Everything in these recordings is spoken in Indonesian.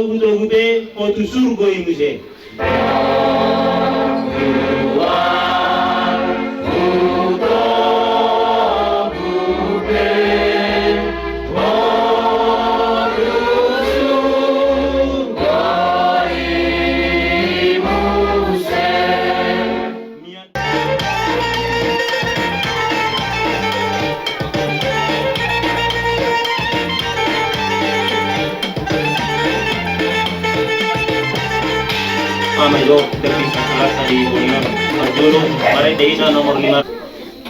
buto gube ko tu surgo imuse. Amigo, terpisah kelas di Bolívar. Arjuna, Marai Desa nomor 5.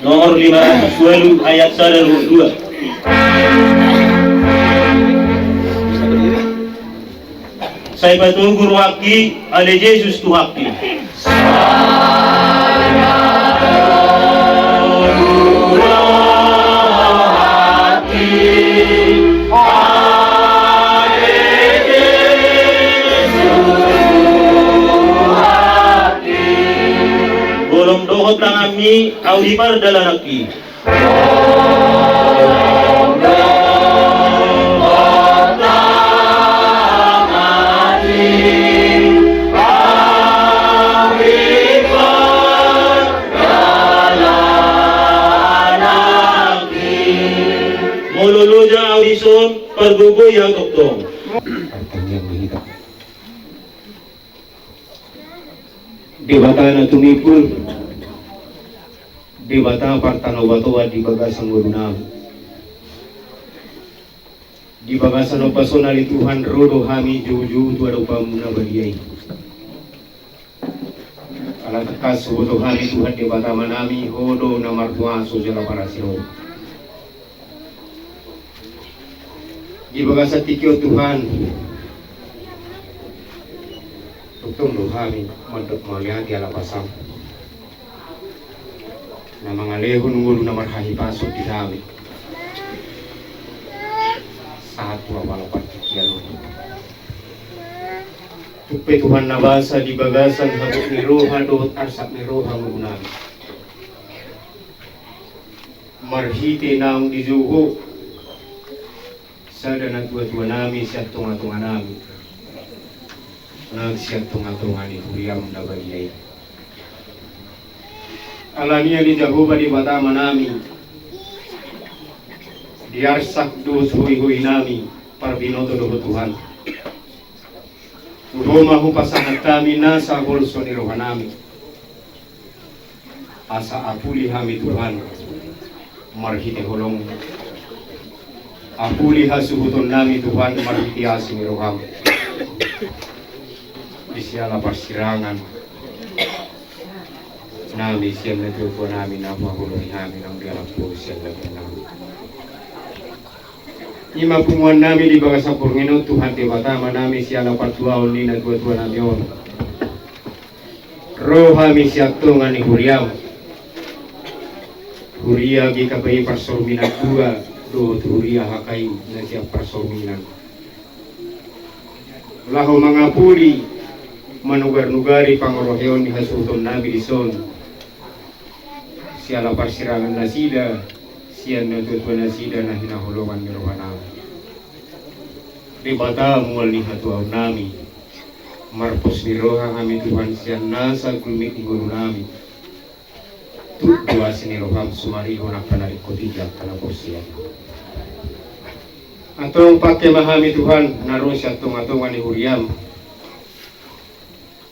Nomor 512 ayat 1 dan 2. Saya betul guru haki, ale Yesus tu haki. Dohot nangami audipar dalanaki. Mololoja audison pergugo yang toktong. Debata na tumipul. Debata partanawatua di bagasan gurunam. Di bagasan opasonali Tuhan rodo hami juju tu ada upamuna badiai. Ala tekas rodo hami Tuhan debata manami hodo namartua sojala parasiro. Di bagasan tikio Tuhan. Tutung rohami mandok malihat di ala pasang. Na mga lehon ngulu na marhahi pasok di kami satu awal partikian tupe Tuhan nabasa di bagasan habuk ni roha dohot arsak ni roha menggunakan marhite naong di zuho sada na tua-tua nami siat tunga-tunga nami siat tunga-tunga ni huriam na bagay alania di Jehovah di bata manami diarsak dos hui nami parbinoto do Tuhan uroma hu pasangat kami nasa bolso ni rohanami asa apuli hami Tuhan marhite holong apuli hasuhuton nami Tuhan marhite asing roham isiala persirangan nami siang na tuwa namin na mahulong namin ang dialog po siyang labi namin. Imapunguan namin di baga sa Purngino, Tuhan tibatama namin siya na patuaon ni na tuwa namin yun. Roha mi siya tungan ni Huriam. Huria gi kabay parsorminan dua, doon Huria hakay na siya parsorminan. Laho mga puli, manugar-nugari pangoroheon ni hasuton namin di son. Siya lapar sirangan nasida, siya natutuwa nasida na hinahulungan ni Rohana. Di bata mual ni hatuaw nami, marpos ni Roha kami Tuhan siya nasa gulmik ni guru nami. Tutua si ni Roham sumariho na panarikotija kalapos siya. Atong pakai mahami Tuhan naroon siya tunga-tunga ni Huriam.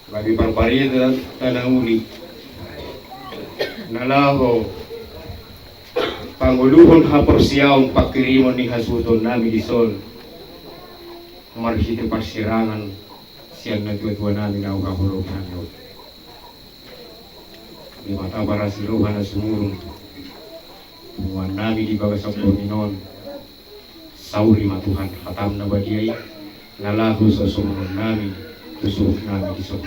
Babi parpari tanang uli. Nalaho panguluhon hapor siyaong pakirimon ni hasuton nami di sol marhite parsirangan siyang nagtuwa namin na ukahulog namin di mata para siluhan na sumurong buwan namin di bagas ang Panginoon sauri matuhan hatam na badiyay nalaho sa sumunod namin tusuh namin di sol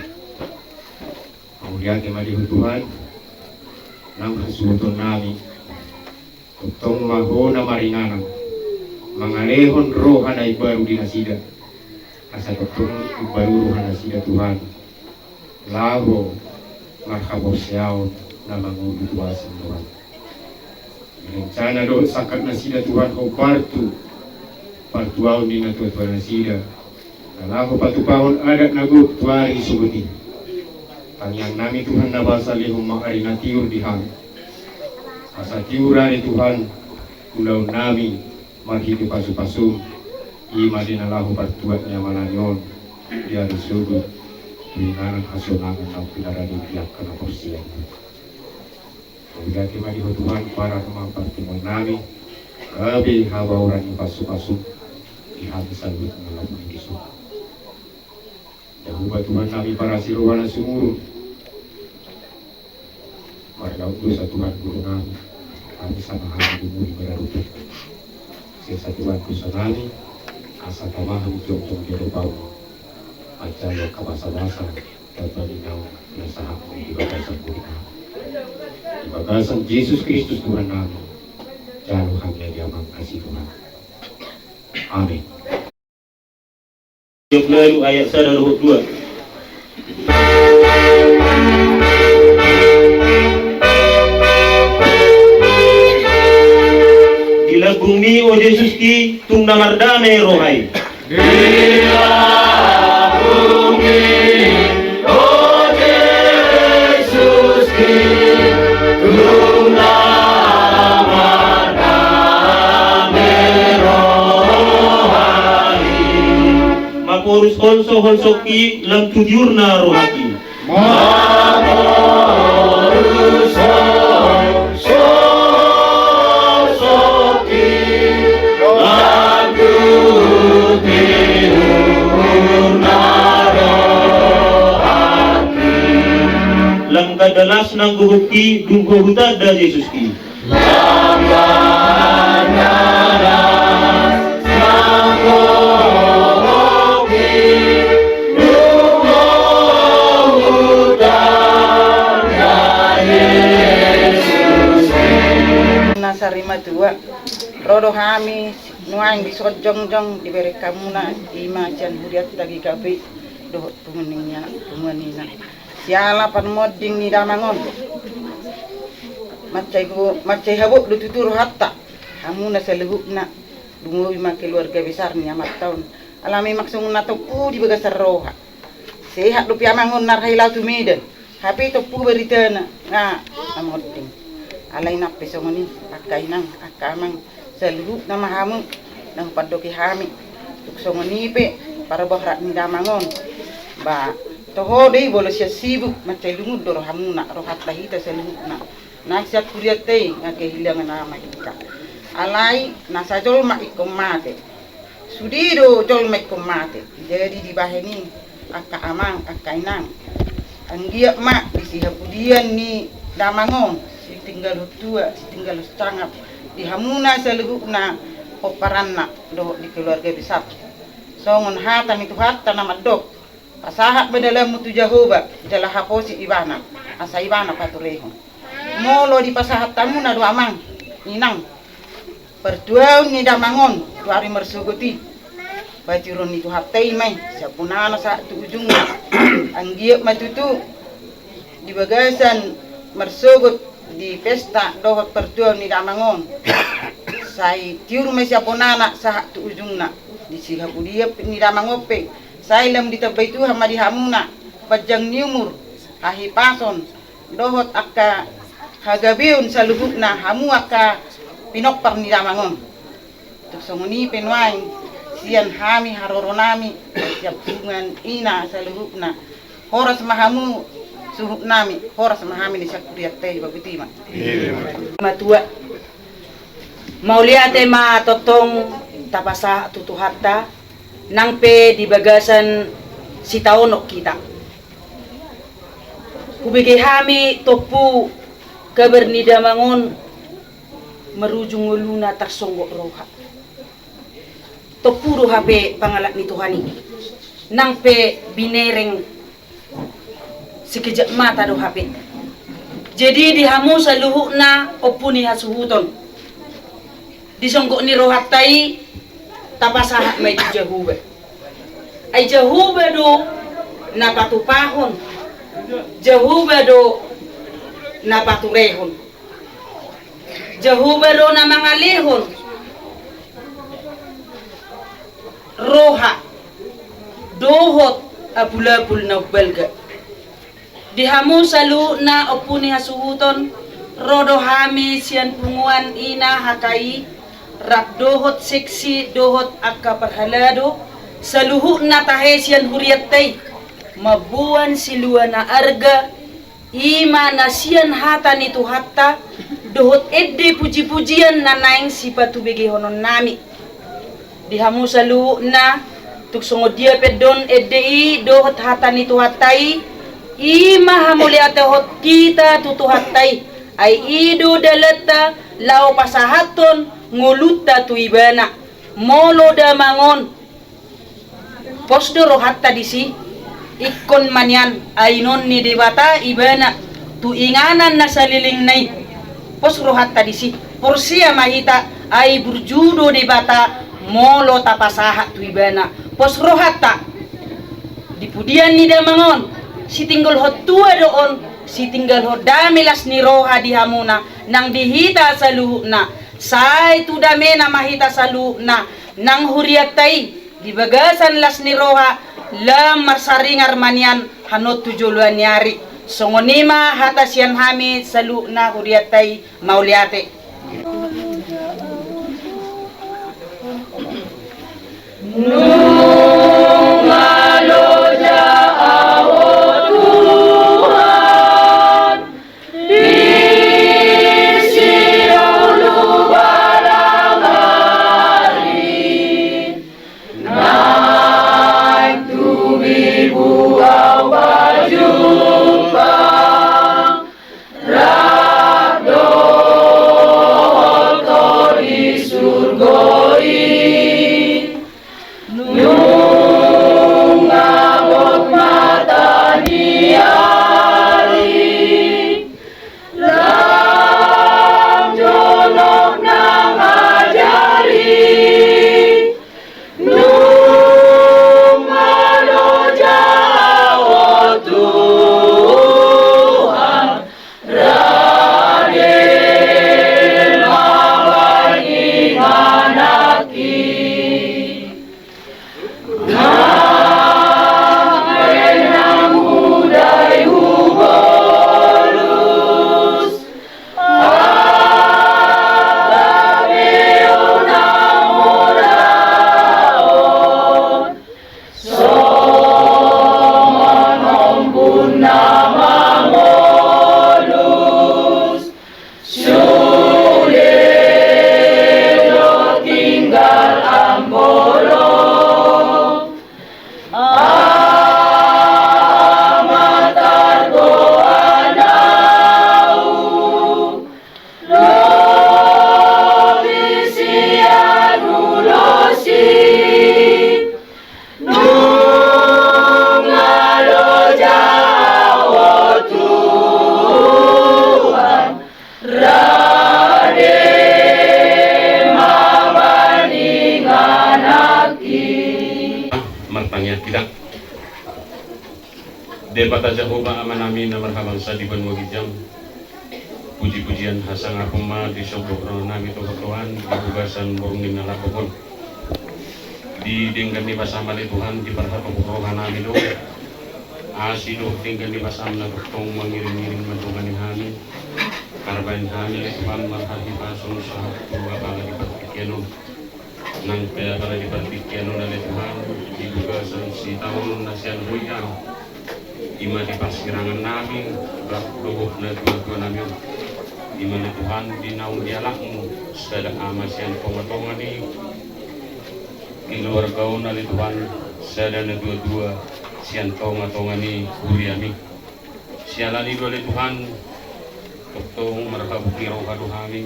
kemudian kemalihu Tuhan nang hasuton nami utong maho na maringanang mga lehon roha na ibaru di nasida asa utong ibaru roha nasida Tuhan laho marhabosyaw na mangudutuasin Tuhan rencana do sakat nasida Tuhan o partuaw ni natutuwa nasida Nalago patupahon adat nagu tuari suguti. Tangyang nami Tuhan na basa lihong maari na tiur di hang. Asa tiurari Tuhan ulau nami marhidu pasu-pasu. Ima dinalahu pertuatnya malanyon. Dia disugud. Dengan hasunangan na pinarani pihak kena persian. Bigati madiho Tuhan para kemang pertemuan nami. Gabi hawa orang pasu-pasu. Dihabisan wik ngalapun disu. Yahuba Tuhan nami para siruwana sumurun. Marga dosa Tuhan guru nami. Kami sama hati dimuri beraruput. Sisa Tuhan dosa nami. Asa tamahan jong-jong jerupau. Acaya kabasa-basa. Tabalinau nasahak di bagasan guru nami. Di bagasan Yesus Kristus Tuhan nami. Jalo hanya diamang kasih Tuhan. Amin. Ayat lalu ayat 122. Gila bumi o Yesus ki tung namardame rohai. Gila bumi o Yesus ki tung Maporus holso ki lam tudiurna rohaki. Maporus holso ki lam tudiurna rohaki. Lam kadalas nang guguki dungko huta da Yesus ki. Lam kadalas nang sarima tua rodo hami nuang di sojong-jong diberi kamuna ima jan huriat lagi kabe dohot pumenina siala pan modding ni damangon macai habuk du tutur hatta hamuna selehupna dungowi ma keluarga besar ni amat tahun alami maksung na topu di bagasar roha sehat du piamangon narhai lautu medan hape topu beritana nga amodding alay na pesongoni akainang akamang seluruh nama hamu nang padoki hami tuksongoni pe para bahra ni damangon ba toho dei bolo sia sibuk macai lumud doro hamuna rohat lahita seluruhna naksiat kuriate ngake hilangan nama kita alai nasajol ma ikom mate sudido jol ma ikom mate jadi di baheni aka amang akainang anggiak mak disihapudian ni damangon tinggal tua, tinggal setangap di hamuna seluruhna oparanna doh di keluarga besar. Songon hatan itu hatan nama dok. Pasahat bedalam mutu Jehovah jalah haposi ibana. Asa ibana patureho. Molo di pasahat tamuna do amang ninang. Perduaun ni damangon tuari mersuguti. Bajuron itu hatai mai sapunana sa tu ujungnya. Anggiak matutu di bagasan mersugut di pesta dohot pertuan ni damangon sai tiur mesi aponana sah tu ujungna di sihabudia ni damangope sai lam ditabai tu hama di hamuna pajang niumur ahi pason dohot akka hagabeun saluhukna hamu akka pinokpar ni damangon tuk songoni penwain sian hami haroronami siap bungan ina saluhukna horas mahamu suhuk nami horas mahami ni sakuriat teh bagutima matua mauliate ma totong tapasa tutuhatta nangpe di bagasan si taonok kita kubike hami topu kabernida mangon merujung uluna tarsonggok roha topu roha pe pangalak ni Tuhani nangpe binereng sekejap mata do HP. Jadi dihamu saluhukna opuni hasuhuton. Disonggok ni rohatai tapasahat mai Jehovah. Ai Jehovah do napatupahon. Jehovah do napaturehon. Jehovah do namangalehon. Roha dohot abula-bul na balga. Dihamu salu na opuni hasuhuton rodo hami sian punguan ina hakai rak dohot seksi dohot akka perhalado saluhu na tahe sian huriatay mabuan silua na arga ima na sian hata nitu hatta dohot edde puji-pujian na naing sipatu bege honon nami dihamu salu na tuksongo dia pedon edde dohot hata nitu hatai ima hamuli ate hot kita tutu hatai ay ido dalata lao pasahaton nguluta tu ibana molo da mangon posdo rohatta disi ikon manyan ay non ni debata ibana tu inganan na saliling nay pos rohatta disi porsia mahita ay burjudo debata molo tapasaha tu ibana pos rohatta dipudian ni da mangon si tinggal hot tua doon si tinggal hot damilas ni roha di hamuna nang dihita sa luhuna say tu dame na mahita sa luhuna nang huriatay di bagasan las ni roha lam marsaringar manyan hanot tujuluan nyari songonima hata sian hami sa luhuna huriatay mauliate Debata Jehovah aman amin na marhabang sa diban mo gijam. Puji-pujian hasang ako ma di sobro nami to Tuhan dibugasan morungin na lapokon. Di dinggan ni basama ni Tuhan di parhapang namin do. Asilo tinggan di basama na tuktong mangiring-iring madungan ni hamin. Karbain hamin Tuhan marhabi pasong sa tuwa pala di partikyano. Nang kaya pala di partikyano na ni Tuhan dibugasan si taon na siyan huyang. Ima di paskirangan namin, luhuk na dua-dua namin. Ima ni Tuhan di naung dialakmu, sedang ama siyan tonga-tonga ni keluarga na ni Tuhan, sedang na dua-dua siyan tonga-tonga ni kuriami. Siala ni dua ni Tuhan, tuktong marhabuk ni roha duhami,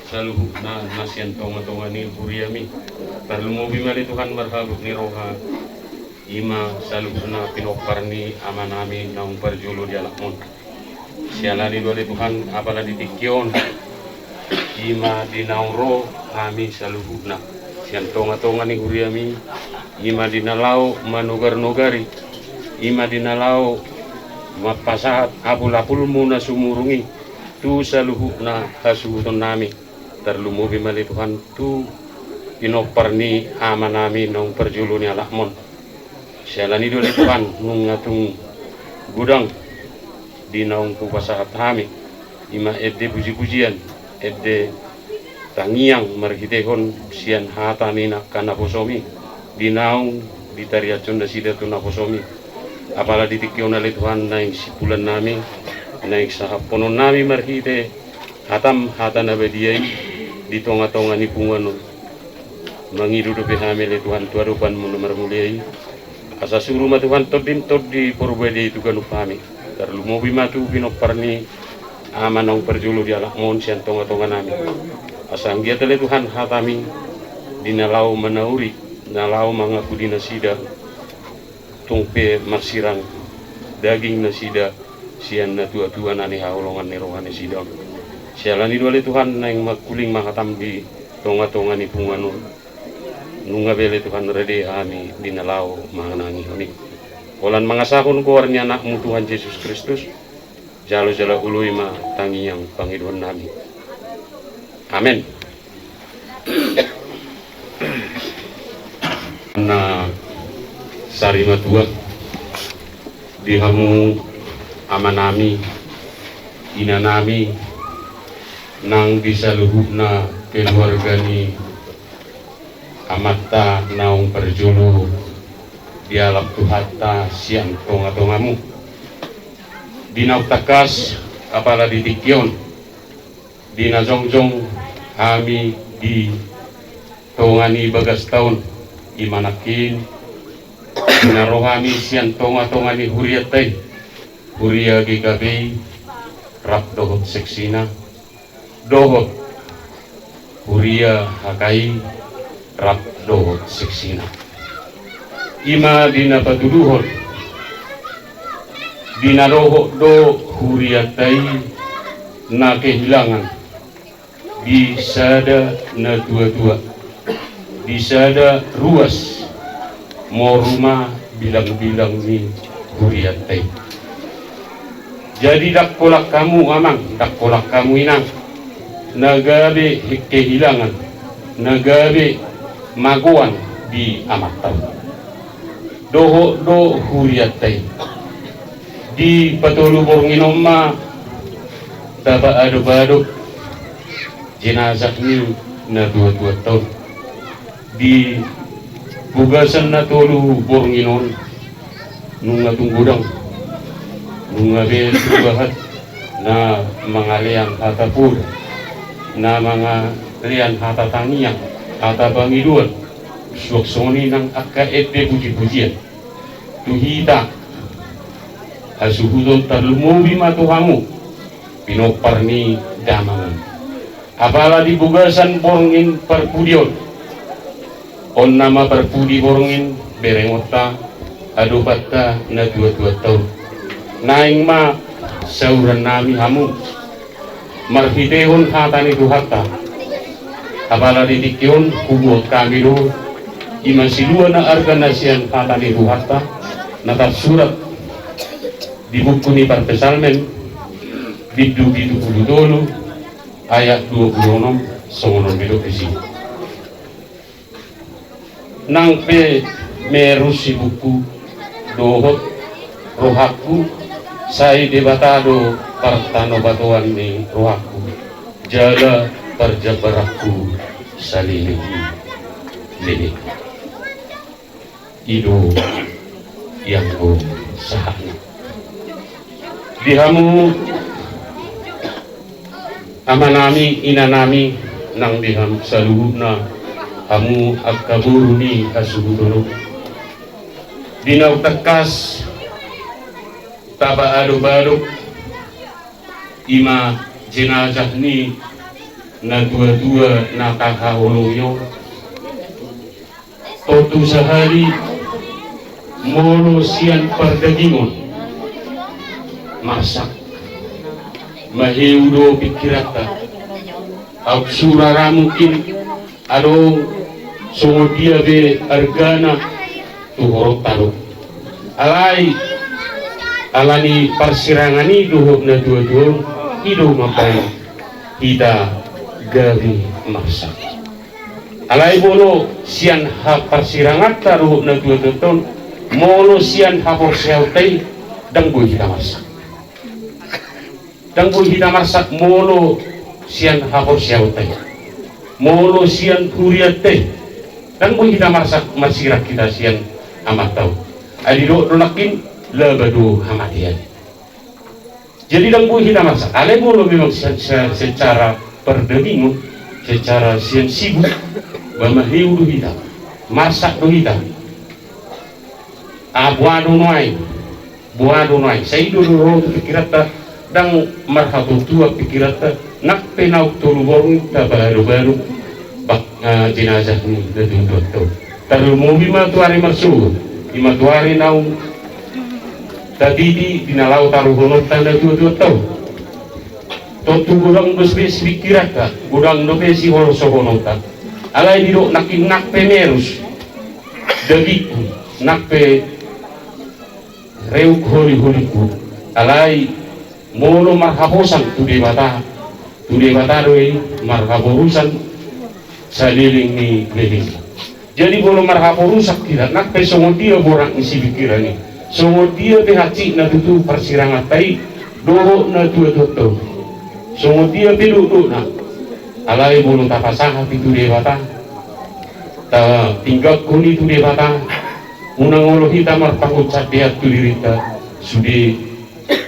saluhuk na siyan tonga-tonga ni kuriami. Tarlumubi ma ni Tuhan marhabuk ni roha, ima salubna pinopar ni ama nami naung perjulu di alakmun siala di dole Tuhan apala di tikyon ima di naung ro kami salubna sian tonga-tonga ni huriami ima di nalau manugar-nugari ima di nalau mapasahat apul-apulmu na sumurungi tu saluhuna hasuhutun nami terlumubi mali Tuhan tu pinopar ni ama nami naung perjulu ni alakmun Sialani dole Tuhan nungatung gudang di naung pupasahat hami ima edde puji-pujian edde tangiang margitehon sian hatanina kana posomi di naung di tariacon da sida tuna posomi apala ditikyon na Tuhan naing sipulan nami naing sahaponon nami margite hatam hatana bediai di tonga-tonga ni punganon mangidudupi hamil Tuhan tuarupan mun marmuliai asa suruh ma Tuhan todin di porbedi itu kan upami terlalu mobi matu binok parni amanong perjulu di alak mon sian tonga-tonga nami asa anggia tele Tuhan hatami dinalau manauri nalau mangaku dinasida tungpe marsirang daging nasida sian na tua-tua nani haulongan ni rohani sidang sialani dole Tuhan naing makuling mahatam di tonga-tonga ni punganun nunga bele Tuhan rede ami dinalau manganangi honi Walan mangasahon ko warnya anakmu Tuhan Yesus Kristus jalo-jalo ului ma tangi yang pangidon nami amin. Na sarima tua dihamu amanami inanami nang disaluhupna keluargani amatta naung perjulu dialap tuhata siang tonga-tongamu dinautakas apala ditikyon dinazongjong kami di tongani bagas tahun imanakin dinarohani siang tonga-tongani huriatay huria gigabay rap dohot seksina dohot huria hakai rap dohot seksina ima dina patuduhon dina roho do huriatai na kehilangan disada na tua-tua disada ruas mau rumah bilang-bilang ni huriatai jadi dak kolak kamu amang dak kolak kamu inang nagabe kehilangan nagabe maguan di amatau doho do huriatai di patulu bornginomma taba ado-ado jenazah ni na 2 tahun di bugasan na tolu bornginon nunga tunggudang nunga bel bahat na mga liang hatapur na mga liang hatatangiyang hatabangiduan suaksoni ng akaete puji-pujian tuhita asuhudon tarlumubi matuhamu pinoparni damangan apala di bugasan borngin perpudion on nama perpudi borngin berengota adupatta na 2 tahun naing ma sauran nami hamu marhitehon hatani tuhata apala ditikyon kubot kami do iman silua na arganasian hatani tuhata natar surat di buku ni Parpesalmen bidu 70 ayat 26 songonon bido isi nang pe merusi buku dohot rohaku sai debatado partano batuan ni rohaku jala perjabaraku salini lini ido yang go sahana dihamu amanami inanami nang diham saluhuna hamu agkaburuni asuhudoro dinau tekas taba ado-bado ima jenazah ni na 2 nakahahulungyo totu sehari mono sian perdagingon masak maheudo pikirata surara mungkin ado songodia be argana tuhorok taro alai alani persirangani duhok na 2 hidup mapai kita gawi masak alai bono sian ha persirangat taruh na 2 tahun molo sian hapor seutay dangboy kita marsak. Dangboy kita marsak molo sian hapor seutay. Molo sian huriate dangboy kita marsak marsirak kita sian amat tau. Adiro dolakin lebadu hamatian. Jadi dangboy kita marsak. Ale molo memang secara perdemingun, secara sian sibuk, bamahiu kita, marsak kita. Buado noai sai dulu pikirata dang marhatu tua pikirata nak penau tulu borong ta baru bak jenazah ni betul taru mobi ma tuari marsu ima tuari nau tadi di dinalau taru hono tanda dua tau totu gudang besbes pikirata gudang dope si holo sohonota alai diro nakin nak pemerus degiku nak pe reuk holi-holiku alai molo marhabosan tu debata doi marhaborusan saliling ni leling. Jadi molo marhaborusak tidak nak pe songo dia borang isi pikiran ni songo dia pe haci na tutu persirangan tai doro na tua songo dia pe duduk na alai molo tapasah tu debata ta tinggal kuni tu debata unang olo hita marpanggut sadeat tu dirita sudi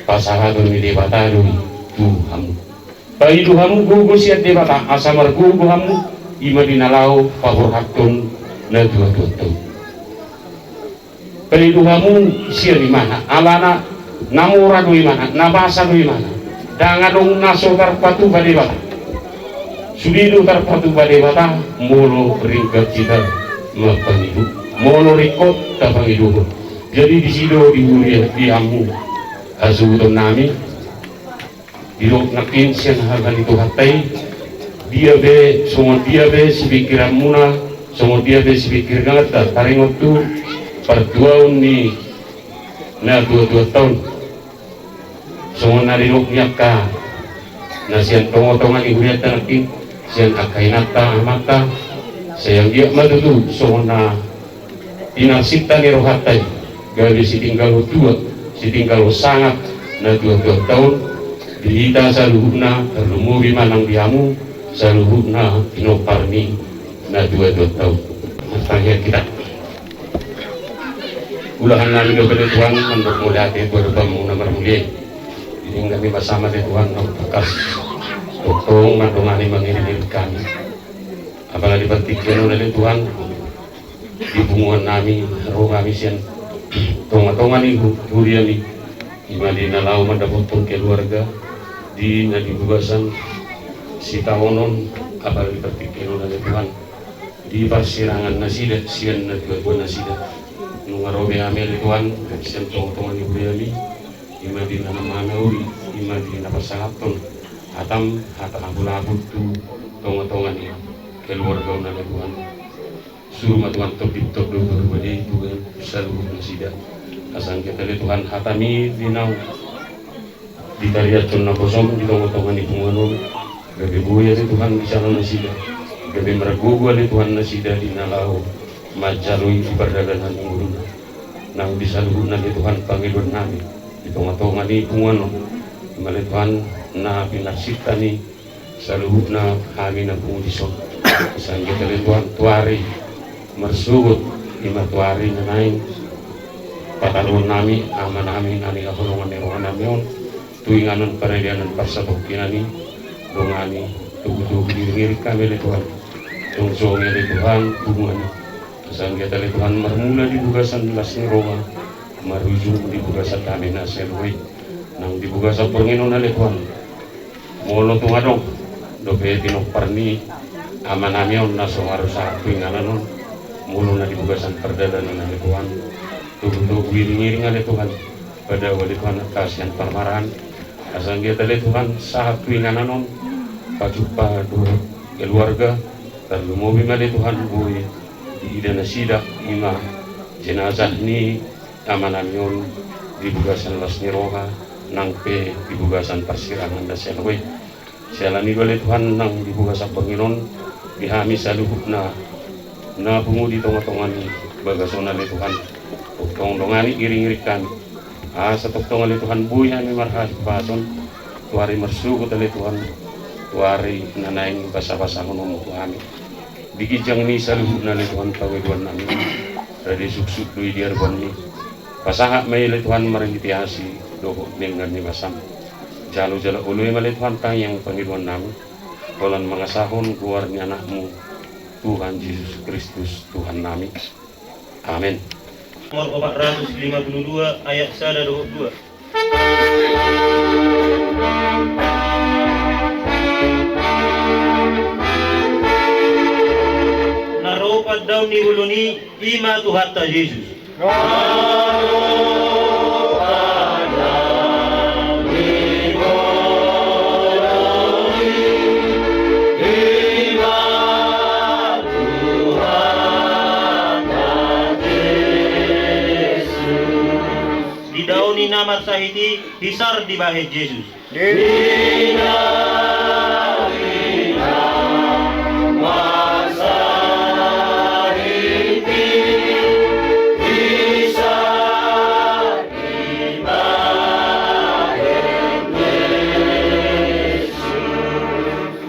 pasaradon ni debata doi Tuhamu pai Tuhamu gugu siat debata asamar gugu hamu ima dinalau favor hakton na dua pai Tuhamu siat di mana alana namura doi mana nabasa doi mana dangadong nasotar patu badebata sudi do tarpatu badebata molo ringkat cita mapanidu molo rekod tapang iduho. Jadi di sido di mulia di amu asuton nami dirok nakin sian hagan itu hatai dia be semua dia be sepikiran muna semua dia be sepikir ngata taringot tu pertuaun ni na 2 tahun semua narinok nyaka na sian tongotongan ihuriat nakin sian akainata amata sayang dia madudu semua na inasita ni rohatai gabi si tinggal sangat na 2 tahun dihita sa luhuna terlumubi manang diamu sa luhuna pinoparni na 2 tahun matanya kita ulahan namin kepada Tuhan untuk mulai bertemu nomor mulia ini kami bersama dengan Tuhan untuk bekas tolong mandongani mengirim kami apalagi bertikin oleh Tuhan di bunguan nami roh kami sian tonga-tonga ni huria ni imali nalau mandapotong keluarga di nadibugasan si tawonon apalagi terpikir oleh Tuhan di persirangan nasida sian nadua nasida nungarobe amel Tuhan sian tonga-tonga ni huria ni imali nanamanauri imali napasangaton hatam hata abul-abul tu tonga-tonga ni keluarga oleh Tuhan suruh Tuhan top dulu berbadi Tuhan selalu nasida asal kita lihat Tuhan hatami dinau ditariat cuna kosong di tengah-tengah di bunganon gabi buaya di Tuhan bicara nasida gabi meragugu di Tuhan nasida di nalau majalui di perdagangan umurun nang bisa luhuna di Tuhan pangilun nami di tengah-tengah di bunganon dimana Tuhan na pinarsita ni saluhuna kami na pungudison asal kita lihat Tuhan tuari mersugut imatuari nanain patalun nami aman nami nani kahulungan nerohan namion tuinganan peredianan parsatok kinani dongani tugu-tugu diri kami le Tuhan tungsongnya le Tuhan hubungan kesan kita le Tuhan mermula di bugasan las niroma marujung di bugasan kami naselway nang di bugasan penginon le Tuhan molo tungadong dope tinok parni aman namion naso harus tuinganan mulu na dibugasan perdagangan oleh Tuhan tubuh wiring-wiring oleh Tuhan pada wali Tuhan kasihan parmarahan asal kita oleh Tuhan sahat tuinganan pacupa dua keluarga terlalu mobil oleh Tuhan bui di idana sidak ima jenazah ni amananyon dibugasan las niroha nang pe dibugasan persirangan da selwe selani oleh Tuhan nang dibugasan penginon dihami saluhna na pungudi tonga-tonga ni bagasona le Tuhan Tong dongani iring-iring kami. Sa tong Tuhan buya mi marhas pason. Tuari mersugo tali Tuhan. Tuari nanaing basa-basa ngono Tuhan. Bigijang ni sa luhub na Tuhan kawiduan namin. Radi suksuk dui diarbon ni. Pasaha may Tuhan maringitiasi doho dengan ni basam. Jalo-jalo uluy mali Tuhan yang Panginoon namin. Kolan mga sahon keluar ni anakmu Tuhan Yesus Kristus Tuhan namin. Amin. Nomor 452 ayat 122. Naropad daw ni uluni ima Tuhan ta Yesus. Dauni namar sahiti hisar di bahe Yesus.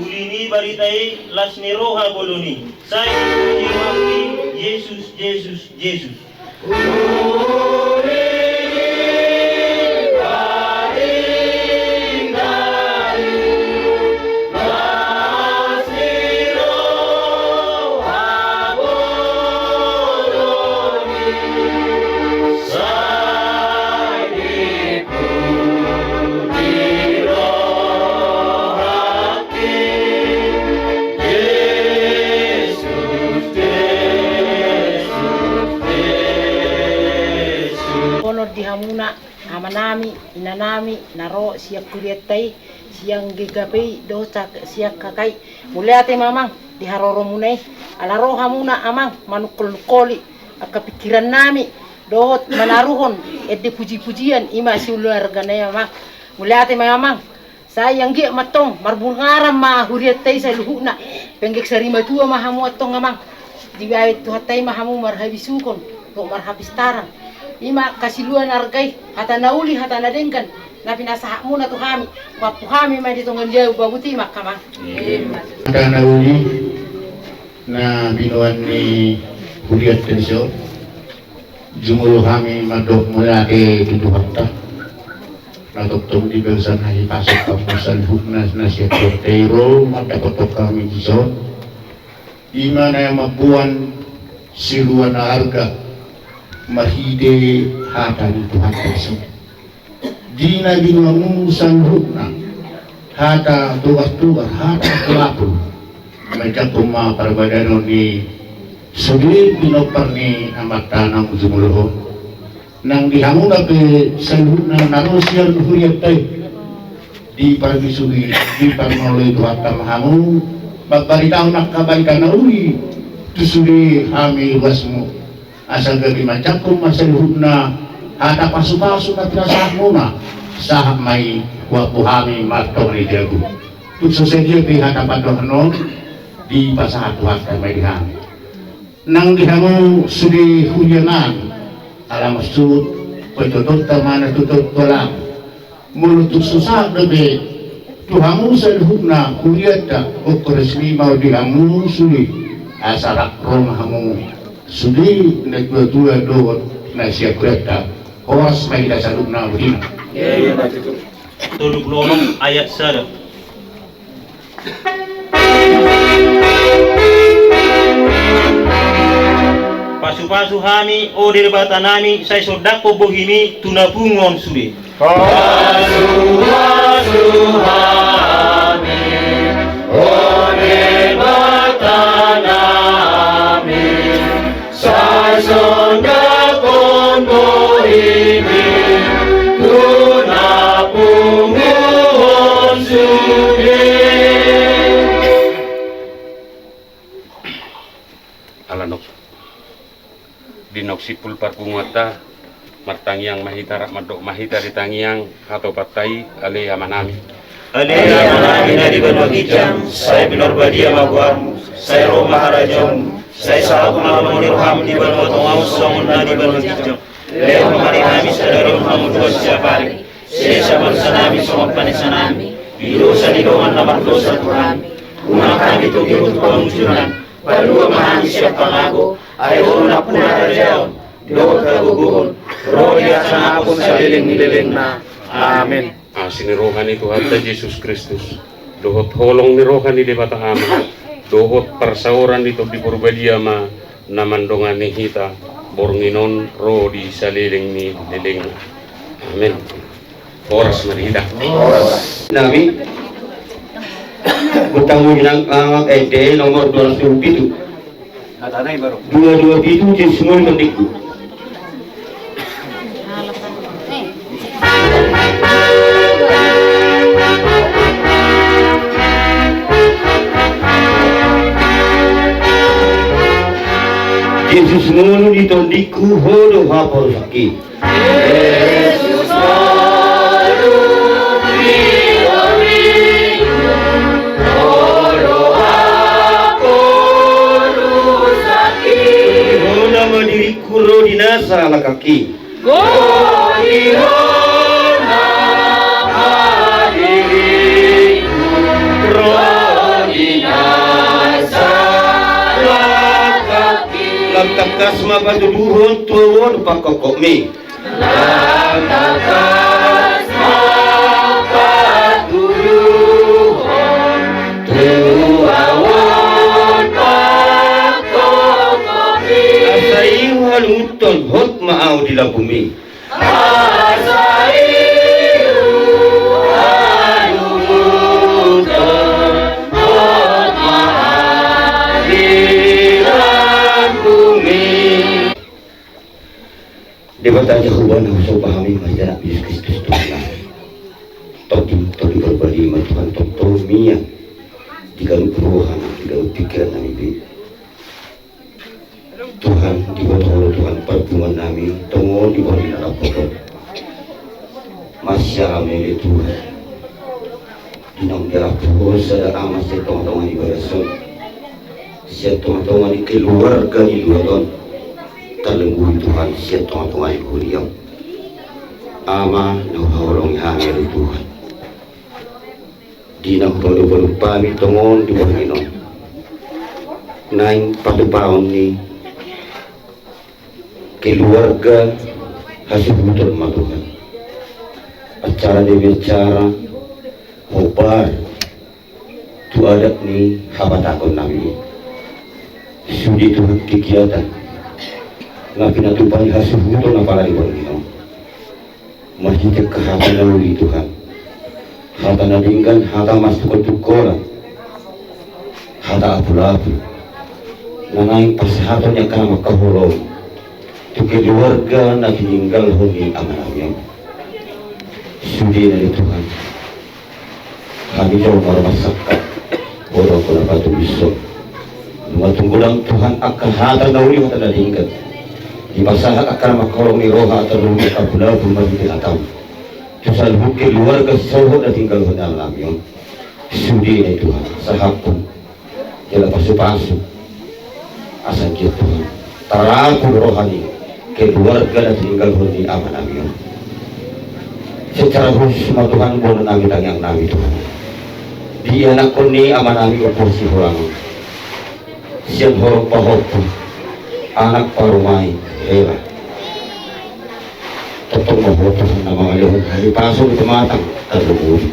Ulini baritai lasni roha boloni. Saya puji Yesus, Yesus, Yesus. Dihamuna amanami inanami naro siak kuriatai siang gigapai dosa siak kakai muliate mamang diharoro munai alaro hamuna amang manukul koli akapikiran nami dohot manaruhon edde puji-pujian ima siular ganaya mamang muliate mamang sayang gi matong marbungaram ma huriatai sa luhuna penggek sarima tua mahamu atong amang diawit tuhatai mahamu marhabisukon to marhabistaran ima kasiluan argai hata nauli hata nadengkan na pinasahakmu na tuhami wapuhami may ditongan jauh babuti makama hata nauli na binuan ni Huliat Tensyo jumuluh kami madok mula ke tuduhanta natoktom di belsan haji pasok kamusan hukna nasihat kortero matakotok kami jisot imana yang mabuan siluan harga mahide hata ni Tuhan Yesus. Dina binungusan hukna hata tugas-tugas hata pelaku mereka kuma perbedaan ni segi binopar ni amat tanam jumuluh nang dihangun ape sehukna narusian huriatai di parmisui di parmoloi Tuhan tamahamu bagbaritahu nak kabaikan nauli tusuri hami wasmu asal gabi macakum masal hubna hata pasu-pasu na pinasahmuna sahab may wapuhami matong ni jago tutsusedya di hata padohanon di pasahat wakta may dihami nang dihamu sudi huyanan alam sud pagtutut tamana tutut tolang mulutuk susah gabi tuhamu sa hubna huyata o koresmi mau dihamu sudi asarak romahamu sudi na dua-dua doon na siya kureta oras may dasalog na udina. Tulog lolong ayat 1. Pasu-pasu hami o dirbata nami say sodako bohimi tunabungon sudi. Pasu-pasu hami o dirbata nami sodakon bohimi tunapunguhon sudi. Alanok dinok sipul parpungwata martangiang mahitara madok mahitari tangiang atau patai ale amanami Amanami na di banwagijam say binorbadia magwam say roma harajom say sa ako malamanirham di banwatong ausong na di banwagijam leo mari kami sa darong hamudwas siya pari, sesa bansa namin sa magpanisa namin, bilusa ni Roman na magdosa turami, unang kami ito ginuto pangjunan, palua mahani siya pangago, ayaw na po na rajaon, doon kaguguhon, roya sa napon sa liling-liling na. Amen. Sinirohan ni Tuhan ta Jesus Kristus, dohot holong nirohan ni Debata Ama, dohot parsauran dito di Purbaliama, namandongan ni Hita, Bornginon, ro di saliling ni liling. Amen. Oras marida. Nami bertanggung jawab ED nomor 207. Atanay baru. 227 di semua pendikku. Yesus ngono ditondiku hodo hapor sakit. Yesus malu dioriku, hodo hapor sakit. Ho nama diriku ro dinasa ala kaki. Lantakas mapaduduhon tuwon pakokok mi. Lantakas mapaduduhon tuwon pakokok mi. Asaing haluton hot maaw di labumi. Debata jahuban harus pahami majalah Yesus Kristus Tuhan. Todi berbalik Tuhan Tuhan mian jika perubahan jika pikiran kami bi. Tuhan di bawah Tuhan pertemuan kami tunggu di bawah dalam pokok. Masya Allah Tuhan. Dinam dalam pokok sedang amat setong-tongan di barasun. Setong-tongan di keluarga di luar ton. Talengguhi Tuhan siap tuan-tuan kuliah ama na haulong hangil Tuhan di nang baru pami tongon di bawah inon naing patupaon ni keluarga hasil betul ma Tuhan acara dia bicara hobar tu adat ni habatakon nami sudi Tuhan kegiatan na pinatupani hasuhuto na pala di Panginoon. Mahigit kahata na uli Tuhan. Hata na dinggan, hata mas tukol-tukolan. Hata apul-apul. Nanaing pasahatan niya ka makahulong. Tuki keluarga na tininggal huni ang namin. Sudi na ni Tuhan. Kami daw maramasakkat. Orang ko na patubiso. Lumatunggulang Tuhan akan hata na uli hata na dinggan. Di pasahat akan makolong ni roha atau rumit kabula rumah di atam. Tusal bukit luar ke sohot dan tinggal ke dalam yon. Sudi ini Tuhan sahapun jala pasu-pasu asal kita Tuhan taraku rohani keluarga dan tinggal di aman yon. Secara khusus Tuhan boleh nami yang nami Tuhan. Di anak koni aman nami oposisi orang. Sian horok pahok anak parumai hela tetap mahoto na mga lehong halipasong tumatang taluburi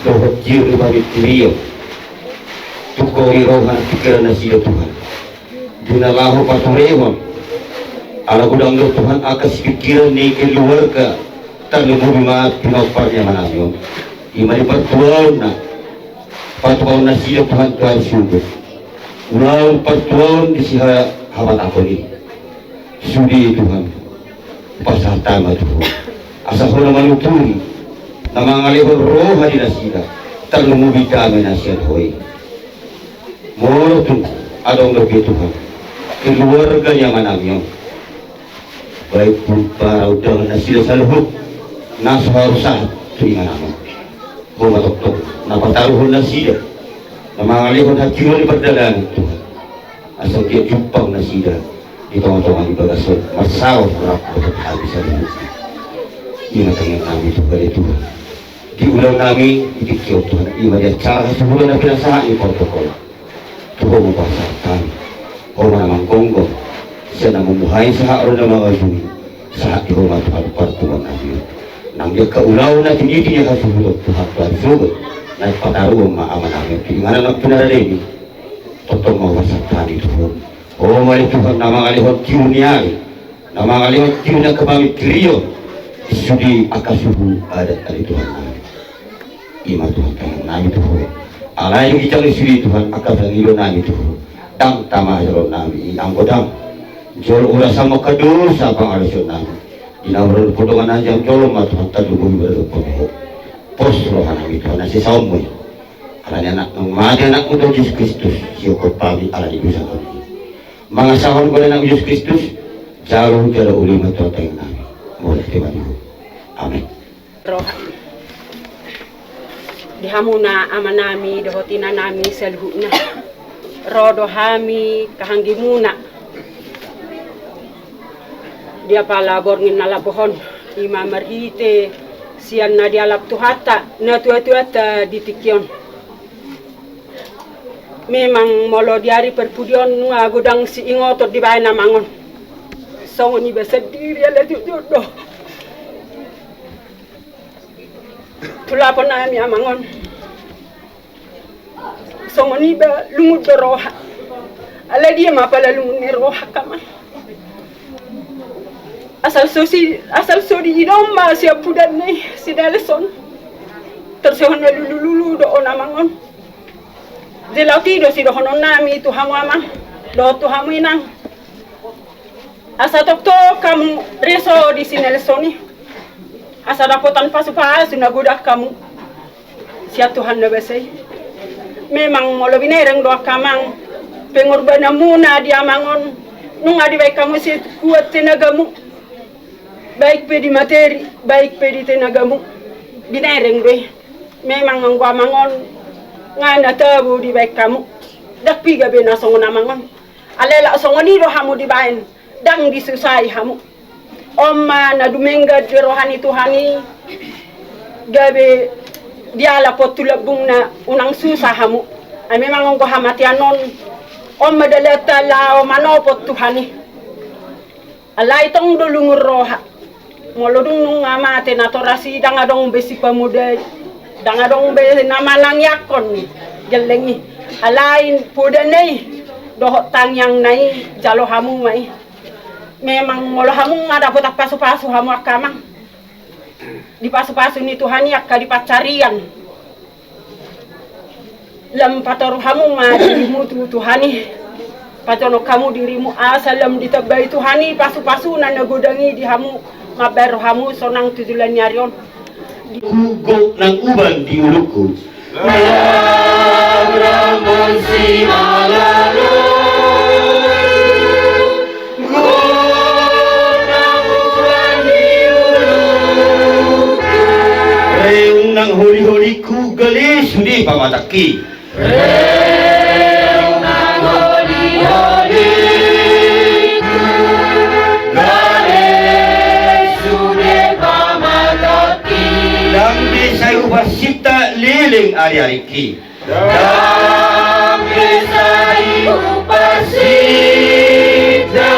dohot jiri balik tiriyo tuko irohan pikiran na siya Tuhan dinalaho paturewang ala gudang lo Tuhan akas pikiran ni keluarga taluburi maat pinagparnya manamyo imali patuaw na siya Tuhan kahit sugod ulang patuaw di siya habat ako ni sudi Tuhan pasal tama Tuhan asa ko naman uturi na mga lehon roha di nasila talumubi kami na siya hoy moro tu adong logi Tuhan keluarga niya manamyo baik pun para udang na sila sa luhut nasa harusahan tulingan naman humatok-tok napataruhon na sila na mga lehon hatiyo ni pagdalangan Tuhan asal dia jumpang na sila Itong-itong ibagasod masaw kurang habis sa inatangan namin ito kaya Tuhan. Di ulang namin itikyo Tuhan. Ima dia cara sebulan na pinasahan yung protokol. Tuhan mo basa kami. O manamang konggo. Siya namumuhay sa haron ng mga yun. Sa hati ko Tuhan partuan namin. Nang dia kaulaw na tiniti niya kasulog Tuhan Tuhan sugod. Na ipataro ang maaman namin. Pinanganan ng pinaralini. Totoo mawasang tani Tuhan. O mali Tuhan na mga lihot kiyo niyari. Na mga lihot kiyo na kabamit kriyo. Sudi akasuhu adat dari Tuhan namin. Ima Tuhan kaya namin Tuhan. Alay yung itali sudi Tuhan akasang ilo namin Tuhan. Dang tama jalo namin ang godang. Jolo ura sama kadosa pangalasyon namin. Inawral potongan najam jolo ma Tuhan talubuhi berdoa. Posrohan namin Tuhan nasi saumoy. Alay anak ng mati anak mo Tuhan Yesus Kristus. Siyokot pami alay ibu sa kami. Mga sahon ko na ng Yesus Kristus. Jalo jalo ulima Tuhan tayo namin. Mulai terima kasih. Amin. Roha. Dihamuna amanami dohotina nami selhuna. Rodo hami kahangimuna. Dia palabor ngin nalabohon ima marhite sian na dialap tuhata na tuat-tuat ditikyon. Memang molo diari perpudion nga gudang si ingoto di bayan namangon. Songo ni besediri ala jodoh. Tulapon na mi amangon. Songo ni ba lumud do roha. Ala dia mapala lumud ni roha kama. Asal so di idoma siya pudan ni si Nelson. Tersehon na lulu do on amangon. Zelauti do si do honon nami tu hamu amang. Do tu hamu inang. Asa tokto kamu reso di sini lesoni. Asa dapotan pasu-pasu na gudak kamu. Siya Tuhan na besay. Memang molo binereng doa kamang pengurbana muna dia mangon. Nung adi baik kamu si kuat tenagamu. Baik pedi materi, baik pedi tenagamu. Binereng doy. Memang ngwa mangon ngana tabu di baik kamu. Dak piga bena songon mangon. Alela songoni do hamu di bain. Dang disusai hamu. Oma na dumenga di rohani Tuhani gabe diala potulabung na unang susah hamu. Ay memang ngko hamatianon oma dalata la o manopot Tuhani. Alay tong dulungur roha. Molodung nung amate na torasi dangadong besi pamuday. Dangadong be namalang yakon gelengi. Alain pudanay dohot tangyang nai jalo hamu mai. Memang molo hamu ada potak pasu-pasu hamu akamang. Di pasu-pasu ni Tuhani akka di pacarian. Lam patoru hamu ma dirimu Tuhani. Patono kamu dirimu asalam ditabai Tuhani pasu-pasu na nagodangi di hamu maber hamu sonang tujulan nyarion. Kugo ng uban di ulukku. Ramon si malalo. Nang huli-huli ku gelis di pamataki. Reung nang holi-holi ku gelis di pamataki. Dang bisayu pasita liling ari-ariki. Dang bisayu pasita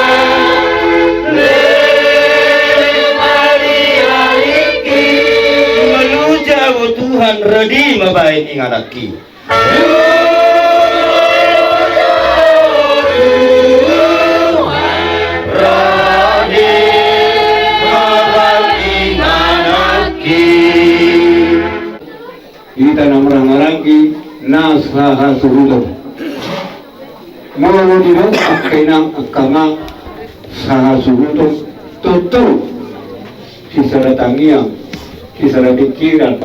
Tuhan redi mabain ingataki. Kita namrang-arangki nasaha surudo. Mau dino akinang akamang saha surudo tutu sisara tangiang sisara pikiran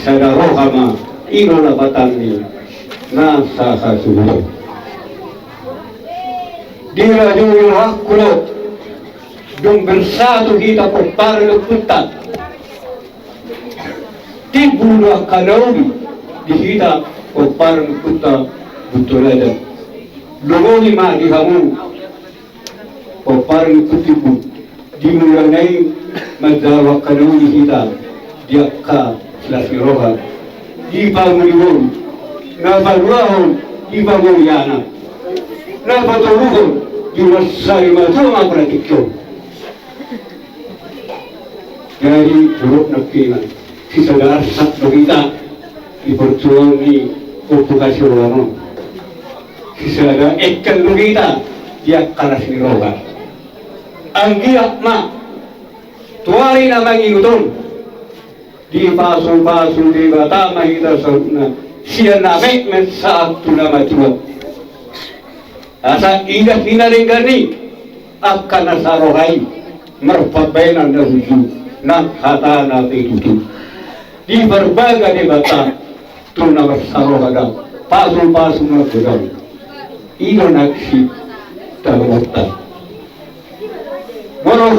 sada rohama ino na batangni na sasasulo. Dira yung hakulo dung bersatu kita para punta tibula kanawi di kita para punta butulada lugoni ma di hamu paparing kutipu dimulanay magdawa kanuni kita diakka silasi roha di pamuliwon na paluahon di pamuliana na patuluhon di masari matulong pratikyo. Jadi buruk nakiman si saudara sak kita diperjuang ni okupasi orang si saudara ekal kita dia kalas ni roga anggiak ma tuari na manginguton di pasu-pasu di bata mahita saudara siya na mek mensaat tuna matua asa indah binalingani akan nasarohai merpabainan na huju na kata na itu di berbagai bata tuna bersarohada pasu-pasu merpabainan ino naksi tagamota Moro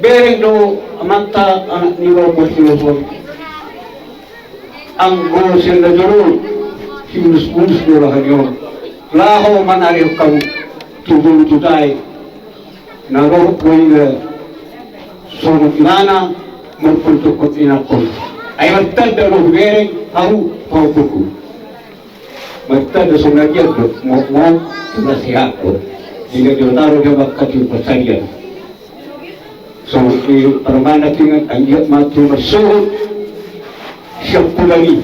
bereng do amanta anak niwa bersiloson ang gosen na joro himus-mus do lahanyo laho manari kang tudul tutay na roh kuing sunod inana magpuntukot inakon ay magtanda roh bereng haru paupuku magtanda sunagyan mo tunasihat ko jika diotaro dia bakat yung pasagyan. So, permana tinggal anjat matu bersuhut siap pulani.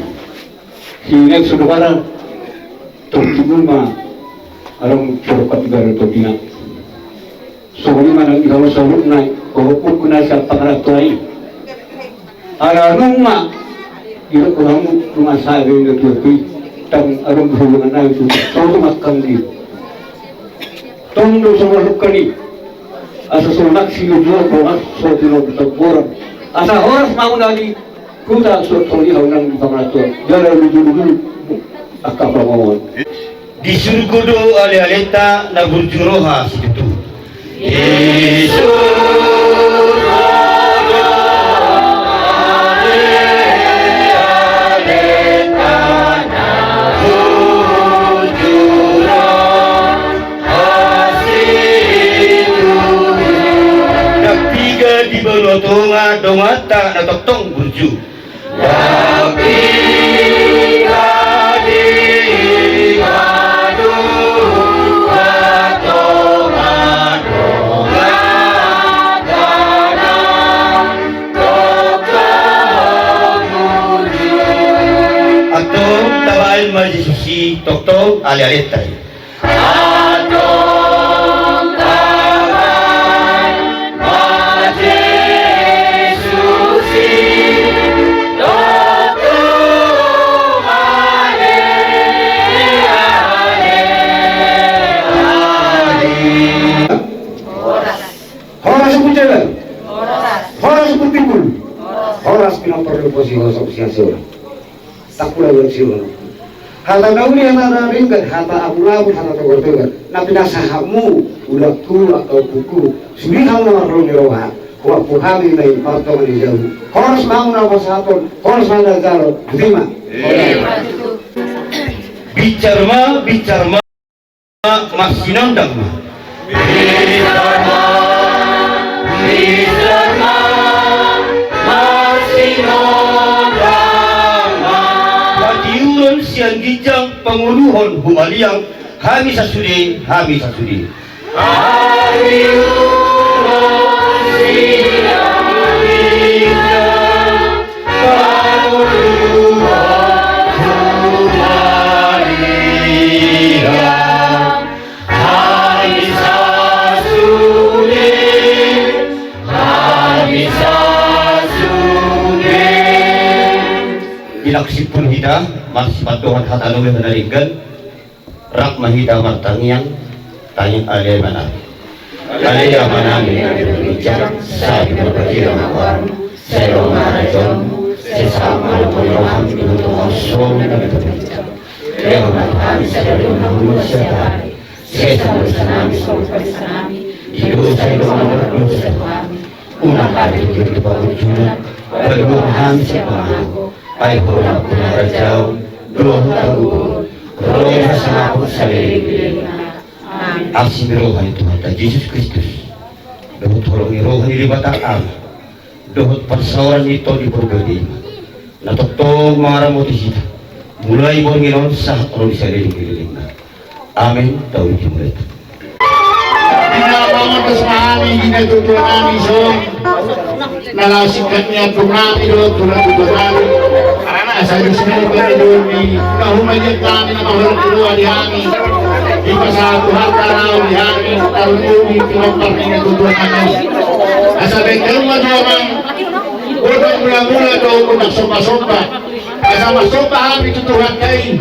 Hingga saudara terjebul ma alam corpat negara topina. So, ini mana kita suhut naik, kau kuna siapa keratuai. Ada rumah, kita orang rumah saya yang terjadi, dan alam berhubungan naik itu, so makan di. Tondo sama lukani asa sonak silo ko as so tino tagbora asa horas maunali kuda so toli haunang di pamrato jala lujulu akapamawon Di surgodo ale-aleta na burjuroha situ Tonga dongata na totong burju. Tapi kadi kadu atonga donga dana totong burju. Atong tawal majisusi totong ali-alitai. Horas pinaperlu posisi asosiasi tak pula bersih hata nauli yang ada ringkat hata abu-abu hata tegur-tegur na pinasahamu udah tua atau buku suri kamu marlo niroha wa puhami na ipartongan di jauh horas mau na pasaton horas mana jalo terima bicarma maksinondang bicarma Padiuron siang gijang panguluhon humaliang hami sasudi panguluhon siang gijang panguluhon humaliang hami sasudi ilaksipun hita maksipatuhan hatanuwe menalinggan rak mahita martangiang tanyang alay manami bicara sabi berbakira mawarmu selo marajonmu sesama lepoyoham dibutuhkan suami dan berbicara lewat matahari sadari unahulu setari sesama sanami sopan sanami hidup saya doang berdosa kami unang kali begitu berwujudan berdoa siapa aku ay kurang rajau doa tahu roh sama aku salih Aksi rohani Tuhan ta Yesus Kristus. Dohot tolongi rohani di batang Allah. Dohot persauran itu di berbeda. Natotong maramuti kita. Mulai bornginon saat orang bisa dililing. Amin. Tahu dimulai. Pinabangon ko sa aming ginatutuwa namin so nalasikat niya po namin doon tulad ito namin sa Diyos na ito doon kahumagyag namin na mahulog tuwa di amin ipasakuhan ka raw di amin tarungi pinagpar ginatutuwa namin asa bengkel mo doon Udang mula-mula daw ko nagsumpa-sumpa. Asa masumpa kami tutuhan kayo.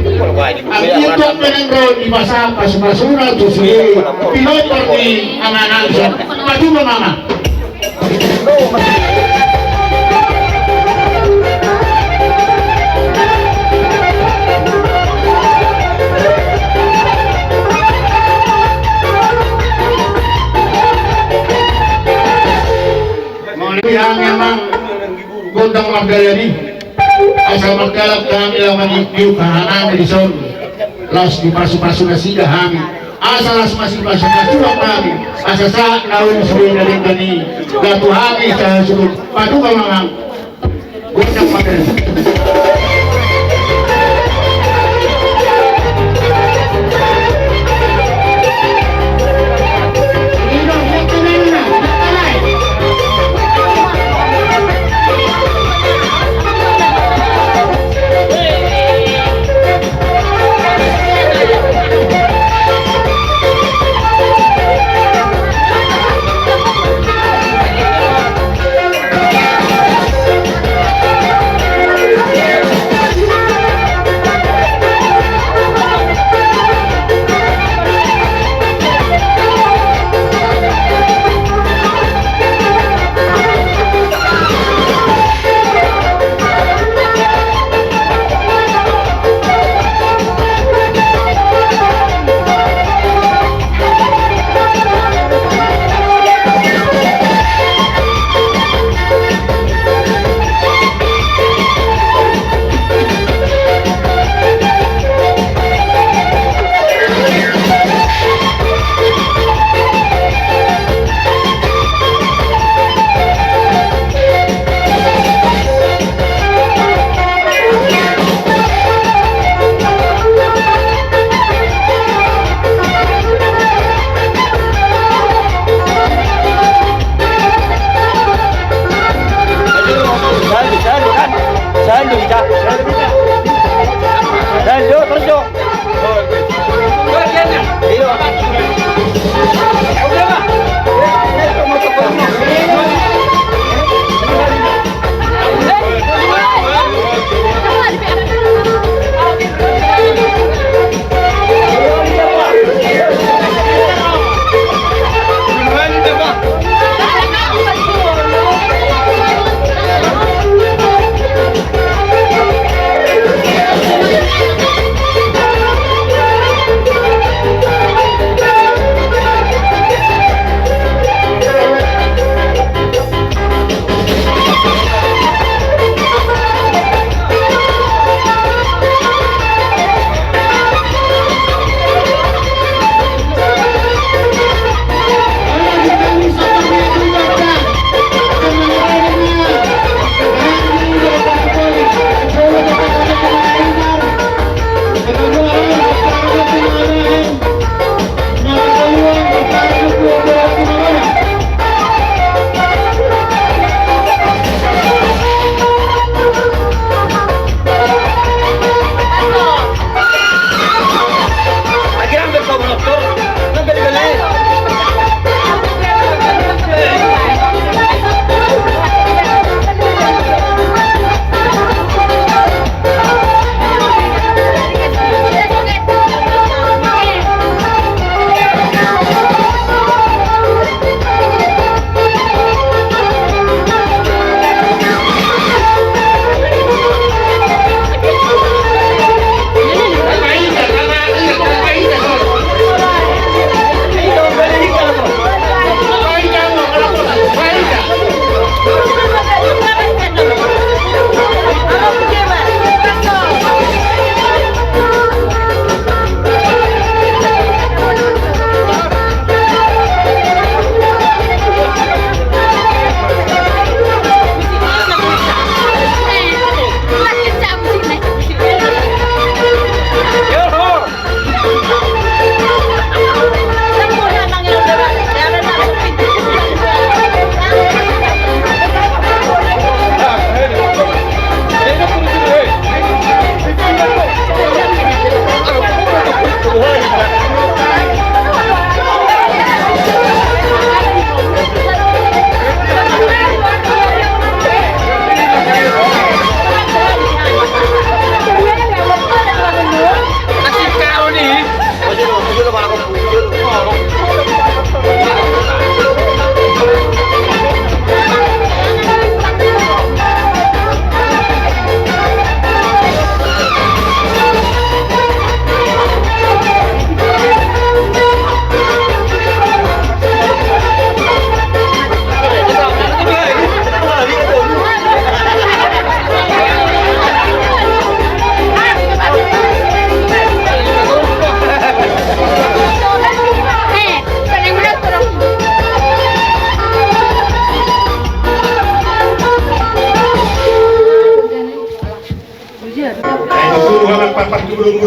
Ang itok na ng road, ibasa, pasumasunan, susuye. Pinopar ni ang anangsa. Pati mo mama. Yang memang Gondang Magdalani asal magdalap kami lawan ibu kahanan di son las di pasu-pasu nasi kami asal las masih pasu-pasu kami asal saat naun suwi nalingani gatu kami sa sulit padu kamangang Gondang Magdalani.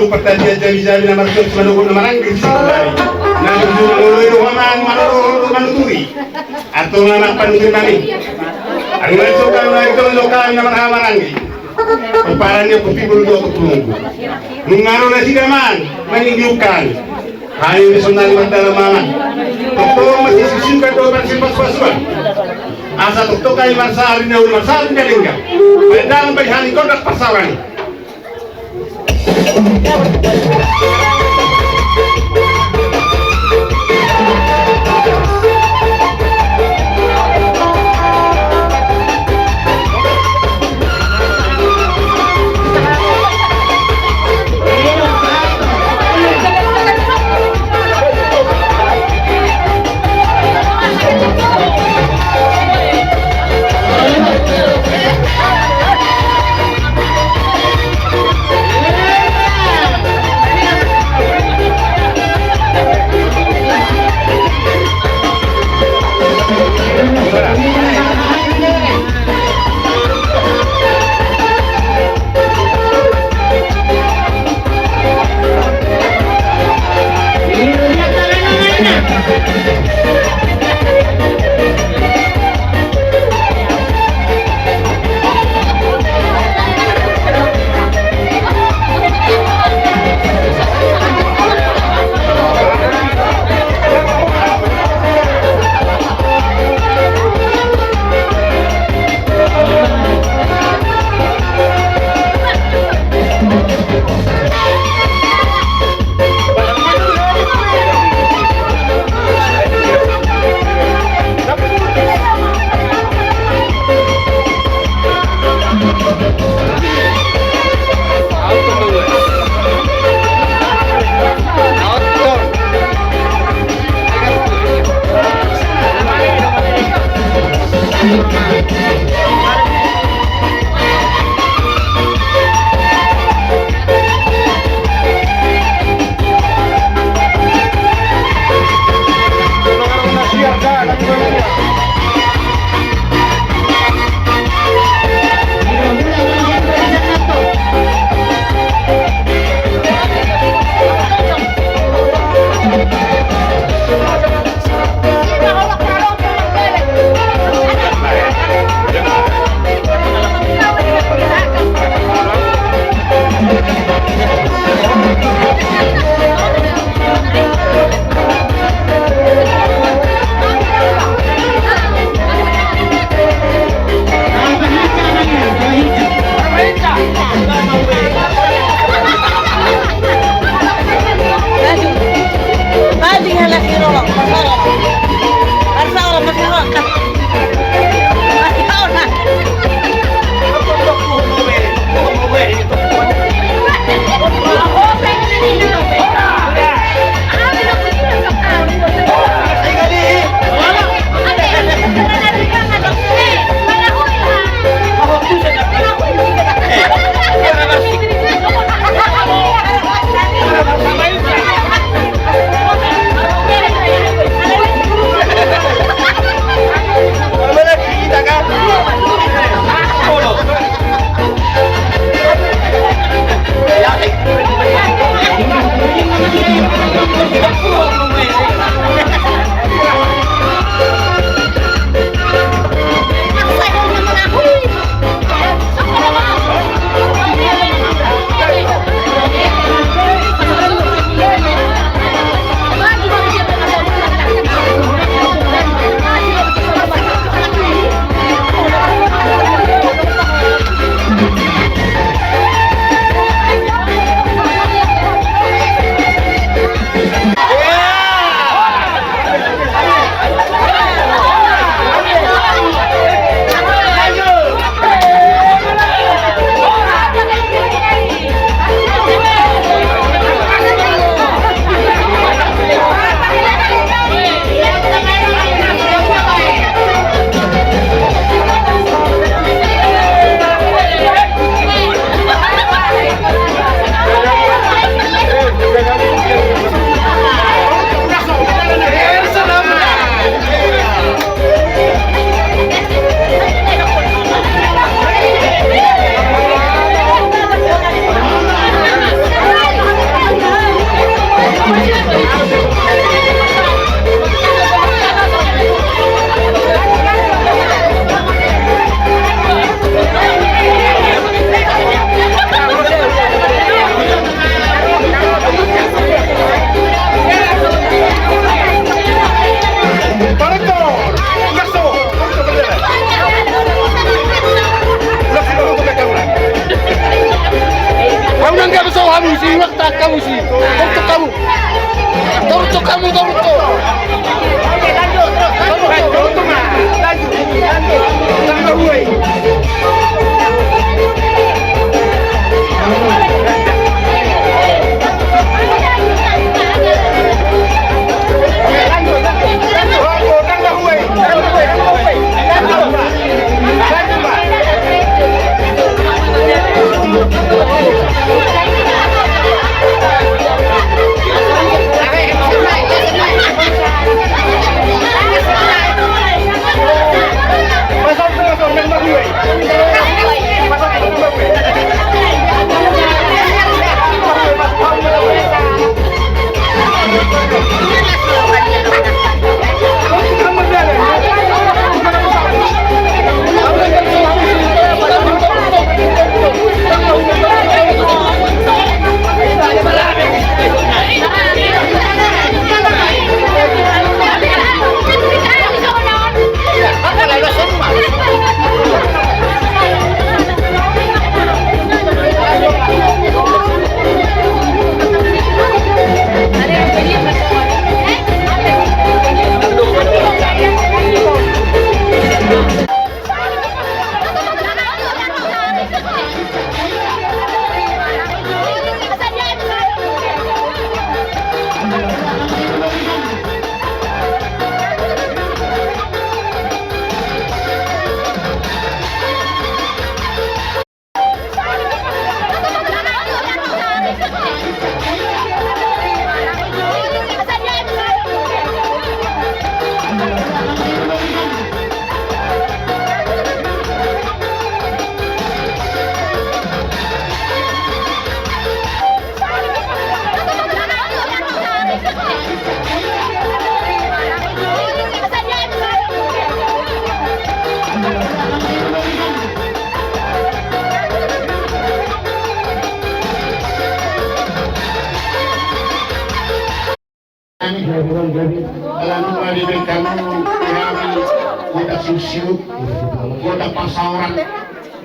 pertanyaan jadi nama rakyat semanuk nama ranggil sekali. Nama jurnal itu manuturi atau nama panutur kami. Angin suka itu lokal nama ranggil. Peparannya putih bulu dua ketunggu. Mengaruh nasi gaman meninggiukan. Hari ini sunai dalam malam. Toko masih sisihkan dua persen pas-pasuan. Asa toko kali marsari naul marsari kalingga. Dalam bagian kontrak pasaran. Tuhan jadi alam kembali kamu kami godak siup godak pasaran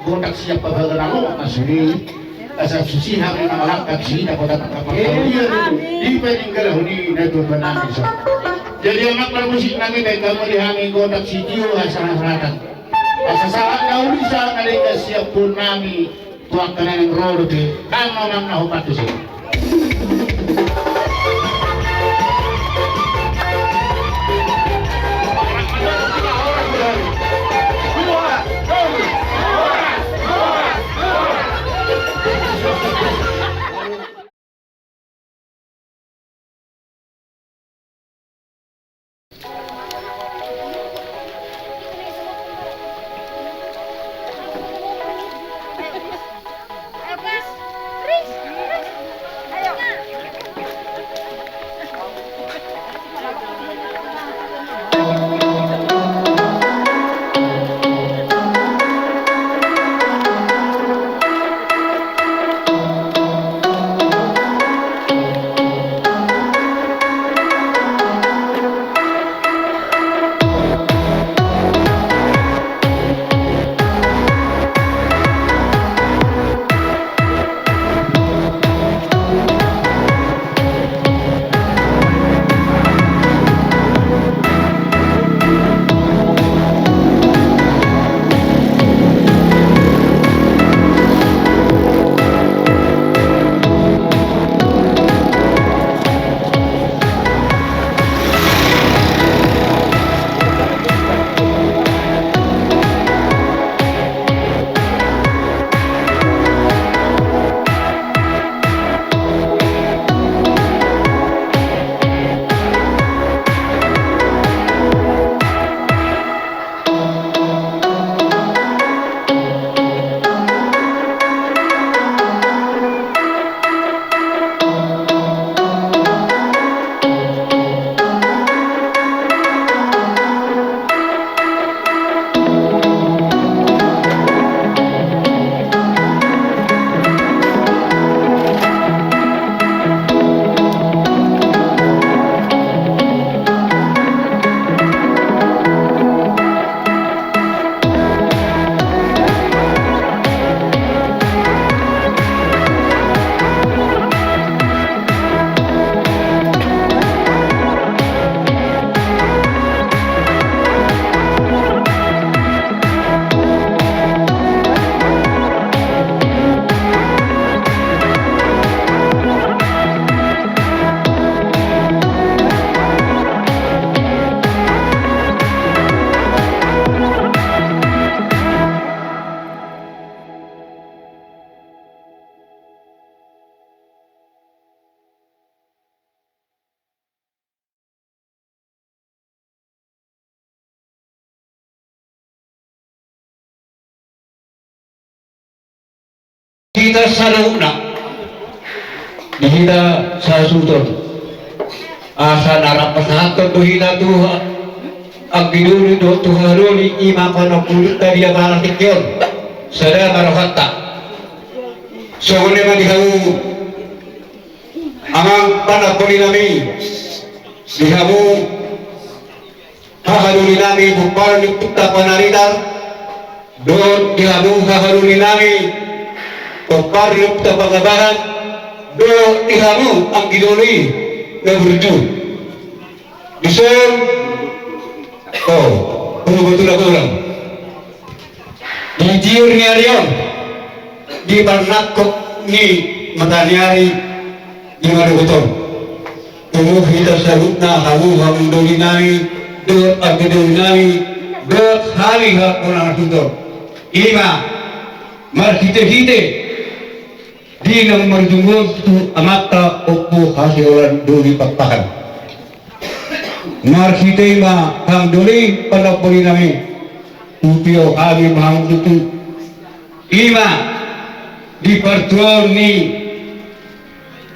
godak siapa bagaramu asli asal suci hari malam kaksi dapat apa di peninggal huni na Tuhan namin so jadi anak bermusik namin dan kamu dihami godak si jiwa asal-asalatan asa saat kau bisa nalika siap pun nami tuang kanang rodo te kamu mang nahu patu so kita saluna kita sasuton asa narapasahatan tuhina tuha ang binuli do tuharuli ima kono kulit tadi yang malatikyon sada marohatta so ne madihamu amang panapoli nami dihamu haharuli nami bukal niputta panaritar do dihamu haharuli nami Pemparlip tapangabahan do ihamu ang gidoli na berju dison betul aku ulang di jiur ni arion di barnakok ni matanyari di maruguton tumuh kita sarutna hamu hamdoli nami do ang gidoli nami do hari hakunang tutor ima marhite-hite di nang marjungol tu amata opo hasilan duli pakpakan marhite ma hang duli palapoli nami upio abi mahang tutu ima di pertuan ni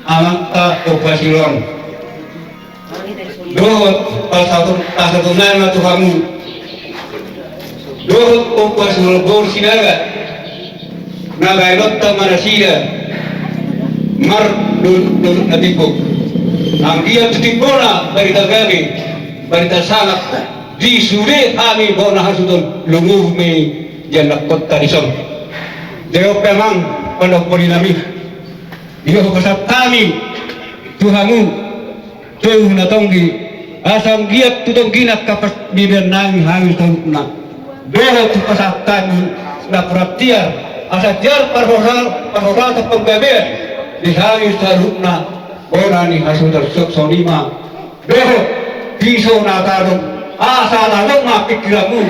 amata opo hasilan dohot pasatunan tu kamu dohot opo hasilan bor sinaga naga elot ta marasida mar dul natipok ang dia titimpona barita kami barita sangat di suri kami bona hasudon lungu me jalak kota dison deo pemang pondok polinami iyo kasat kami Tuhanmu tuh natonggi asam giat tutong ginak kapas bibir nang hangil tongna doho tu pasatan na pratiar asa jar parhoral ta penggabean di hangil salukna orani hasudar sonima doho piso na tarung asa lalong ma pikiranmu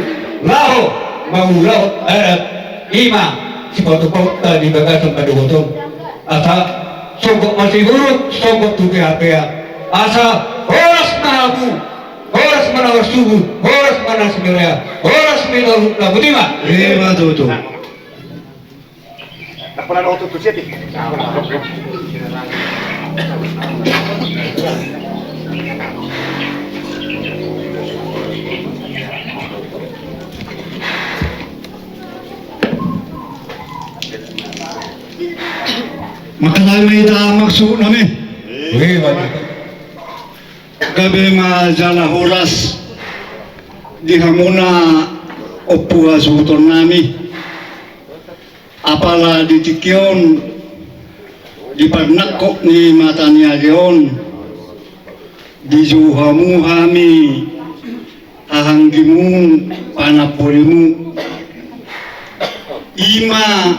laho mau laho ima si batu kota di bagasan kadugotong asa sogok masih huruf sogok tu pihak asa horas manabu horas manawar subuh horas manas milaya horas minor labutima betul. Tak pernah waktu tu siapa? Makalami ta maksud namin. Gabi nga jala horas di hamuna opua suton nami. Apala di tikyon di pernakok ni matanya leon di juhamu hami ahanggimu panapolimu ima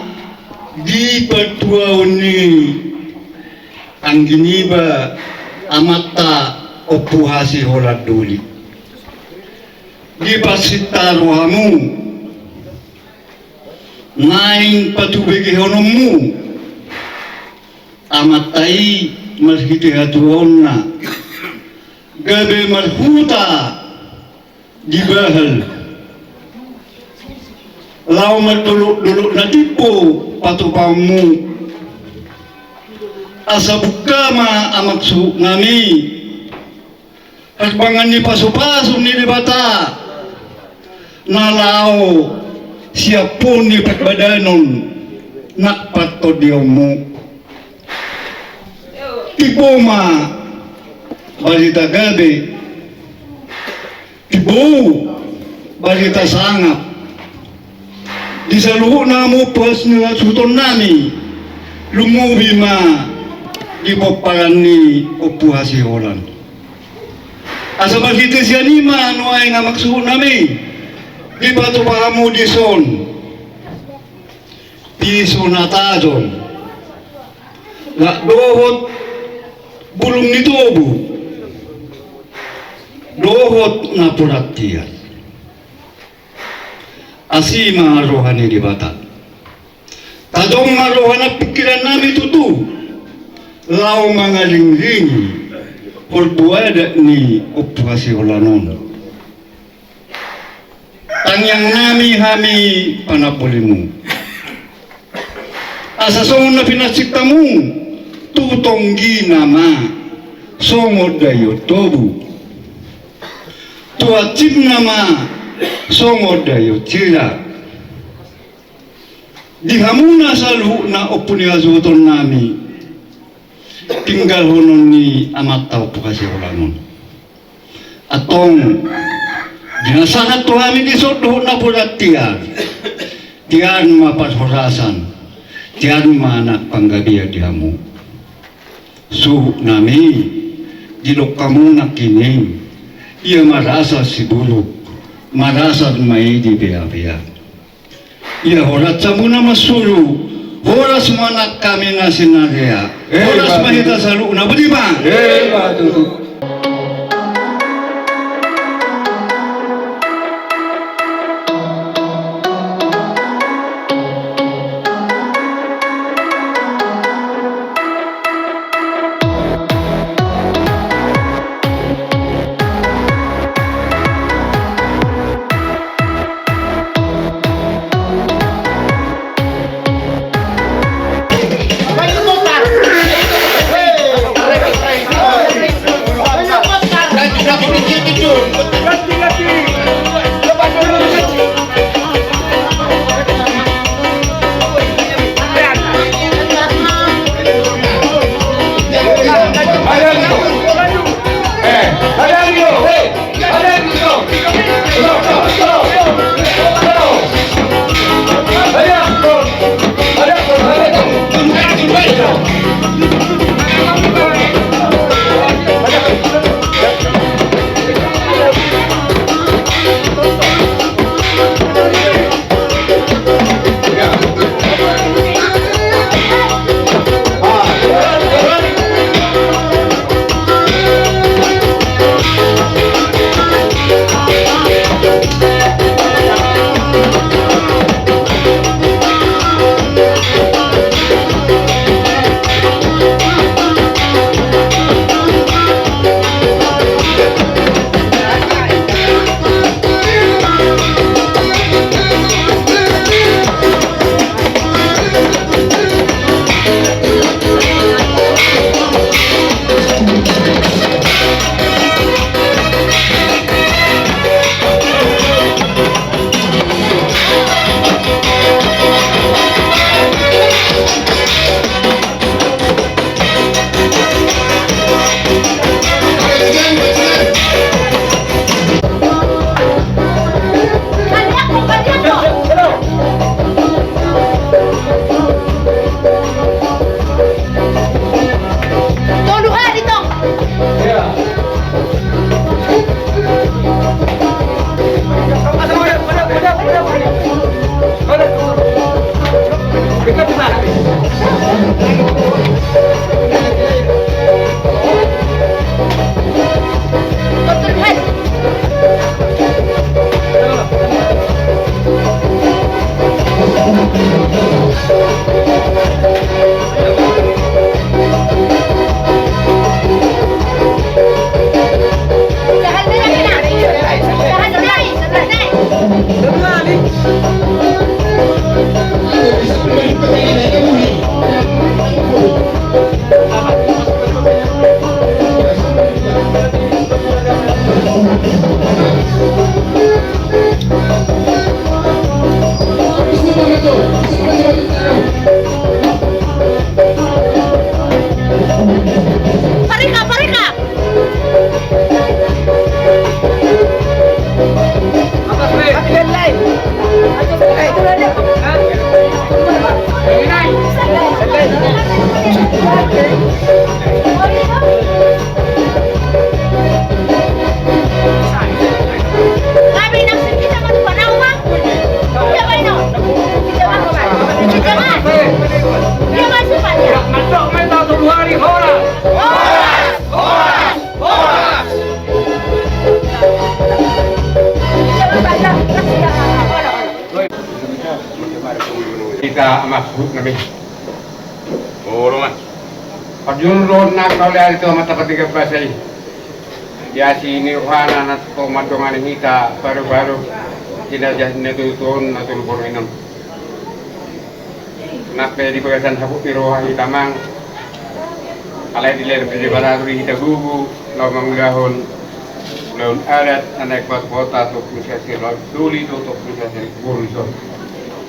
di pertuawan ni ang giniba amata opuhasi holat duli di pasita rohamu ngaing patubigi honomu amatai marhiti hatuon na gabe marhuta di bahal lau matuluk-duluk na tipo patupamu asa bukama amaksu ngami kasbangan ni pasu-pasu ni dibata nalau siapun ni pagbadanun nakpat to diomu tipo ma balita gabi tipo balita sangap di saluhu namu pas nila suton nami lumubi ma di poparan ni opuhasi holan asa bakita siya ni ma ano ay nga maksuho nami di bato pahamu di son piso na tazon la dohot bulong ni tobu dohot na puratian asima rohani di bata tadong marohana pikiran nami tutu lau mangaling-ling pulbuada ni operasi olanon tangyang nami hami panapulimu asa songon na pinasitamu tutonggi nama songod dayo tobu tuatib nama songod dayo tira di hamuna salu na opunia zuton nami tinggal honon ni amat tau pukasi olanon atong dinasahat to kami di sodo na pulat tian mapas horasan tian manak panggabiya di hamu suhu nami di lokamu nakining ia marasa si buluk marasa mai di bea-bea ia horat samuna masulu horas manak kami na sinagaya horas mahita salu na budima Kita masuk nabi. Oh, rumah. Pajun road nak kau lihat itu mata ketiga pasai. Ya si nirwana nat pemadongan kita baru-baru tidak jadi itu turun atau berminum. Nak di bagasan sabuk piroha hitamang. Alai di leher di barat kita gugu, lawang gahon, laun adat anak kuat kota untuk misalnya laut duli untuk misalnya burung.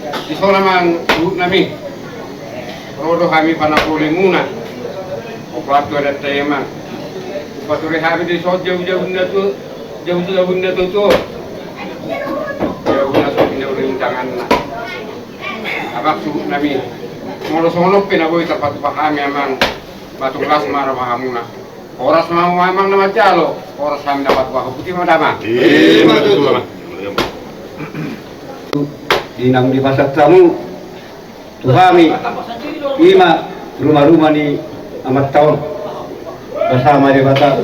Di sana mang nami, rodo kami panapuli muna. Waktu ada tema, waktu kami di sana jauh-jauh benda tu, jauh-jauh benda tu, jauh benda tu benda rintangan. Abang subuh nami, mulu sonok pina boy tempat kami amang batu kelas marah mahamuna. Oras mau amang nama calo, oras kami dapat bahu putih mana? Betul. Dinang di pasar tamu tuhami ima rumah-rumah ni amat tahun bersama di batas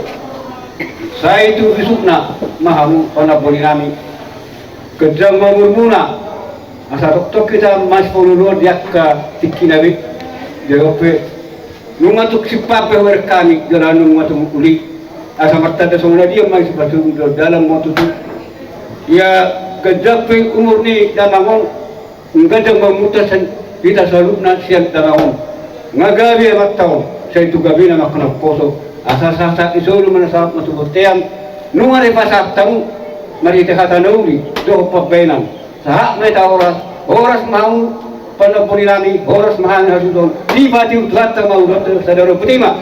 saya itu besukna mahamu panapoli kami kerja mamurmuna asa doktor kita mas polulur diakka tikki nabi jagope numatuk sipape wer kami jalan numatuk uli asa martada songla dia mas batu dalam motu ya kejape umur ni damangong ngadang mamutasan kita selalu nasihat damangong ngagabi amat tahun saya itu gabi nama kena poso asas-asas isolu manasap masuboteam nungare pasap tamu mari tehata nauli doh pabenan sahak meta oras mau panapuri nami oras mahan hasudon dibati utlata mau dokter sadaro putima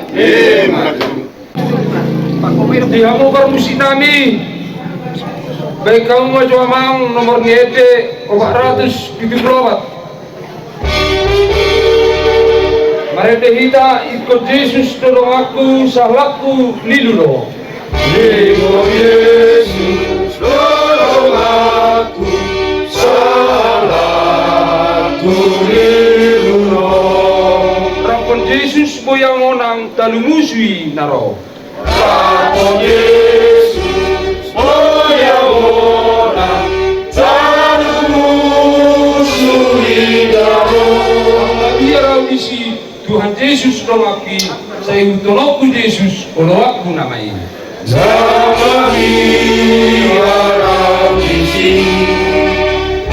di hamu permusi nami baik kamu maju amang nomor niete 474 mereka hita ikut Yesus tolong aku salahku lilulo Yesus tolong aku salahku lilulo Rampon Yesus boyang onang talumusui naro Rampon Yesus Tuhan Yesus tolaki saya tolakku Yesus kalau aku namai namai aramisi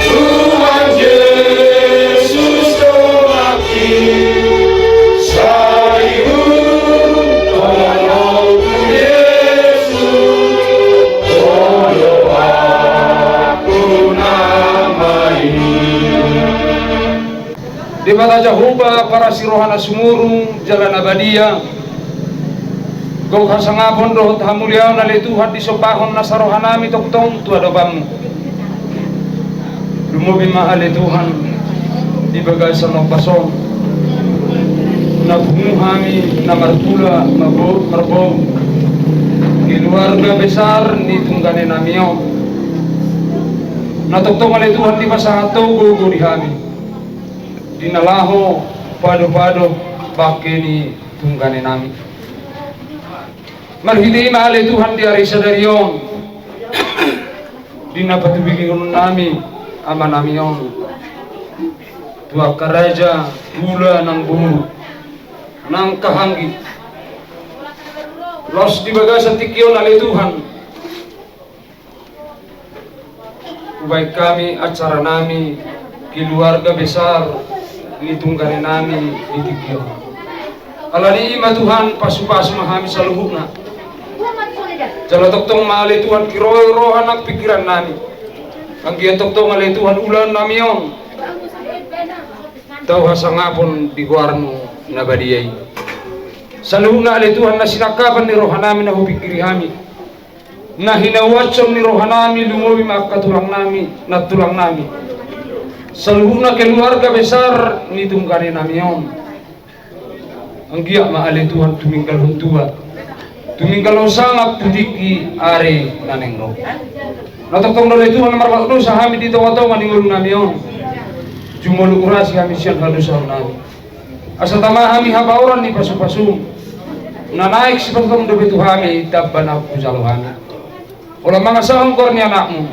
Tuhan Yesus tolaki saya tolakku Yesus kalau aku namai di mata Jehovah para sirohana sumurung jalan abadia gau kasangapon rohot hamuliaon ali Tuhan disopahon na sarohanami toktong tu adobang lumubi mahal Tuhan di bagay sa magpasong nabumuhami na martula marbo keluarga besar ni tunggane namiyo natoktong ali Tuhan di pasahato gugu di hami dinalaho pado-pado pakai ni tunggane nami marhidi mahal Tuhan di hari sadarion dinapatubigin nami ama nami yon tua karaja gula ng buho ng kahanggi los di bagasan tikyon ali Tuhan baik kami acara nami keluarga besar litungganin nami itikyo alali ima Tuhan pasu-pasu mahami sa luhuk na Jala toktong maali Tuhan kiroi rohanak pikiran nami. Anggian toktong maali Tuhan ulan nami on. Tau hasangapon di guarno nabadiyai. Saluna ali Tuhan na sinakapan ni rohanami na hupikiri kami. Na hinawatsom ni rohanami lumowi makatulang nami na tulang nami. Saluna keluarga besar ni tungkari nami on. Anggiak maali Tuhan tuminggal huntua. Tuminggal sangat putiki are nanengro. Natotong dari Tuhan marwakno sahami di tawa-tawa maningul nami on. Jumulu urasi kami siang halu saham nami. Asa tama kami habauran ni pasu-pasu. Na naik si patong dobe Tuhami tabban aku jalo kami. Olah mga saham korni anakmu.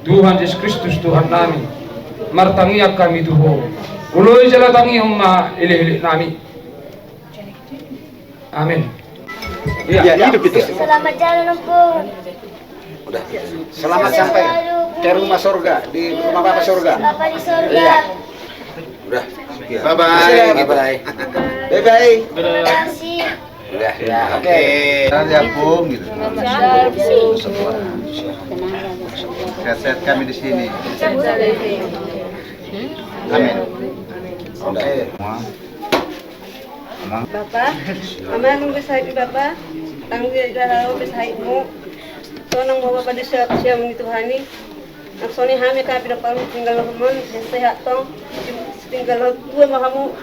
Tuhan Yesus Kristus Tuhan nami. Martangiak kami Tuhan. Uloy jalatangi humma ilih-ilih nami. Amin. Iya, hidup itu. Selamat jalan Empung. Udah. Selamat sampai ke rumah surga, di rumah Bapak surga. Bapak di surga. Iya. Udah. Bye bye. Bye bye. Bye bye. Terima kasih. Udah. Ya, oke. Ya, Bung gitu. Sehat-sehat kami di sini. Amin. Oke. Bapak, Mama nung besahit Bapak, tanggung jawab besahitmu. So nang bawa pada siap mong Tuhani. Naksoni hami ka pinapalong tinggal humon, sehat tong tinggal dua mahamu.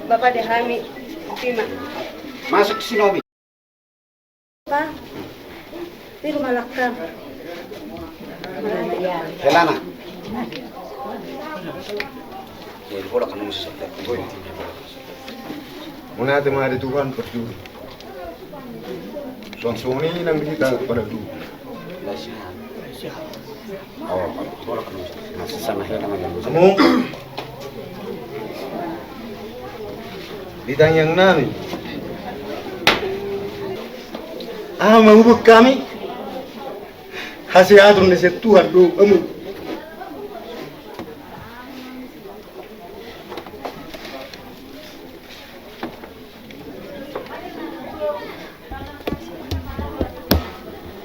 Bapak de hami pima. Masuk sinobi. Pak, di rumah lakam. Helana. Ya, bola kan mesti sesuatu. Muna natin mga dituhan perdulu. Suang-suang ini nang kita pada dulu. Oh, bola kan mesti sana helana kan. Kamu ditanyang namin. Mahubog kami. Hasiadron na siya Tuhan do amu.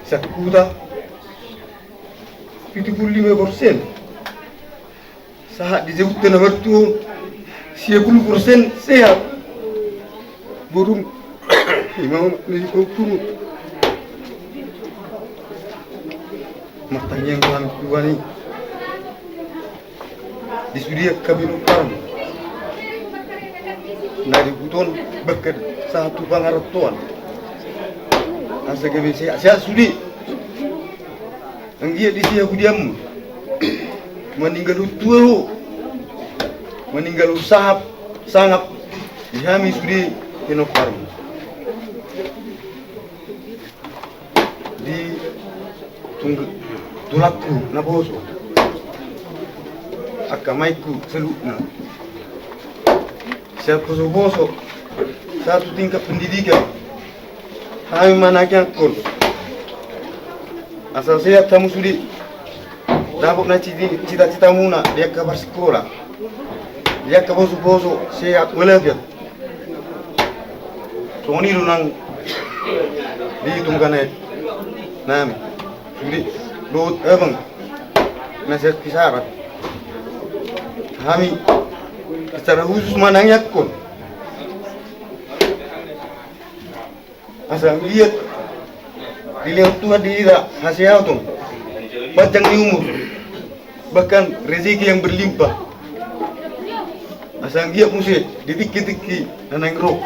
Sa kuda 75% saat disebutkan nomor itu 90% sehat burung imam ni hukum matanya yang dalam dua ni di sudia kabinu karam nari buton beker satu pangaratuan asa gabe saya sudi anggia di sia kudiam meninggal tua meninggal usahap sangat dihami sudi enoparm di tunggu tulakku na boso akamaiku selutna siapa boso satu tingkat pendidikan kami manaknya kon asal sehat kamu sudi dapat na cita-cita muna dia kabar sekolah dia kabar boso sehat walafiat soni lunang di tungganet nami sudi lot abang nasihat kisarat kami secara khusus manangnya kon asal lihat dilihat Tuhan tidak hasil tuh panjang di umur bahkan rezeki yang berlimpah asal dia musik ditiki-tiki nanang roh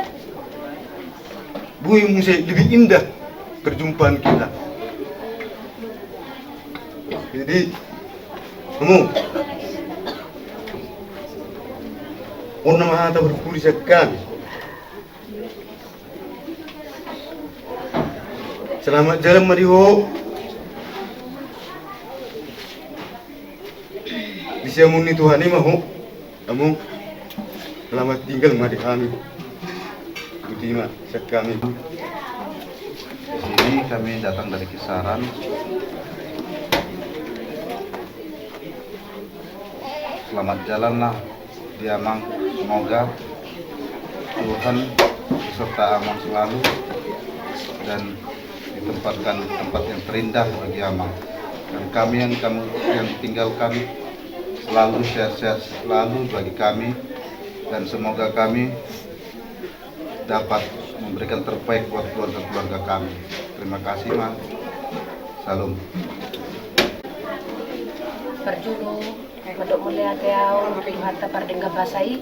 bui musik lebih indah perjumpaan kita jadi kamu orang mahata berpuri sekali selamat jalan mariho bisa muni Tuhan ini mahu kamu selamat tinggal mari kami terima sekali Di sini kami datang dari Kisaran. Selamat jalanlah di Amang, semoga Tuhan beserta Amang selalu dan ditempatkan di tempat yang terindah bagi Amang. Dan kami yang tinggal kami selalu sehat-sehat selalu bagi kami, dan semoga kami dapat memberikan terbaik buat keluarga-keluarga kami. Terima kasih, Mang. Salam. Perjuno madok melihat yau hatta pardengga basai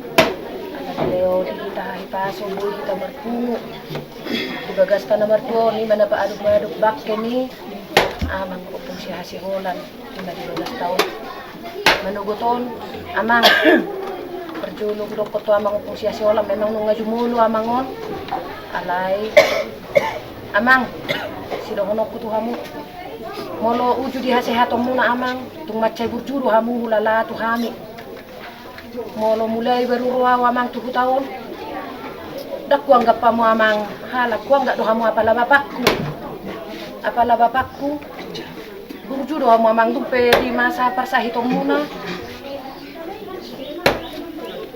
anak leo kita hipaso bui kita berpungu dibagas tanah mertua ni mana pak aduk bakke ni amang kupung si hasiholan 15 tahun menuguton amang perjuno dok to amang kupung si hasiholan memang nung ngajumulu amangon alai amang sidohono kutu hamu molo uju di hasehato muna amang tung macai burjuru hamu hulala tu hami molo mulai baru ruaw amang 7 tahun dak ku anggap pamu amang halak ku anggap do hamu apala bapakku burjuru hamu amang tumpe di masa persahito muna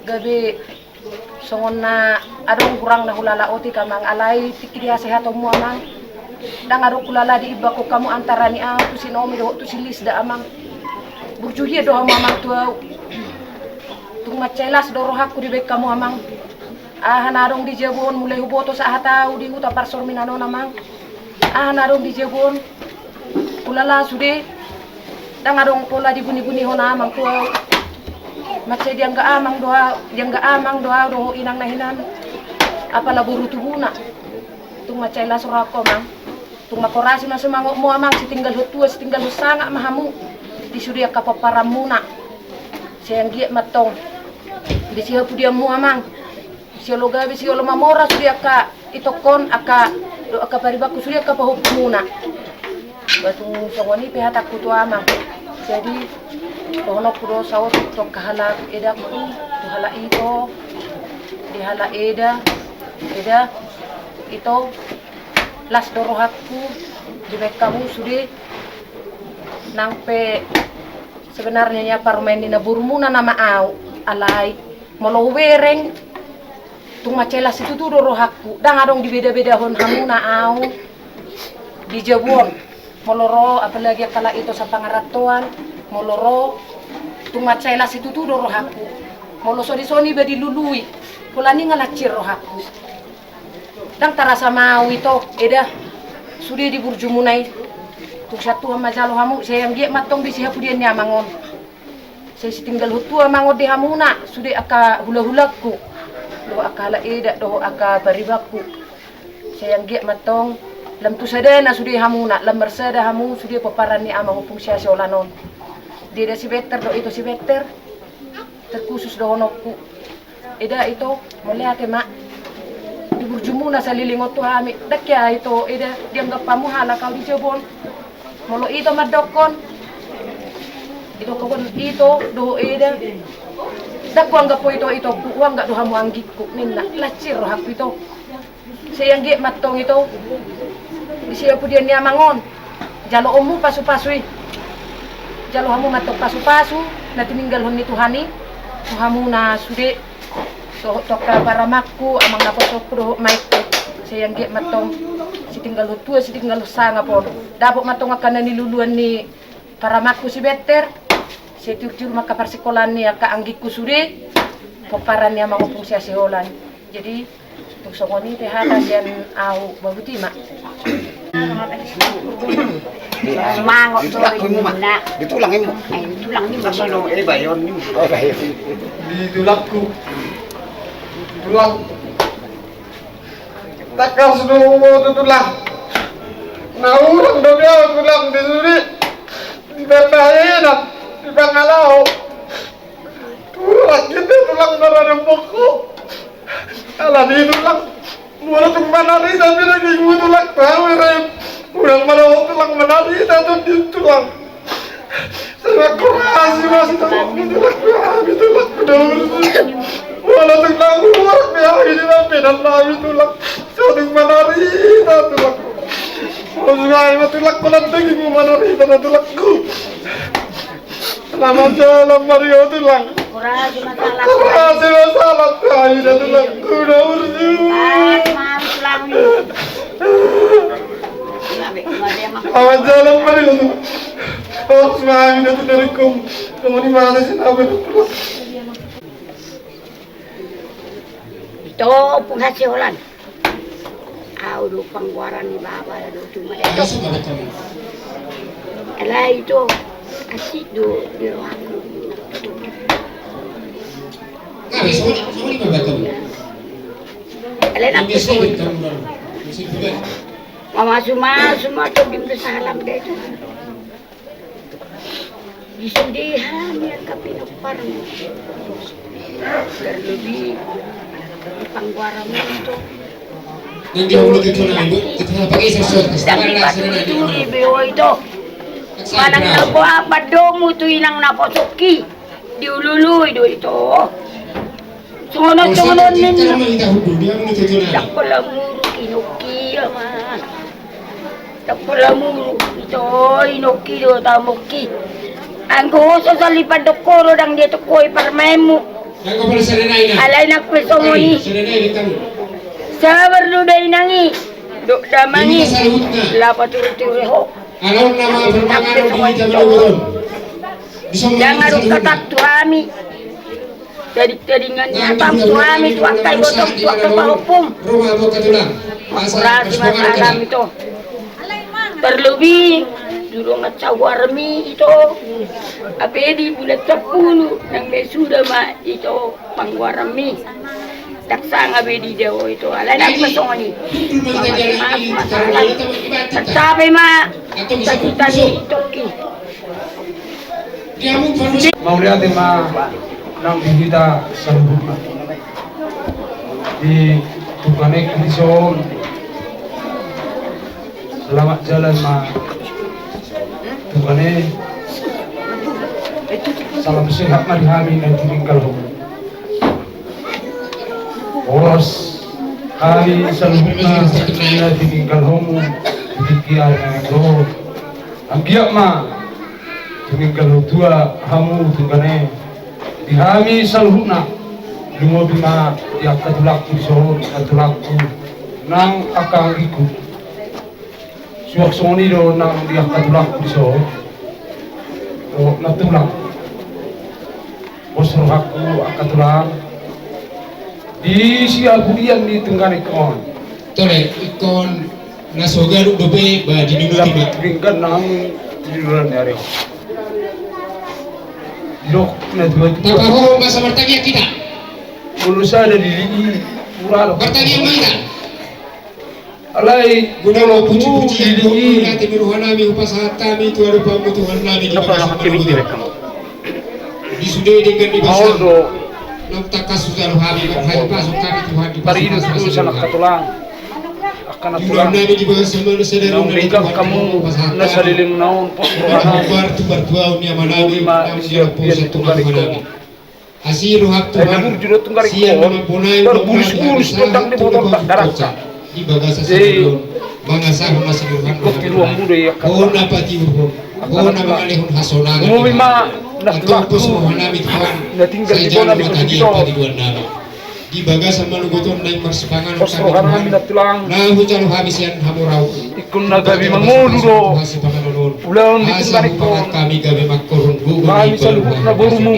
gabe songon na adong kurang na hulala oti kamang alai tikiri hasehato mu amang dang aro kulala di iba ko kamu antara ni tu si Naomi do tu si Lisda amang burjuhia do amang tuau tung macelas do rohakku di bek kamu amang hanarong di jebon mulai huboto sa hatau di huta parsor minano amang hanarong di jebon kulala sude dang arong pola di buni-buni hona amang tuau macai dia enggak amang doa do inang nahinan apala buru tubuna tung macelas roko mang tung makorasi na sumango mo amang si tinggal hutua si tinggal husanga mahamu di sudia kapaparamuna sayang giat matong di siya pudia mo amang siya logabi siya mamora sudia ka itokon aka paribaku sudia ka pahupumuna batung songoni pehatak kutu amang jadi tono kudo sawo tok kahala eda ku tu hala ito di hala eda ito las dorohakku di kamu sudah nangpe sebenarnya ya parmen di naburmuna nama au alai molo wereng tung macelas itu tuh dorohakku dang adong di beda-beda hon hamuna au di jabon moloro apalagi kala itu sa pangaratuan moloro tung macelas itu tuh dorohakku molo soni bedi lului kulani ngalacir rohakku dang tarasa mau itu eda sudah di burjumunai tung satu majalo hamu saya yang dia matong di sihapu dia ni amangon saya tinggal hutu amangon di hamuna sudah aka hula-hulaku do aka la eda do aka baribaku saya yang dia matong lam tu sadana sudah hamuna lam bersada hamu sudah paparan ni amang fungsi olanon dia ada si better do itu si better terkhusus do honokku eda itu melihat mak burjumuna sa lilingot to hami dakya ito ida dianggap pamuhala kau di jebon molo ito madokon ito do ida dakko anggap po ito uang gak do hamu anggitku ninna lacir rohak ito sayang gi matong ito di siya po diyan niya mangon jalo omu pasu-pasui jalo hamu matok pasu-pasu na tininggal hon ni Tuhani hamu na sude toka para makku amang naposok pro maite sayang gi matong si tinggal hutua si tinggal sanga pon dapok matong akan niluluan ni para makku si better si tiur-tiur maka persikolan ni aka anggiku sude paparan ni amang opung si holan jadi tung songoni teh hata sian au babuti mak Mangot ditulang ini masano bayon ni ditulakku tulang takal sudah mau tulang naurang dobel tulang disuri di berbahaya di bangalau tulang gitu tulang darah pokok ala di tulang mula tung manari tapi lagi gue tulang tahu rem udah malah tulang manari tapi di tulang saya kurasi masih tulang wala tulang luar biasa ini lah pedan lagi tulang sedang manari tulang Osgai tulang kolan tinggi mu manari tulangku selamat jalan Mario tulang kurasi masalah kali tulangku udah urus Selamat jalan pa rin. Tapos maaamin na tunarin kong kamunimana sinabi ng pulas. Ito, penghasilan. Udah pangwaran di bawah ada cuma itu. Alah itu asik do di aku. Alah nak Mama semua tu bimbe salam dia tu. Disendihan ya kapino parang. Terlebih pangwaran itu. Nanti ulo gitu na ibu, kita pakai sesuatu. Tapi patuloy ibu itu. Manang nabo apa domu tu inang naposoki. Diululuy do itu. Sunod ninyo. Dakpala muro inuki ama. Dakpala muro ito inuki do tamuki. Ang gusto sa lipad do koro dang dito ko'y parmemu. Alay nagpeso mo ni. Sabar lu day nangi, dok damangi, lapat turu ho. Alon nama bermangan di jalan urun. Jangan rukatak tuami. Jadi nganyatam tuami tuang kai botong tuang kepalupum. Rumah boka tulang. Kurasi masalam itu. Terlebih dulu ngecawarmi itu. Apedi bulan 10 yang sudah mah itu pangwarmi. Taksa nga bedi daw itu alay na pasong ni masalah tapi ma tadi toki mau lihat ma nang kita sambut di tukane kondison selamat jalan ma tukane salam sehat mari kami dan tinggal Oras kami seluruhnya na tinggal homo dikian ko agiak ma tinggal dua hamu tungane dihami seluruhnya lumobi ma ya katulakku sorot katulakku nang akang iku suak soni do nang dia katulakku sorot o natulak bos rohaku akatulak di siap budian di tengah ikon. Tole ikon nasoga dobe ba di minggu tiba. Ringkan nang di luar dari. Lok na dua. Tapi ho masa bertanya kita. Lulus ada di pura. Bertanya mana? Alai guna lo puji-puji di nanti miruhana mi upasahat kami tu ada pamu Tuhan nabi di bawah di sudah dengan di bawah. Nokta kasus dalam hari hari pasuk kami Tuhan di pari itu sanak katulang akan atulang di bawah semua saudara meninggal kamu nasalilin naon rohana berdua unia manawi siap pusat Tuhan manawi asiru hak Tuhan siap mempunyai berbulis-bulis tentang di botol darah di bagasa sebelum bangasa masih Tuhan kopi ruang budaya oh napa tiuh oh nama alihun hasona umumi ma Nahtuaku nami Tuhan saya jalan matagi apa di luar nama di bagasa malugoton na marsipangan kami nah hujan habis yang hamurau ikun nagabi mangudo ulang asa hupangat kami gabi makkurun gugur kami salubuk na burumu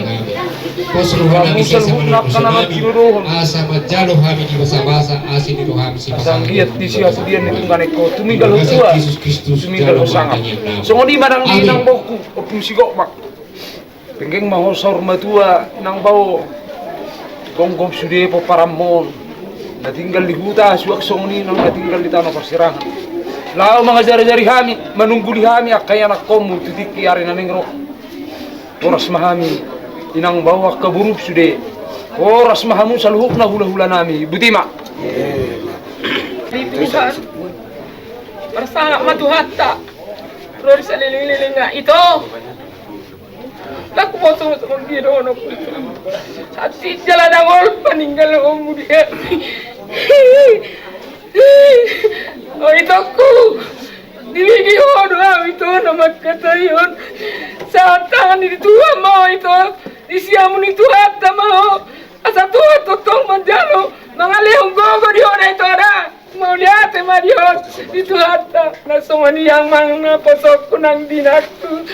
posruhan kami sa manusunami asa majalo kami di basa-basa asin di rohami si pasang giat di siya sudian itong ganeko tumigal husua tumigal husangap so ngoni manang ninang boku opung sigok mak penggeng mahosor matua nang bau gonggong sude po paramon natinggal di huta suak songni nang natinggal di tanah persirangan lao mga jari-jari kami menunggu di kami akaya anak komu tutiki ari naneng roh oras mahami inang bawa keburuk sude oras mahamu saluhuk na hula-hula nami butima Tuhan bersama matuhatta Rory sa liling-liling nga ito Aku mau sama biro no Saat jalan angol paninggal om dia. Oh itu aku di video doa itu nama kata yon saat tangan di tua mau itu di siamun itu hatta mau asa tua totong manjalo mangalehong gogo di hora itu ada mau lihat Marion itu hatta na songoni yang mangna posok kunang dinaktu.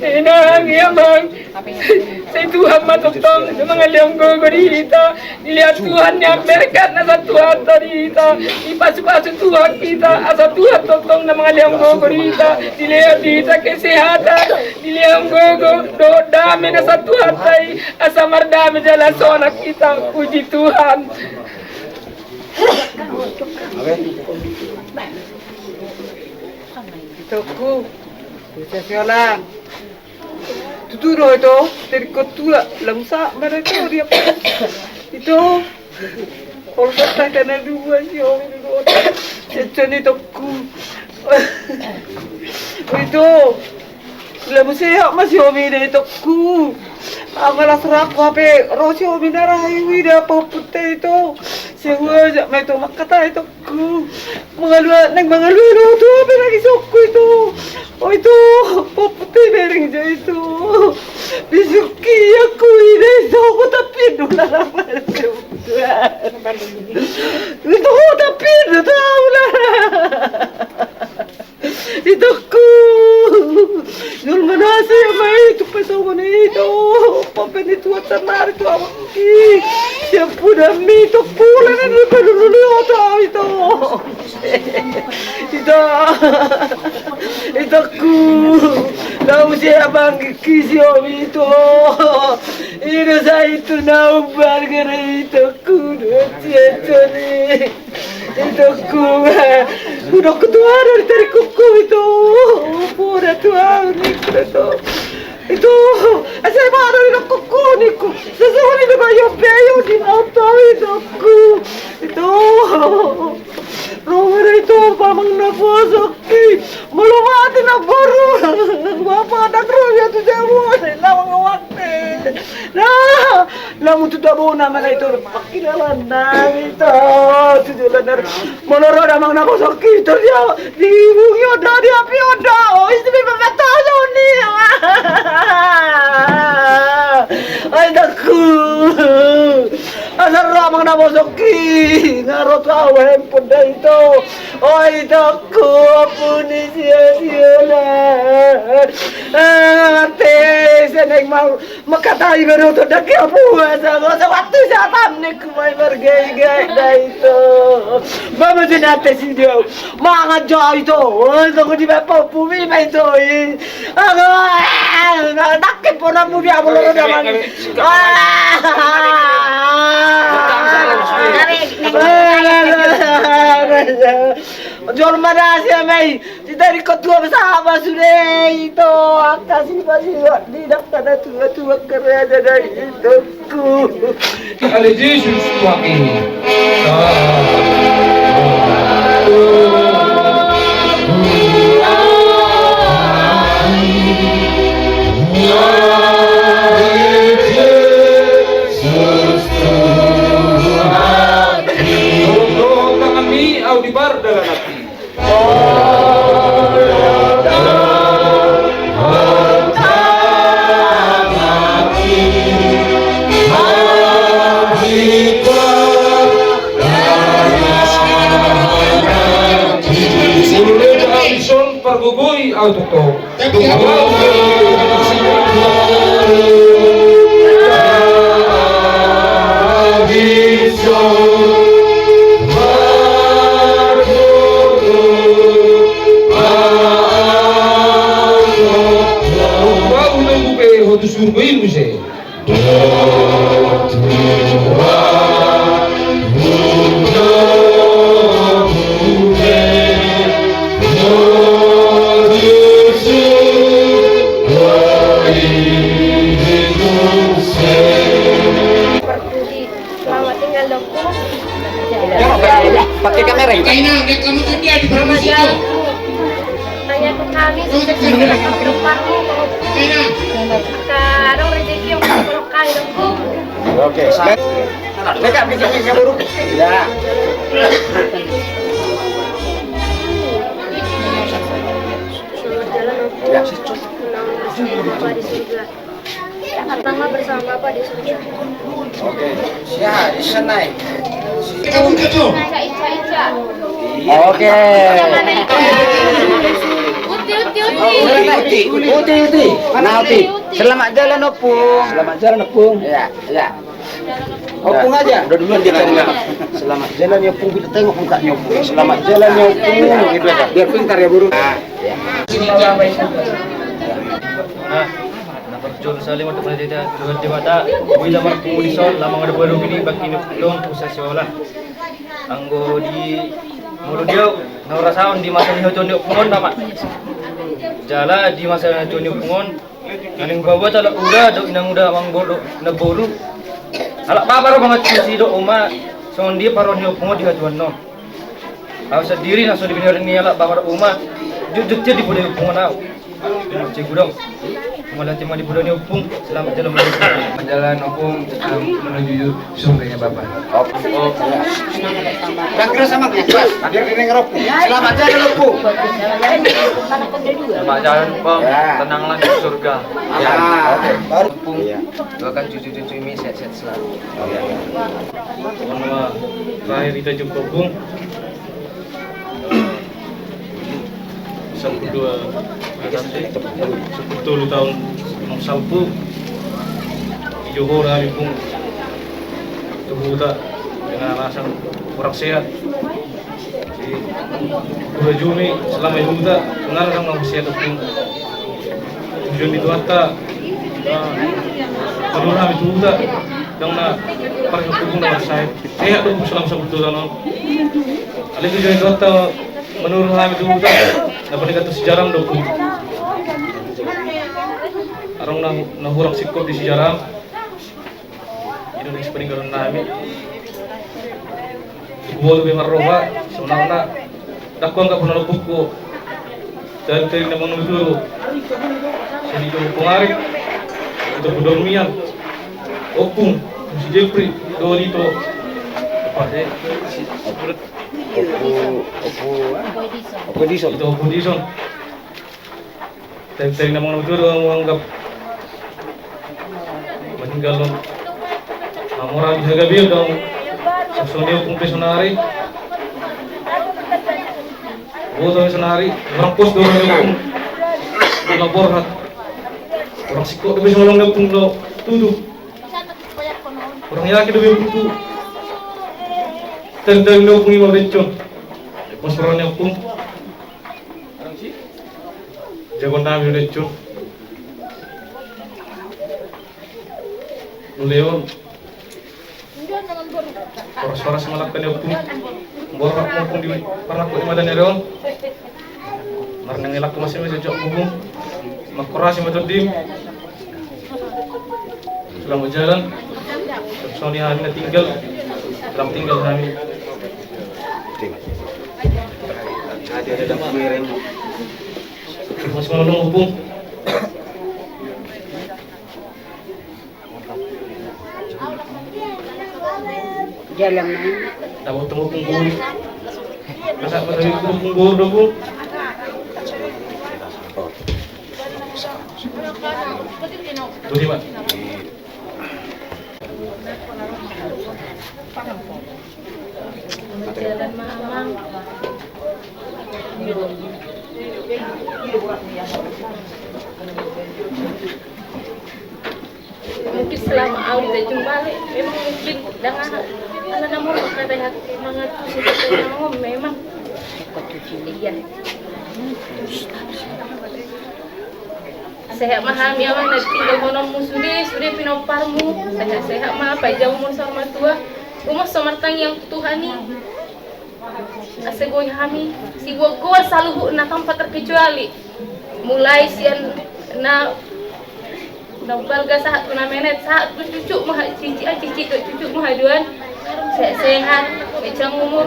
Inang yamang saya Tuhan matutong sa mga liyonggo gorita dilihat Tuhan yang berkat na sa Tuhan tarita ipasok Tuhan kita asa Tuhan totong na mga liyonggo gorita dilihat dita kesehatan diliyonggo do dami na sa Tuhan tay asa mardami jala sonak kita puji Tuhan. Itoku, bisa siolang. Tuturo ito, terikotula, langsa, mereka dia. Ito, kalau saya kena dua siom itu, cecen itu ku. Itu, lalu saya masih hobi deh itu ku. Anggalah serak kape, rosi hobi darah ini dia putih itu. Sewa may itu makata itu ku mengalu itu apa lagi sokku itu oh itu putih bering itu bisuki aku ini aku tapi dulu apa itu tapi tahu lah itu ku jul manasi mai itu pesawat itu papen itu ternar itu awaki siapa dah mi itu pula ni dulu itu ku tahu siapa kisio itu ini saya itu tahu barang itu ku itu ku udah ketua dari kuku itu pura tua ni itu saya baru di kuku niku sesuatu itu kayak peyo di auto itu nomor itu pamang nafosoki belum mati na baru bapak ada kerja tu jauh lawang waktu nah lamu tu tahu nama itu pakilalan itu tujuan dari menurut amang nafosoki itu dia di bungi ada di api ada oh itu memang tahu ni Aidakku, asal ramang nafosoki ngarot tahu handphone dah itu. Aidakku, ampuni sia-sialah. Seneng mau makatai baru tu dah kaya puasa. Waktu satam ni kumai bergay-gay dah itu. Mama jenate si dia, mangat jauh itu. Aku di bawah bumi itu. Aku nak pun aku dia belum ada mana. Jual mana sih mai? Dari ketua bersama sudah itu kasih masih di daftar tua kerja dari itu ku. Kali Yesus Tuhan ini. Audibar dalam hati. Pergugui auto. Surgoy mo siya. Selamat tinggal doko. Pakai kamera ya? Kaina, kamu tuh dia di bawah situ. Tanya ke kami sesuai tempatmu. Sekarang rezeki yang berkah doko. Oke. Dekat bikin buruk. Ya. Jalan aku. Di surga. pertama bersama Bapak di surga. Oke, siapa di sana? Oke. Uti. Mana Uti? Selamat jalan Opung. Selamat jalan Opung. Ya. Opung aja. Udah duluan dia ngomong. Selamat jalan ya Opung, kita tengok mukanya Opung. Selamat jalan ya Opung, gitu aja. Biar pintar ya Buru. Jom saling untuk menjadi Tuhan Dewata. Bila marpu mulison, lamang ada baru ini bagi nukdong pusat sekolah. Anggo di mulu dia, naurasaon di masa ni hutun pungon nama. Jala di masa hutun pungon, naning bawa talak uda do inang uda manggodo na boru. Alak babar banget si do uma, songon dia paron ni pungon di hatuan no. Awas sendiri naso di benar ni alak babar uma, jujur di budaya pungon au. Cik gudong. Malah cuma di bulan Opung, selamat jalan Jalan Opung menuju surganya Bapak. Dan kira sama kelas, hadir di ngerok. Selamat jalan Opung. Selamat jalan Opung, tenanglah di surga. Ya, oke. Baru Opung, doakan cucu-cucu ini sehat-sehat selalu. Mohon terakhir kita jumpa Opung. 12 tahun salpu Johor hari pun tubuh tak dengan alasan kurang sehat. Jadi 2 Juni selama itu tak benar sama sehat pun tujuan itu ada seluruh itu tak yang nak paling hukum dengan saya sehat tu selama 10 tahun. Ada tujuan itu ada menurut kami itu tak dapat kata sejarah dok. Arong nang hurang sikop di sejarah Indonesia peninggalan kami. Gua lebih marroha sebenarnya dakwah nggak pernah buku dan dari nama itu jadi jauh pengarik itu budormian Opung si Jepri Dolito apa sih Opodison itu Opodison dari nama itu orang menganggap meninggal orang dijaga biar dong Saksoni Opung Pesonari Bodo Pesonari orang pos dorong Opung lapor hat orang sikok tapi semua Opung lo tuduh orang yakin lebih butuh tentang Opung ima bencon pas perannya Opung jagon nami bencon Leon Poros-poros malakkan Opung borak Opung di pernah ko imadan Leon marang ngelak masih jok Opung makorasi matodim selamat jalan Sony hari ini tinggal dalam tinggal kami ada dalam mereng masih menolong Opung Jalan tahu temu punggul masa berdiri punggul dulu tuh Pak Jalan Mamang. Mungkin selama awal kita jumpa memang mungkin dengan anak namun katanya mengaku seperti memang iya. Sehat mahami awang nagtinggal mo ng musudi, sudah pinoparmu. Sehat mah apa jauh mo sa matua. Umos samartang yang Tuhani. Asegoy kami si gua selalu na tanpa terkecuali. Mulai sian na balga saat turnamen saat cucu mah cici cucu mah duan sehat macam umur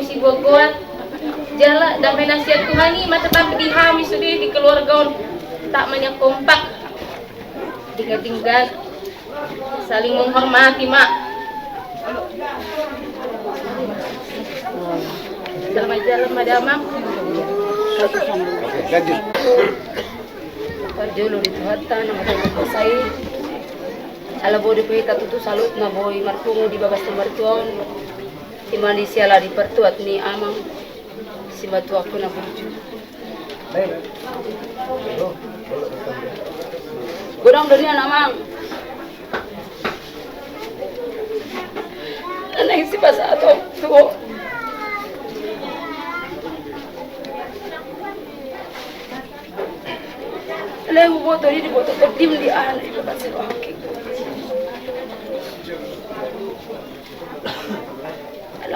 si gua jala damai nasihat Tuhani mah tetap dihami sudah di keluarga tak banyak kompak tinggal saling menghormati mak selamat jalan madamang lanjut Pajulu di Tuhata nama saya ala bodi pahita tutu salut na boy marpungu di bagas martuan di Malaysia lah di pertuat ni amang si batu aku na burju gudang dunia namang anang si basa atau tuh lewu boto di boto terdim di anak itu kasih rohki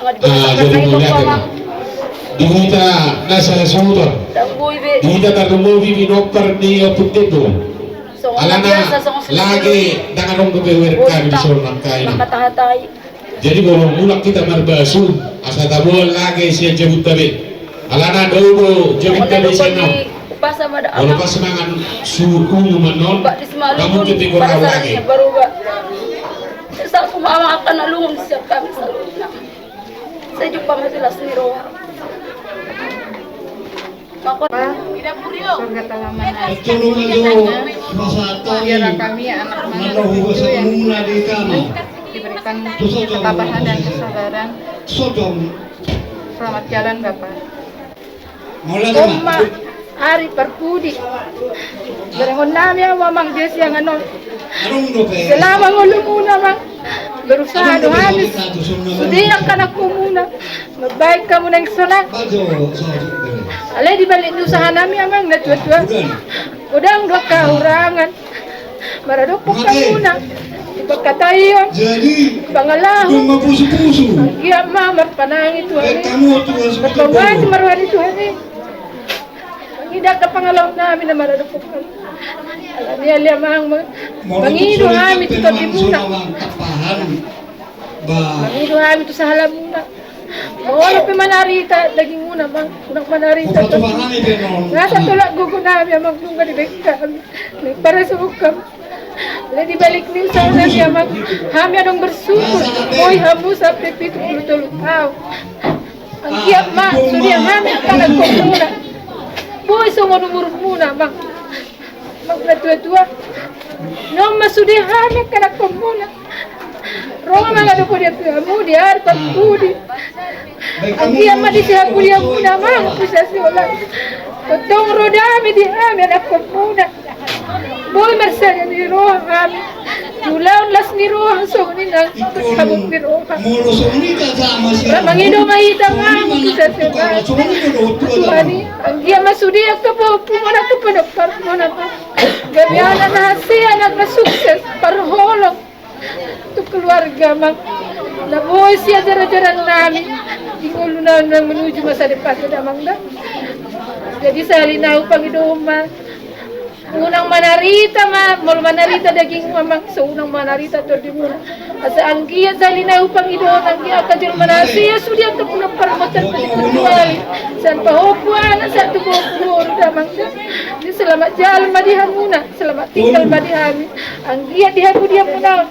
jadi mulia dihita nasa sautor dihita tarumbo bibi nopper ni opute do alana lagi dengan orang kebewer kami sorang kain jadi kalau mulak kita marbasu asa tabol lagi sia jebut tabe alana dobo jebut tabe sana kalau pas semangat suhu menon kamu ketika orang lagi saya mama akan alungun siap kami selalu saya jumpa majelas ni roh maka tidak purio kami anak-anak itu yang diberikan ketabahan dan kesabaran. Selamat jalan Bapak. Oma hari perpudi berengon nami yang mamang desi yang anon selama ngulu muna mang berusaha doanis sudinak kanakku muna baik kamu nang sonak ale di balik usaha nami amang na tua-tua udang dua kaurangan maradok kamu na ipagkatayon pangalahu iya mamar panang itu berpawat maruhan itu hari tidak ke pangalaw namin na maradupok kami. Alam niya lamang mangido kami ito sa timuna. Mangido kami ito sa halamuna. Mawala pa manarita, laging muna mang unang manarita. Nasa tulak gugo namin amang nung kanibigka kami. Para sa hukam. Ladi balik niyo sa namin amang kami anong bersukul. Boy hamu sa pipito ulutulutaw. Ang kiyak ma, sudiya kami ka nagkumuna. Boy so umur muna bang tua-tua nom masudi hame kana komuna roma mga do dia mu dia ar pudi ang ama di siya kuya muna mang bisa siola totong rodami di hame na komuna boy mersaya ni roha kami Tulaon las ni roha so ni nang kabuk ni roha mangido mahita mang bisa siola Tuani, ang dia masudi ako po pumana to panoktar mo na to. Gamiana na hasi anak na sukses parholong to keluarga mang. Nabuhay siya dara-darang namin. Ingulo na menuju masa depan na mang da. Jadi sa halinaw Panginoon ma. Unang manarita ma, mul manarita daging mamang so unang manarita to di muna. Asa ang giya sa halinaw Panginoon ang giya kajul manasiya sudiya to puno paramatan pagkutuali. San pahupuan sa tubuh damang da. Di selamat jalan madihan muna, selamat tinggal madihan. Ang giya diha dia muna.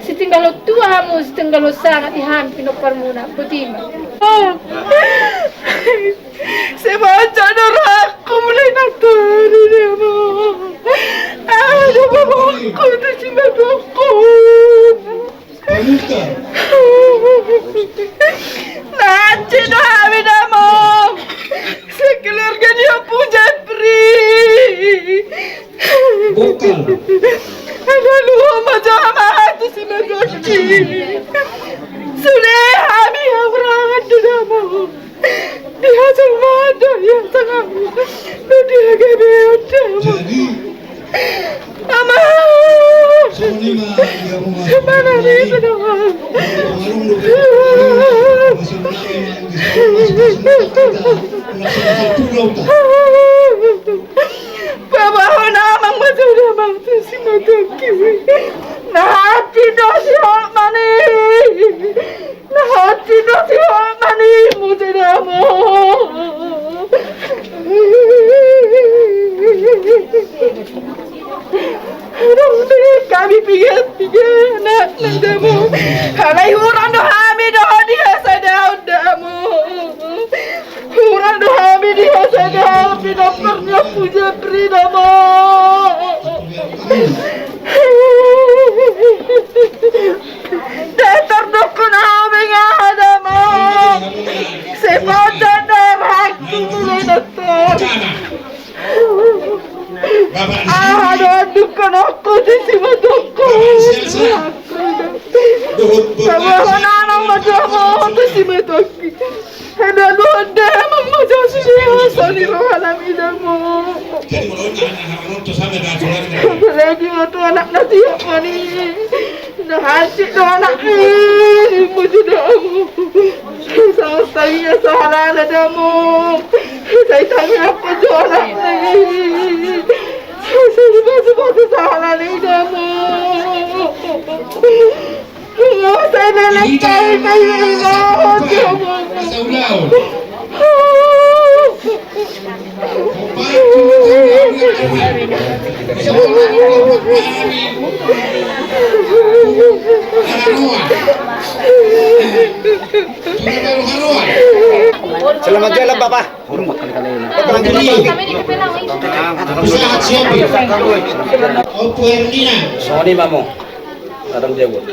Si tinggal tua hamu, si tinggal sangat iham pinopar muna putima. Oh. Sebaca doraku mulai natari dia mo. Aduh babakku tu cuma doku. Nanti dah habis dah mo. Sekeluarga dia puja pri. Bukan. Ada luar macam tu si Magaki. Sudah habis orang tu dah mo. Dia semada yang tengah dia gede jadi mama mana ni sedang Bapa namang masuk mang si Magaki hati dosi mani hati dosi mani mudamo kami pikir nak nandamu halai hurang do hami do dia sadau damu hurang do hami dia sadau pinapernya puja pridamu Aduh kan aku di sini toko. Sama anak macam apa di sini toko. Ada ada mama jauh sini rohalam idamu. Lagi waktu anak nanti apa ni? Dah hati dah anak ni, muda damu. Saya salah nadamu. Saya tanya apa jualan ni? Saya salah nadamu. Saya nak lekai Selamat jalan Bapak. Hormat kali-kali ini. Usaha siapa? Opo Erlina. Sony Mamo. Kadang dia buat.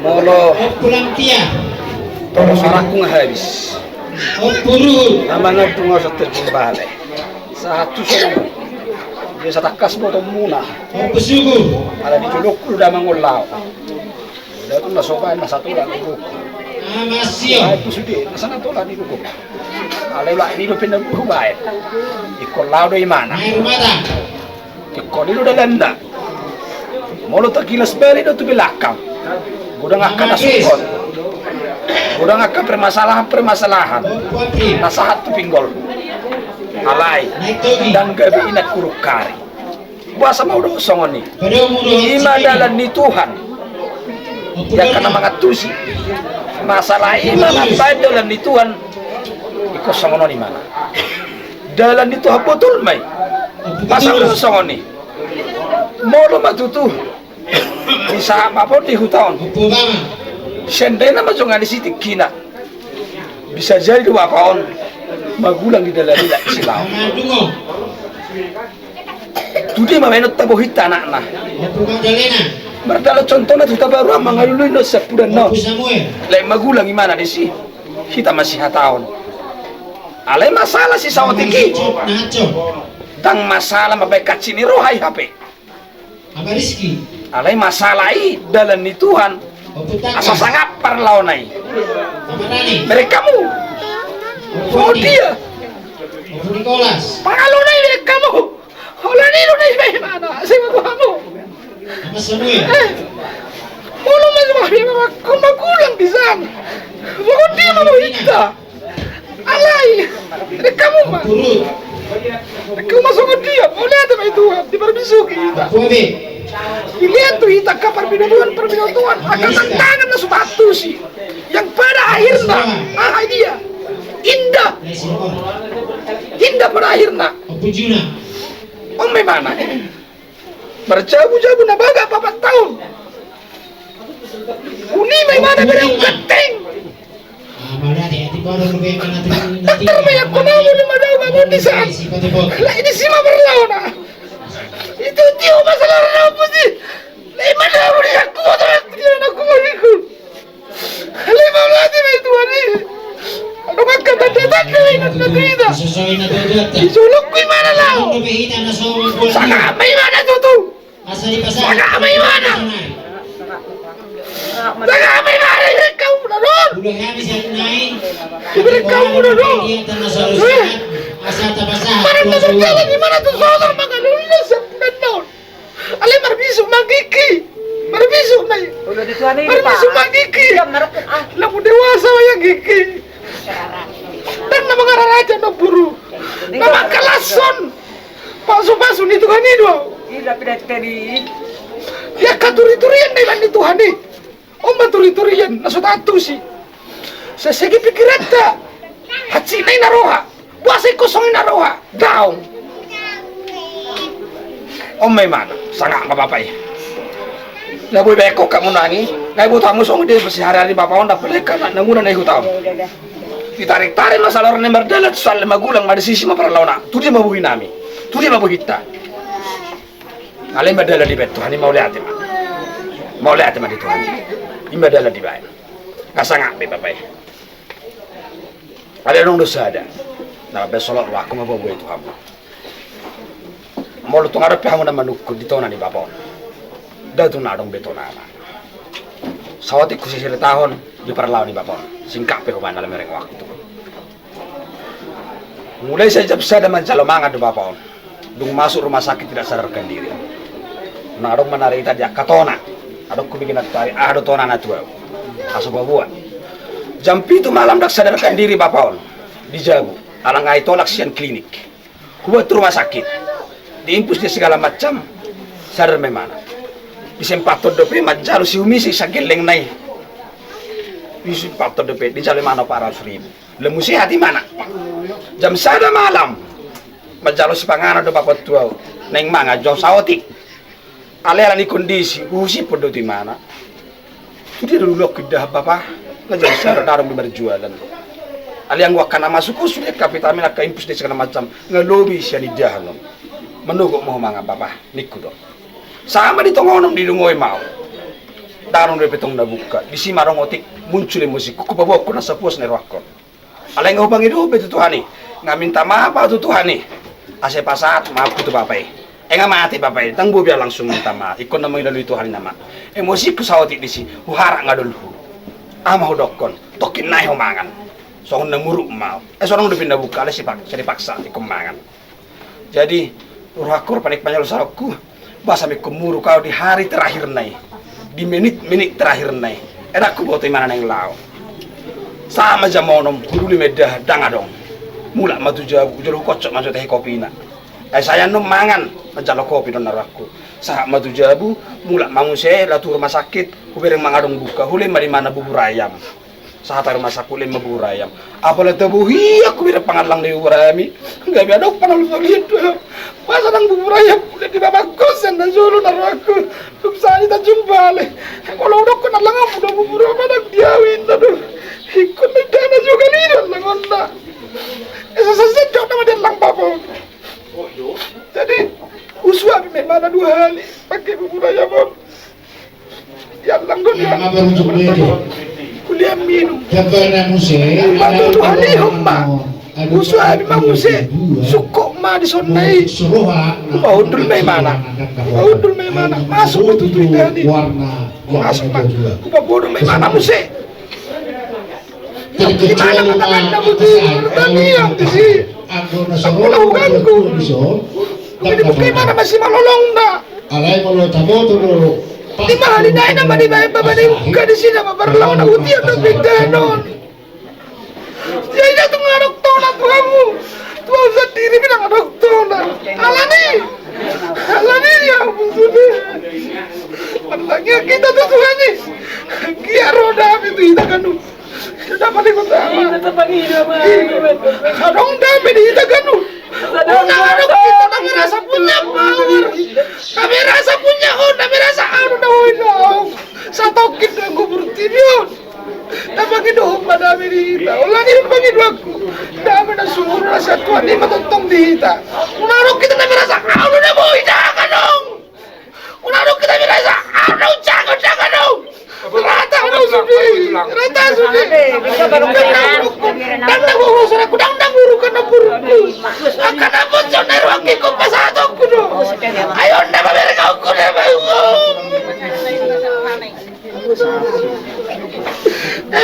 Molo. Opo Lantia. Tolong sarakku habis. Opo Ruhut. Namanya bunga setel balik. Satu solo. Dia satakas botol muna. Opo Sugu. Ada di juluk udah mengulau. Udah tu nasobain na satu lang duguk. Masio. Ay pusudi, nasana to lang duguk. Alay la ini do pinagbuhay. Ikolau do imana. Ay rumata. Ikoni do dalanda. Molo ta kilas beri do tu belakang. Gudang akan nasukot. Gudang akan permasalahan. Nasahat tu pinggol. Alay. Dan gabi inat kurukari. Buasa mau do songon ni. Ima dalan ni Tuhan. Yang kena mengatusi masalah iman apa dalam di Tuhan iko songono di mana dalam di Tuhan betul mai pasal songoni molo matutu bisa apa di hutan sendena majongan di situ kina bisa jadi 2 tahun magulang di dalam tidak silau tudi mamenot tabohita anak-anak berdala contohnya kita baru mengalui no sepudan no lain magulang gimana di sih kita masih tahun alai masalah si sawatiki dan masalah mabaikat sini rohai HP alai masalah dalam ni Tuhan asal sangat perlawanai mereka mu oh dia pengalunai mereka mu oleh ni lu ni bagaimana sih kamu mulu masih dia kumagulang di sana. Mau dia mau kita. Alay. Kamu mah. Kamu masuk dia. Mau lihat apa itu? Diperbisu kita. Lihat tuh kita kapar Tuhan akan tantangan na sepatu sih. Yang pada akhirnya dia indah. Indah pada akhirnya. Om mana? Berjabu-jabu na baga 4 tahun. Uni may mana berang gateng. Tapi yang kunamu 5 daw bangun di saan. Lah ini sima berlawan na. Itu tiyo masalah apa sih? 5 daw di aku atau dia aku magikul. 5 lagi may tuan ni. Ano magkatatan na rin at natrida. Isulok ko yung mana lang. Saka may mana tutu. Saka may mana. Saka may mana. Ikaw na doon. Ikaw na doon. Parang nasugyalan ni mana tuto sa mga lulas sa punan. Alay marbisok magiki. Marbisok na yun. Marbisok magiki. Lamu dewasa yung giki. Dan na mga raraja na buru na magkalason paso-paso ni Tuhan itu ya katuri-turian na ilan ni Tuhan o maturi-turian na sutatu si sa segi pikiran ta hatsinay na roha buasay kosongin na roha daong o may mana sanga mabapay nabuy beko kamu nani ngay butang mo song di hari-hari bapaon na palika na nanguna na ihutaw ditarik-tarik masalah orang yang berdalat soal magulang ada sisi maparlauna tu dia mabuhi nami tu dia mabuhi kita alai berdalat di bet Tuhan mau lihat di Tuhan ini berdalat di bet kasang ape bapak ada orang dosa ada Na besolok wa aku mabobo itu kamu. Molo tu ngarep hamu na manukku ditona ni bapon. Da tu nadong betona. Sawati ku sisir tahun di perlawan ni bapon. Singkap pe humana dalam mereka waktu. Mulai saya jam sada mencalomangan di bapon. Dung masuk rumah sakit tidak sadarkan diri. Nadong menarita dia katona. Adok ku bikin atari ado tona na tua. Aso babuan. Jam 7 malam dak sadarkan diri bapon. Dijago. Alang ay tolak sian klinik. Kuat rumah sakit. Diimpus dia segala macam. Sadar memana. Disempato dope majalu si umi si sageleng nai. Disempato dope dijalo mana para ribu. Lemusi hati mana? Jam sada malam. Majalu si pangana do bapak tua. Neng manga jauh saotik. Ale ni kondisi usi podo di mana? Sudah dulu kedah bapak. Ngajak saya darang berjualan. Ali yang wakana masuk sudah kapital mina ka impus di segala macam ngelobi sia di jahanam. Menunggu mau manga bapak niku dong. Sama di tongonom di dungoi mau. Darong dari petong na buka. Di si marong otik muncul emosi. Kuku bawa aku nasa puas nerwakon. Ali yang ngobang itu betul Tuhani. Nggak minta maaf tuh Tuhani. Ase pasat maaf tuh bapak. Enggak mati bapak. Tang biar langsung minta maaf. Ikon namanya lalu Tuhani nama. Emosi ku sawotik di si. Huharak nggak dulu. Amah dokon. Tokin naik homangan. Soalnya muruk mau, seorang udah pindah buka, saya dipaksa dikembangan. Jadi ruhakur panik panjang salahku, bahasa mikemuru kau di hari terakhir nai, di menit terakhir nai. Aku bawa mana neng lau. Sama jamonom, kudu medah dangadong. Mulak matu jabu, jauh kocok masuk teh kopi nak. Saya nom mangan, menjalo kopi don naraku. Saat matu jabu, mulak mamu saya latu rumah sakit, kubereng mangadong buka, hule mari mana bubur ayam. Saat rumah sakit lima bubur ayam. Apalagi tabuhi aku bira pangalang di bubur ayam. Enggak biar dok panal lihat. Masa nang bubur ayam udah di babak kosan dan solo naruh aku. Sani tak jumpa le. Kalau dok kenal lang udah bubur apa nak diawin aduh. Ikut dana juga lihat langon nak. Sesuatu jauh nama dia lang babo. Jadi usua memang 2 hari pakai bubur ayam. Ya lang don ya. Kuliah minum. Jabana muse. Madu ali homma. Usua memang muse. Sukok ma di sonai. Baudul mai mana? Baudul mai mana? Masuk betul tadi. Warna. Masuk ma. Baudul mai mana muse? Di mana matanganda betul? Tadi yang di sini. Aku lakukanku. Ini bukan mana masih malolong dah. Alai malu tamu tu. Di mana di daerah nama di bawah bapak di buka di sini apa berlawan aku tiap dan bigdanon. Jadi tu ngadok tona tu kamu. Tuan sendiri bilang ngadok tona. Alani ya ampun sudah. Lagi kita tu Tuhan ni. Kia roda itu kita kan. Dapat ikut apa? Dapat hidup. Kadang dapat kita kan. Ngadok kita kami rasa punya power. Kami rasa punya kami rasa satu kita kubur tidur. Tak bagi doa pada kita. Ulang ini bagi doaku. Dah mana sumur rasa Tuhan ini matotong di kita. Ulang kita tak merasa aduh dah boy jangan dong. Ulang kita merasa aduh jangan dong. Rata sudi. Bisa baru Dandang urus aku dandang urukan buruku. Akan apa sonar wangi ku pasatoku dong. Ayo nama mereka aku nama.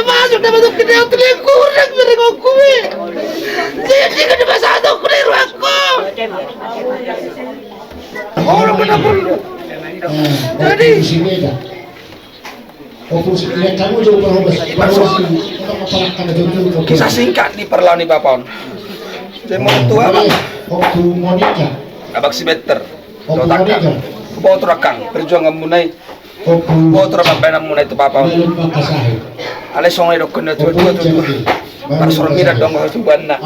Masuk dapat ke dalam tulis kurang mereka kue. Jadi kan masa atau kulir aku. Orang menabur. Jadi kamu kisah singkat di perlawan Bapon. Saya mau tua bang. Abang si meter. Jotakan. Bawa terakang. Perjuangan munai. Bawa terakang munai itu Bapon. Ale songai dok kena tua. Parasor mira dong itu bana.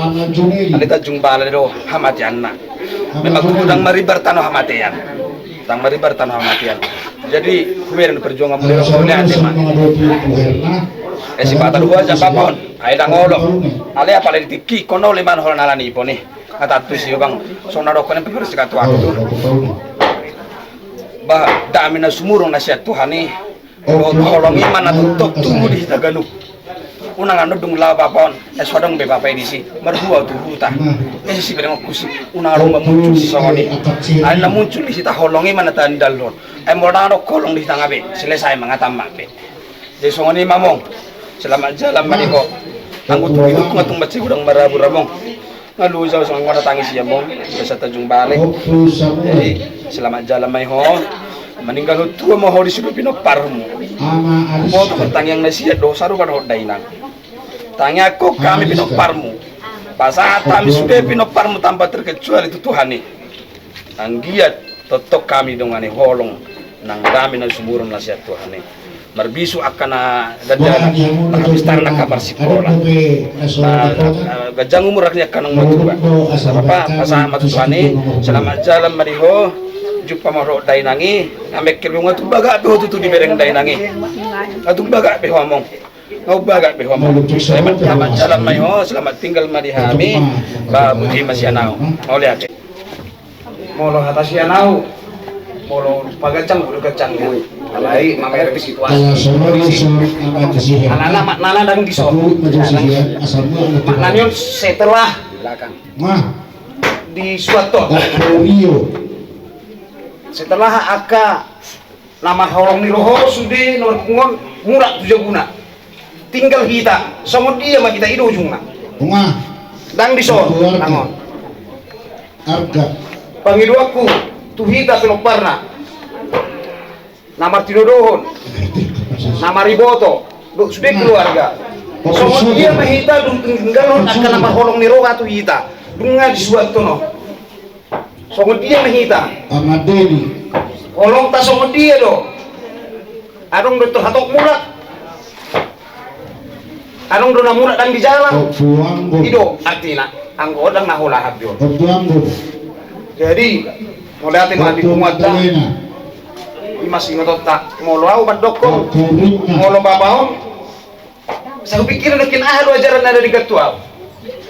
Ale tajung bala do hamati anak. Memang kudang maribar tanah hamatian. Tang maribar tanah hamatian. Jadi kumirin perjuangan mulai oleh ande man. Si patah dua aja Bapon. Aida ngolok. Ale apa lagi tiki kono leman hol nalani ipone. Kata tu si bang sona dokone pipir sekatu waktu. Bah damina sumurung nasihat Tuhan ni. Tolong iman atau tumbuh di Taganu. unang ano dung laba pon sodong be bapak edisi merhua tu huta si bereng kusi unang muncul si songoni ana muncul di sita holongi mana tandal don modano kolong di tangabe selesai mangatam be jadi songoni mamong selamat jalan maniko anggo tu hidup ngatung baci gudang marabu ramong ngalu jauh sang ngora tangis ya mong bisa tajung balik jadi selamat jalan mai ho meninggal tua mau di sudu pino parmu mau tu tang yang nasi dosa ru kan dainang tanya kok kami pino parmu pasat kami sudah pino parmu tanpa terkecuali itu Tuhan ni anggiat totok kami dongane holong nang kami nang sumurun nasihat Tuhan ni marbisu akan dadana habistar nak kabar sekolah gajang umuraknya kanang matua apa pasah matu Tuhan ni selamat jalan mariho jumpa maro dainangi ambek kelunga tu baga be tu di bereng dainangi atu baga be homong ngau baga be homong selamat jalan mai ho selamat tinggal mari hami ba budi masianau oleh ake molo hatasianau molo pagacang bulu kacang alai mamer di situasi anak nana dan di sobu maknanya setelah belakang di suatu setelah aka nama holong ni roho sudah nomor pungon murak 7 guna tinggal kita sama dia mah kita hidup ujungna dang disol nangon arga pangidu aku tu hita peloparna nama tidodohon nama riboto sudah keluarga sama dia mah hita tinggal akan nama holong ni roho tu hita dunga disuat tono songo dia mahita amadeni olong ta songo dia do adong do hatok murat adong do na murat dan di jalan ido artina anggo dang na hola habyo jadi molatin mati kumata imas ingot ta molo au badoko molo babaon saya pikir nekin ahlu ajaran ada di ketua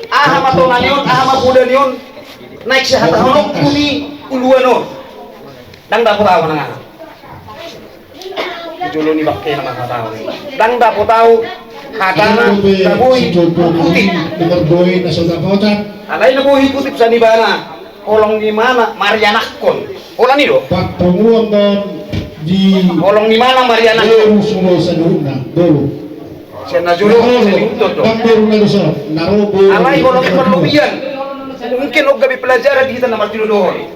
aha matonanion aha mabudanion naik sehat holong kuni uluano dang dapat tahu nang jolo ni bakke nama tahu dang dapat tahu hadana dabui kutip berdoi nasoda potan alai dabui kutip sanibana holong di mana Marianakon olah ni do pak penguang dan di holong di mana Marianakon semua saduna dulu sena jolo seni utut do alai holong perlubian mungkin og gabi pelajaran kita nama tidodohon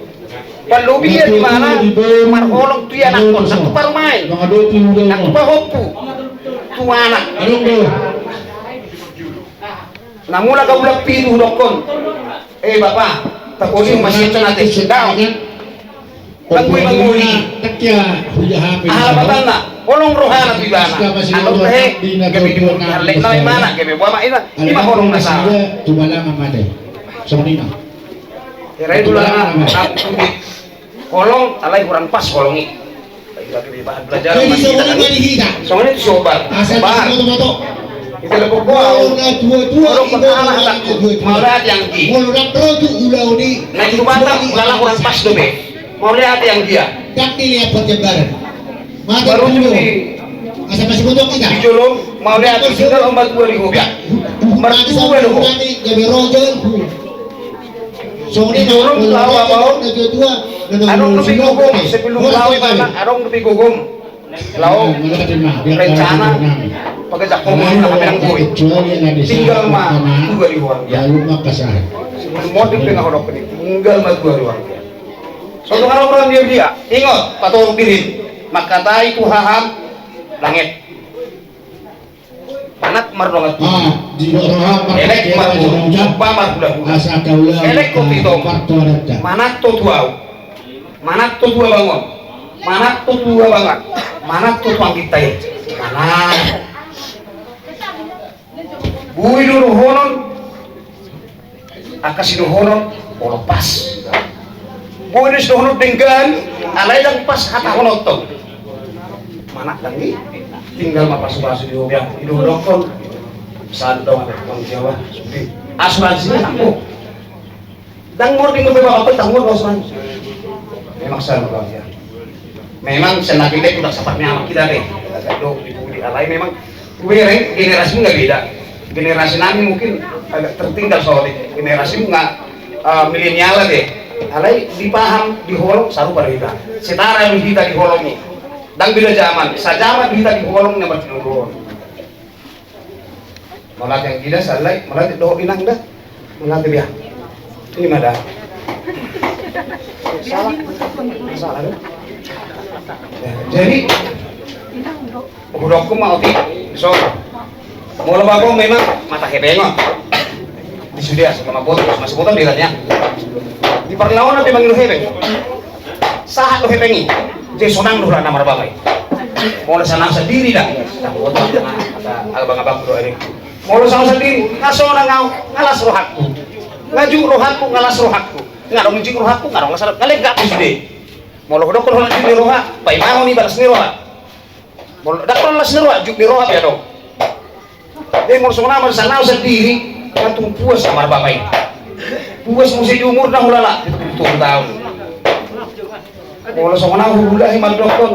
palubian di mana marholong tu ya nakon satu parmain satu pahopu tu anak namula ka ulap pitu dokon bapak takoni masih cenate sedang bangui batana holong rohana bibana atau teh gabi di mana gabi buama ina holong nasa tumalama made sonina Rai dulu lah, kolong alai kurang pas kolongi. Lagi bahan pelajaran masih kita. Soalnya itu sobat, bahan. Itu lebih bau. Kolong pertama takut, mau lihat yang di. Naik itu batang, malah kurang pas dobe. Mau lihat yang dia. Tak dilihat perjalanan. Baru di. Asal masih bodoh kita. Di Jolong, mau lihat di sini ombak gua di hobi. Mertua loh. Jadi rojon. Di Jolong lawa bau. Arong lebih gugum sebelum lawi mana? Arong lebih gugum. Lau rencana pagajak ngomong na kami ng buhay. Tinggal ma dua ribuan ya. Sebelum modif dengan hodok ini tinggal ma 2 ribuan. Suatu orang dia ingat patulog diri makatai ku haham langit. Anak mardongat elek marbu pamar bulan elek kopito manak to tuau manak to tua bangun manak to tua banget manak to tuang kita ya manak bui dulu honon akasi dulu honon olo pas bui dulu honon dengan alai dan pas hata honon to manak lagi tinggal mapas di hobiang hidup dokon sandong orang Jawa asuransinya aku dan mau tinggal beberapa apa tanggung asuransi memang saya ya. Memang senakilnya udah sepatnya sama kita deh. Agak do di alai memang gue generasi nggak beda. generasi nami mungkin agak tertinggal soalnya generasi nggak milenial deh. Alai dipaham di holong saru pada kita. Setara yang kita di holong ini. Dan bila zaman, sajaman kita di holong nomor 2. Malah yang kita salai, malah doa inang dah, malah dia. Ini mana? Salah deh. Jadi, budokku mau ti, so, mau lebago memang mata hebengo. Di sudia sama botol, masih botol bilangnya. Di perlawanan nanti manggil hebeng, sahat lo hebengi, jadi sonang lo nama ramai. Mau senang sendiri dah, tak botol ada abang-abang doa ini. Mau sama sendiri, ngasona ngau, ngalas rohakku, ngaju rohakku, ngalas rohakku, nggak dong ngajik rohakku, nggak dong ngalas, kalian nggak sudah. Mau lo dokter holan di rohak, pai mau nih balas nih rohak, mau dokter las nih rohak, juk di rohak ya dong. Dia mau sama sana sendiri, kantung puas sama bapak ini, puas mesti di umur dah ulala, 7 tahun. Mau sama hula himan dokter,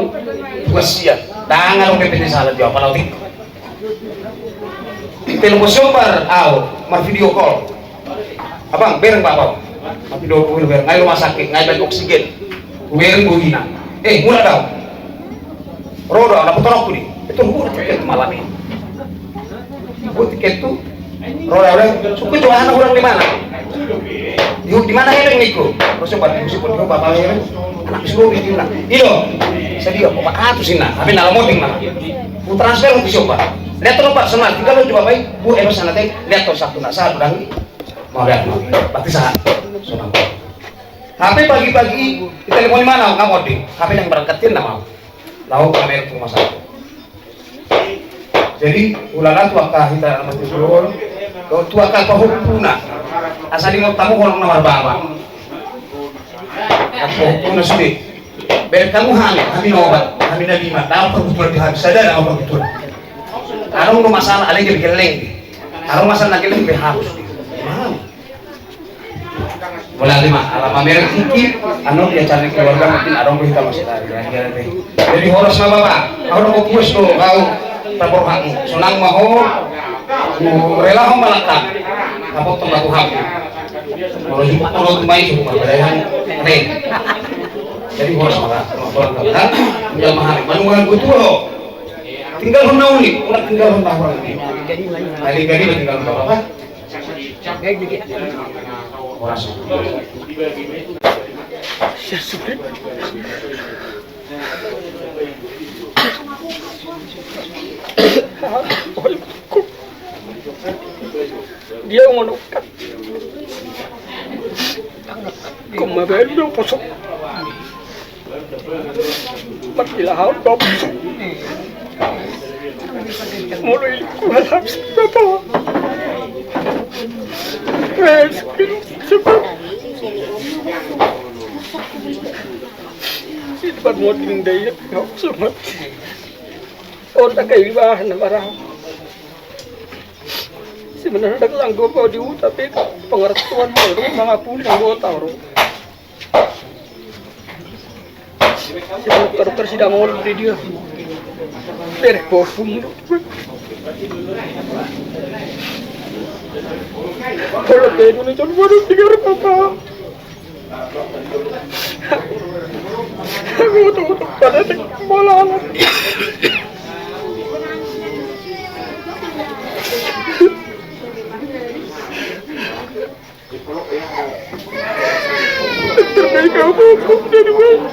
puas siap, tangan dong PPT salah jawab kalau tik. Telepon sumber, mar video call. Abang, bereng Pak Bang. Video call bereng, ngai rumah sakit, ngai bagi oksigen. Bereng buhina. Murah tau. Rodo, anak putarok nih. Itu murah tiket malam ini. Buat tiket tuh, rodo orang, suku cuma anak orang di mana? Di mana hereng niku? Terus coba disebut di bapak hereng. Anak disuruh di mana? Ido, sedih kok Pak Atus ini. Tapi nalar moding mana? Bu transfer untuk siapa? Lihat terus Pak, senang. Jika lo coba baik, Bu eros sana teh, lihat tuh satu nasa, udah mau lihat mau, berarti saat, senang. HP pagi-pagi di telepon di mana? Nggak mau ding. HP yang berangkatin nggak mau. Lalu kamera rumah sakit. Jadi ulala tuakah kita nama tidur, kau tuakah kau hukuna. Asal di mau tamu orang nomor bawa. Aku hukuna sudah. Biar kamu hamil obat, hamil lima. Tahu perbuatan di habis sadar apa betul. Arong no masalah alay geleng. Arong masalah geleng be harus. Wala lima alam merek iki anu dia cari keluarga mungkin arong kita masih lari. Jadi horos na bapak. Arong ko puas to kau taborhan. Sunang maho rela ho malakak. Kapot to bakuhap. Kalau jumpa turun mai cuma badayan re. Jadi horos maka kan menjal mahal. Manungan butuh. Tinggal hendak unik, udah tinggal hendak orang ini. Kali-kali tinggal hendak apa? Kayak gitu. Orang Dia ngonokan. Kemarin dia posok. Makilah hal posok. Mulai kualam sebab Siapa mau tinggal kau semua orang kayak bahan barang sebenarnya ada sanggup kau diu tapi pengertian baru mengapun yang kau tahu si dokter sedang mau beri dia berpofum kalau kayak ini cuma baru 3 apa aku tuh pada bola terbaik aku dari mana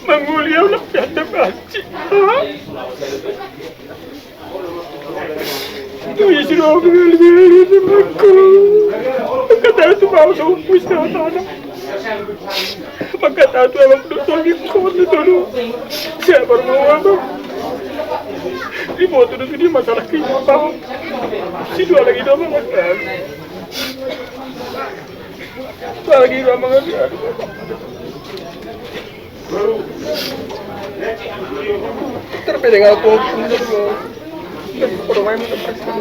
menguliah nak ada baci tu istri aku beli aku kata tu mau sumpus tanah maka tahu abang doktor di kota dulu saya baru mau abang di motor itu dia masalah kehidupan si dua lagi dua mengatakan lagi dua mengatakan terpilih aku orang main terpaksa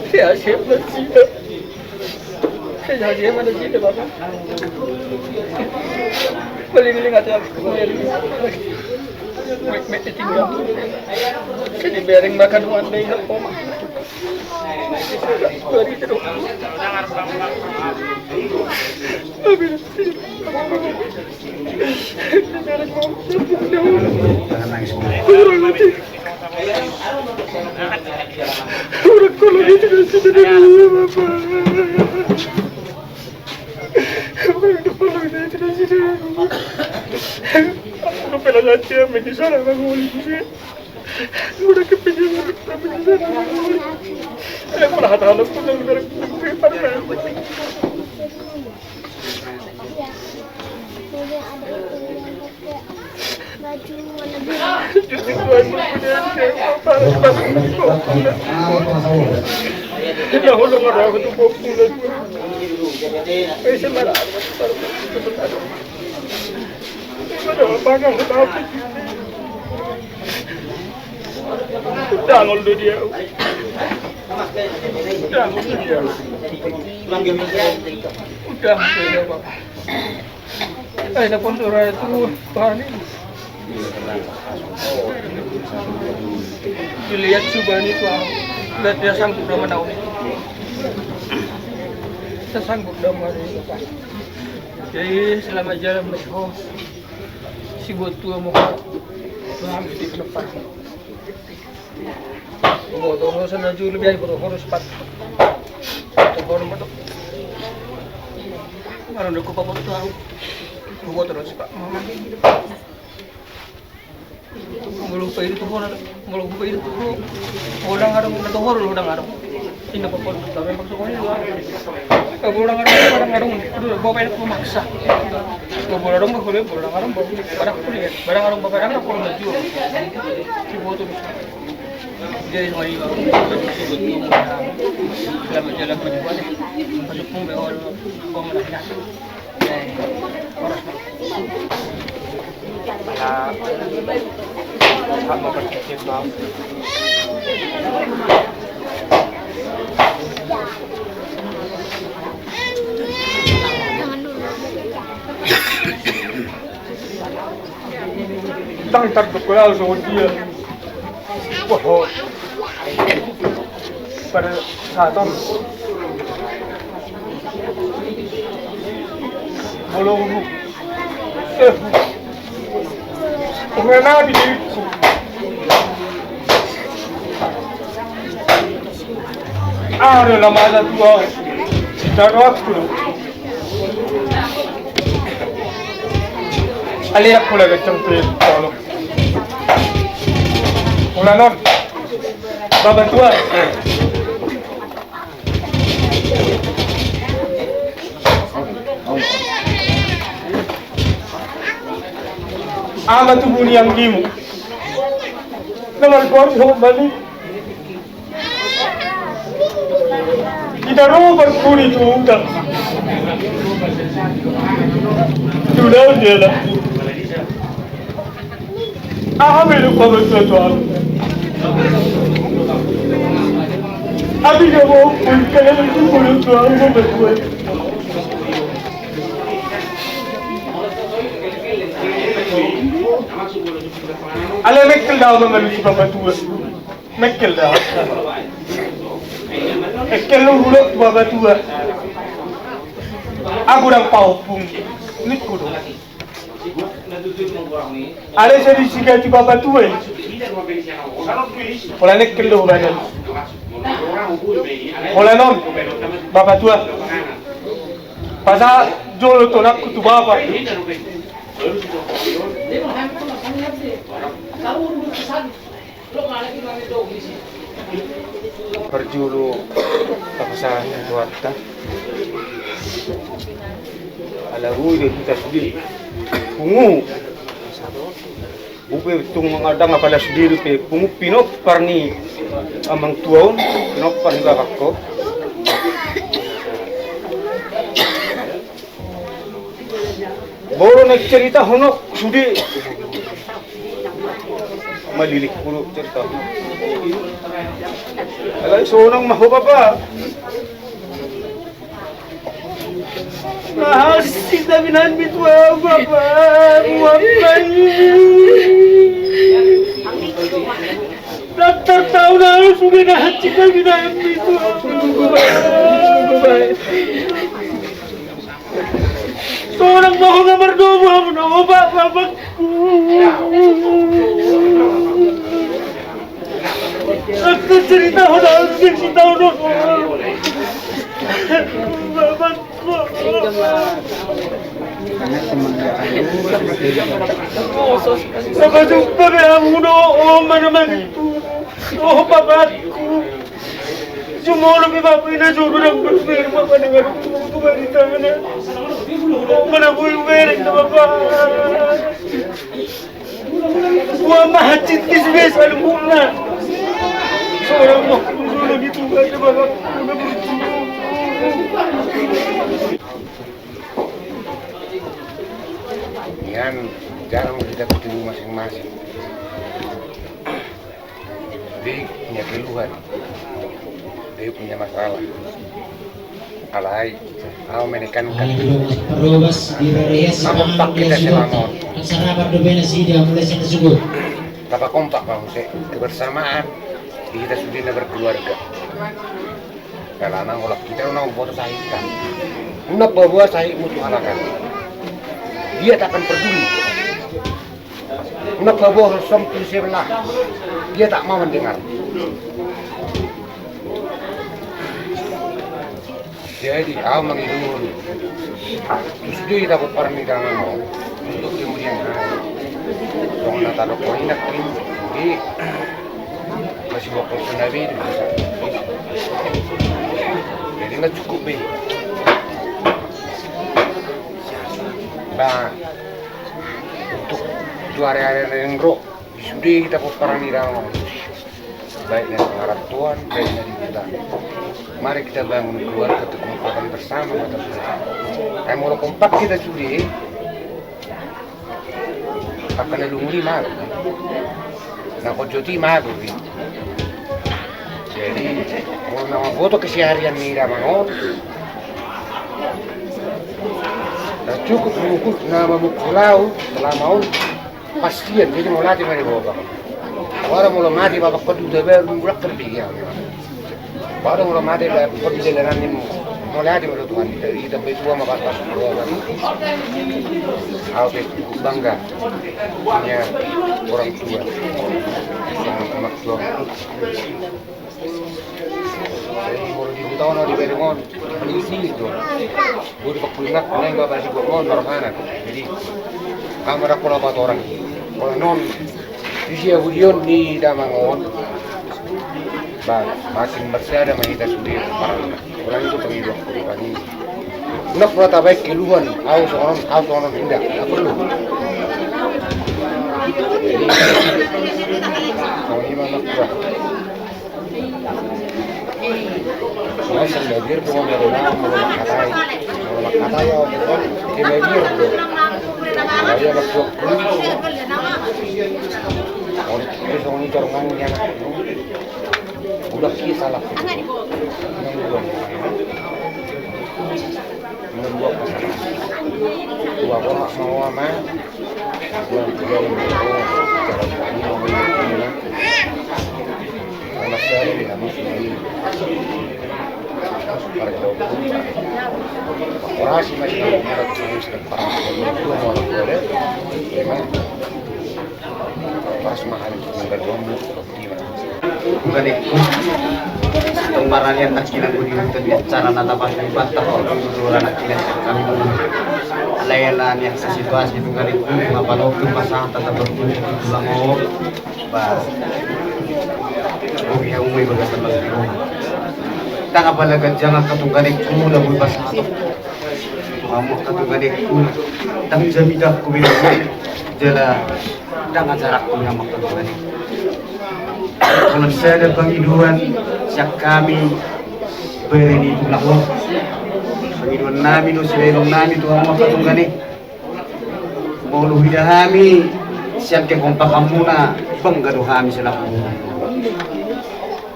siap sih Kaya dia mana sih deh bapak. Paling hati aku. Mek tinggal. Kini bereng makan one day nak koma. Beri terus. Jangan nangis. Orang kalau dia tidak sedar bapak. Orang kalau dia tidak sedar. Aku pernah ngajar menjadi seorang penghuni. Udah kepengen tapi tidak. Saya pernah tahu pun dari Tangol do dia. Tangol do dia. Udah ya Bapak. Ay napon ora itu paano? Dilihat subhan itu lihat dia sanggup dah menau. Saya sanggup dah menau Pak. Jadi selama jalan meho si buat tua mau Tuhan di depan. Bodoh sana julu biar harus cepat. Bodoh bodoh. Maron ko pa bodoh tahu. Bodoh terus Pak. Melupa itu orang ada muna to horol orang ada. Ini pa po tapi maksud ko ni. Orang ada bawa itu memaksa. Orang boleh orang ada barang kuliah. Barang orang barang apa orang jual. Si bodoh. Jadi semua ini dalam jalan berjuang masuk pun beror komunikasi orang sama berkecil bang tang terbuka sama dia. Wah, pada saat itu belum pengen di situ. Ada lama ada tua, tidak waktu. Aliak pula kecemplung kalau. Ulanon, Bapak Tua. Ama tu buni yang gimu. Namal kau jauh balik. Kita roba buni tu udah. Sudah dia lah. Ambil Bapak Tua tuan. Abi dia mau pun kalau itu boleh tuan mau berbuat. Ala mekkel dah orang malu Bapak Tua. Mekkel dah. Mekkel lu huluk Bapak Tua. Aku dah pau pun. Nik kudo. Ala seri sikat Bapak Tua. Pola nekkel lu badan. Pola non Bapak Tua. Pasal jolo tu nak kutu Bapak. Perjulu paksa tuarta. Ala hui kita sendiri. Pungu. Upe tung mengadang apala sendiri pe pungu pinok parni amang tuaun pinok parni babakko. Boro nak cerita honok sudi malilik puro cerita. Alay sonang maho papa. Mahasiswa tabinan bitua bapak muapan. Dokter tahu harus sudah hati tabinan bitua. Seorang mohon nomor 2 mau bapak. Aku cerita harus cerita dong. Sampai jumpa kamu mana itu. Oh bapakku, cuma lebih bapak ini suruh dan berfirman dengan itu dari tangannya. Mana gue merek bapak. Gua mahacit kisbes alumna. Seorang dulu gitu ada bapak. Yan, jarang kita ketemu masing-masing. Dia punya keluhan, dia punya masalah. Alai, aku menekankan kompak kita selama. Tapa kompak bang, kebersamaan kita sudah berkeluarga. Kalau anak ngolak kita orang foto sahikan, unak bawa sahik mutu halakan. Dia tak akan peduli. Unak bawa sampai sebelah, dia tak mau mendengar. Jadi, aku menghidup. Terus dia tak berperan di dalam untuk kemudian hari. Kalau nak taruh poin nak ini masih bawa kursus Nabi itu bisa. Jadi nggak cukup be. Nah, untuk area-area yang roh, sudah kita berperan di dalam. Baik dari pengarah Tuhan, baik dari kita. Mari kita bangun keluarga kekompakan bersama. Kayak mau kompak kita sudah, akan lumuri malu. Nah, kojoti malu. Jadi, kalau nama foto keseharian ni dah bangun, dah cukup mengukur nama pulau selama pastian. Jadi mau latih mari bawa. Orang mula mati bapak kodu deber mulak terbiya. Orang mula mati bapak kodu deleran ni mulai ada mulut Tuhan. Kita betua mabatas dua kali. Aku bangga punya orang tua yang anak tua. Saya baru di tahun di Berengon polisi itu. Baru pakulinak neng bapak si Berengon marahana. Jadi kamera pola bat orang. Kalau non Usia budion di Damangon, makin bersih kita sudah parah. Orang itu penghidup kami. Nak berata baik keluhan, aku seorang indah, tak perlu. Jadi, kami mana kurang. Saya sendiri pun melona, melona kata ya, kemudian saya masuk. Orang itu corongan yang udah salah. Membuat masalah. Dua orang mau ama, dua jalan ini mau gimana? Anak saya dia masih orang sih masih harus depan itu mau boleh. Pas mahal bergombo bukan itu kemarin yang tak kira budi untuk bicara nata pas dibantah orang anak kira kami layanan yang situasi itu kan itu apa lo pasangan tetap berkumpul pulang mau bah yang umum bagaimana lagi tak apa lagi jangan ketunggan itu udah bebas atau kamu ketunggan itu tapi jamidah kubilang jela dengan jarak punya makan Tuhan. Kalau saya ada penghidupan, siap kami beri di tulang penghidupan nami, nusilelong nami Tuhan makan Tuhan. Mau luhidah kami, siap ke kompak kamuna, banggaduh kami selaku.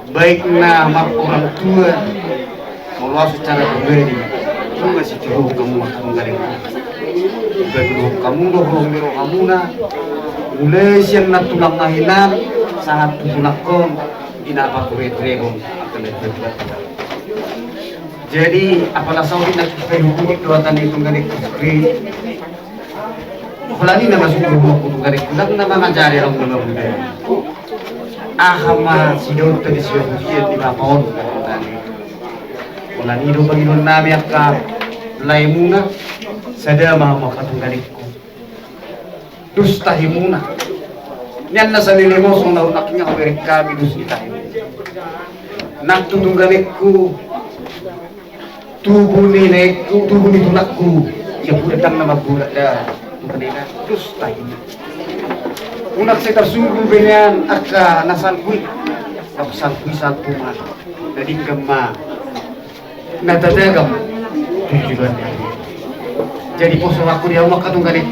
Baik na mak orang tua, mau secara pribadi, tunga si tiro kamu matang galing. Gagro kamu dohong miro kamu na. Mulai siang na tulang nahinan saat tulakon inapa kuretregong akan berbuat. Jadi apalah saudi nak perhubungi kelewatan itu galing kusri. Kulani na masuk rumah kutu galing kulang na mangajari orang nama budaya. Ahama sidon tadi siapa ujian di bapon. Kulani do Panginoon namin akka laimuna sada makatong galikko. Dustahimuna. Yan na sa nilimo song naunak niya kawirik kami dustahimuna. Nagtutong galikko tubo ni tulakku ya datang na magbulat na kanina dustahimuna. Unak saya tersungguh dengan akka nasalpui salpui mah dari gemma natadagam tujuan. Jadi poso aku dia mau katungganik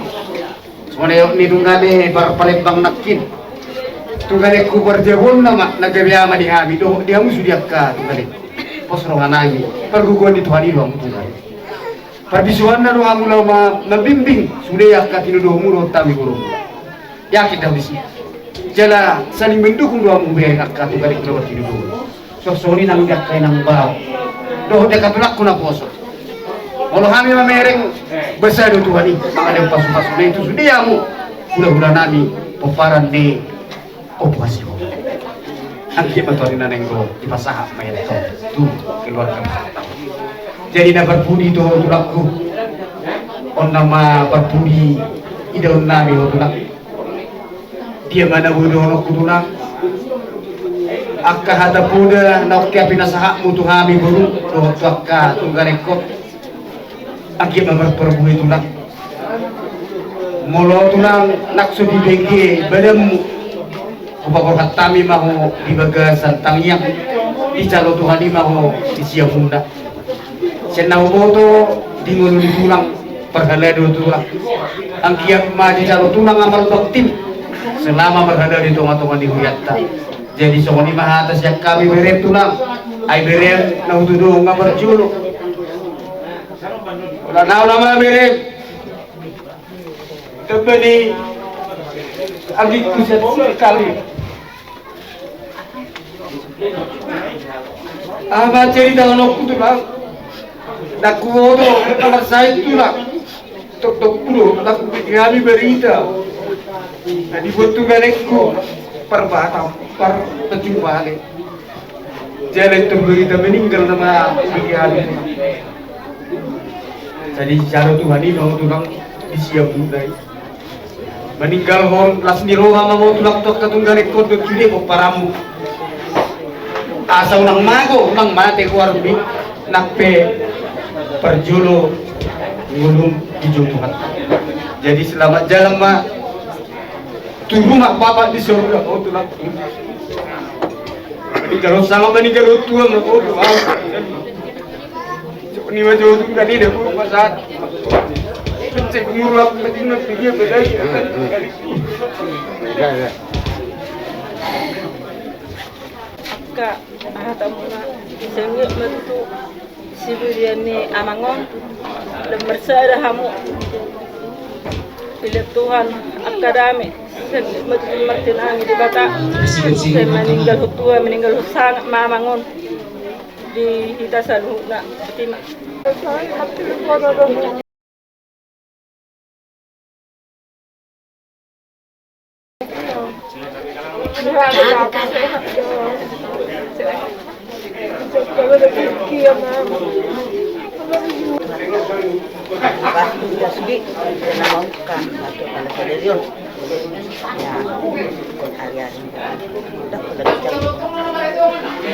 soalnya ni tunggane bar palembang nakin tunggane ku berjebon nama nagabiyama di hami do dia musuh dia ka tunggane poso nganangi perguguan di Tuhan ilmu tunggane parbisuan na ruang ulama membimbing sudah yakka tinuduh muro tami guru yakin dah bisi jala saling mendukung dua mube yakka tunggane kelawat tinuduh so soni nang yakka nang bau doh dekat tulakku na poso. Kalau kami memereng besar itu Tuhan ini, ada pasu-pasu itu sudah yamu. Bulan-bulan nami peparan ni operasi. Akhirnya bantuan nanenggo di pasah main itu tu keluarga. Jadi nak berbudi itu tulakku. On nama berbudi idon nami tulak. Dia mana bodoh tulak. Akka hata puda nak pinasahak mutu kami baru doh akka tunggarekot. Aki memperperbu itulah molo tulang naksu di bengke badam upakor hatami mahu di bagasan tangyak di calo Tuhan mahu di siap bunda senau boto di ngulu di tulang perhala do tulang angkiak ma di calo tulang amal baktim selama berada di tonga-tonga di huyatta jadi songoni mah atas yang kami berem tulang ai berem nau tuduh ngabar julu Wala nama merem terbeli agik kuset sekali. Apa cerita onok tu lah? Nak kuodo kamar saya tu lah. Tok puluh nak kami berita. Jadi buat tu galekku perbatau per terjumpa le. Jalan tu berita meninggal nama biar. Jadi cara Tuhan ini mau tulang disiap budai meninggal hon las niroha mau tulang tok katunggal ekor do tude ko paramu asa unang mago unang mate ko arbi nakpe perjulo ngulum hijau Tuhan. Jadi selamat jalan ma tu rumah bapak di surga oh tulang meninggal sama meninggal tua mau tulang ni macam tu tadi dia pun pasal cek murah macam nak pergi bedai ya ka ahata muna sengit metu sibiriani amangon dan bersara hamu bila Tuhan akadami sengit metu martinami di bata saya meninggal tua meninggal sangat mamangon di hitasan huna betima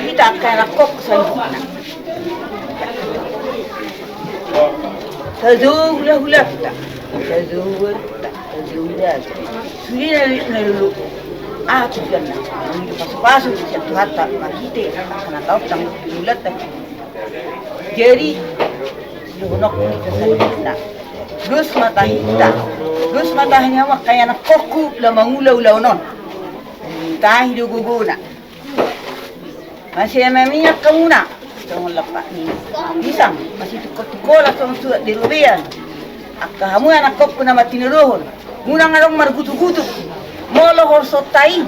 Kita akan kok sana. Tazulah ulah tak. Tazulah tak. Tazulah. Sudah lalu. Aku kan. Pas-pas satu harta makite akan tahu tang ulat tak. Jadi lunok kita. Terus matahnya mak kaya nak koku la mangulaw-law non. Tahi do guguna. Masih minyak kamu nak. Jangan lepak ni pisang masih tukol langsung surat di rubian. Akka hamu anak kop kuna matinuruhon. Munang arong margutu-gutu. Molo horsotai,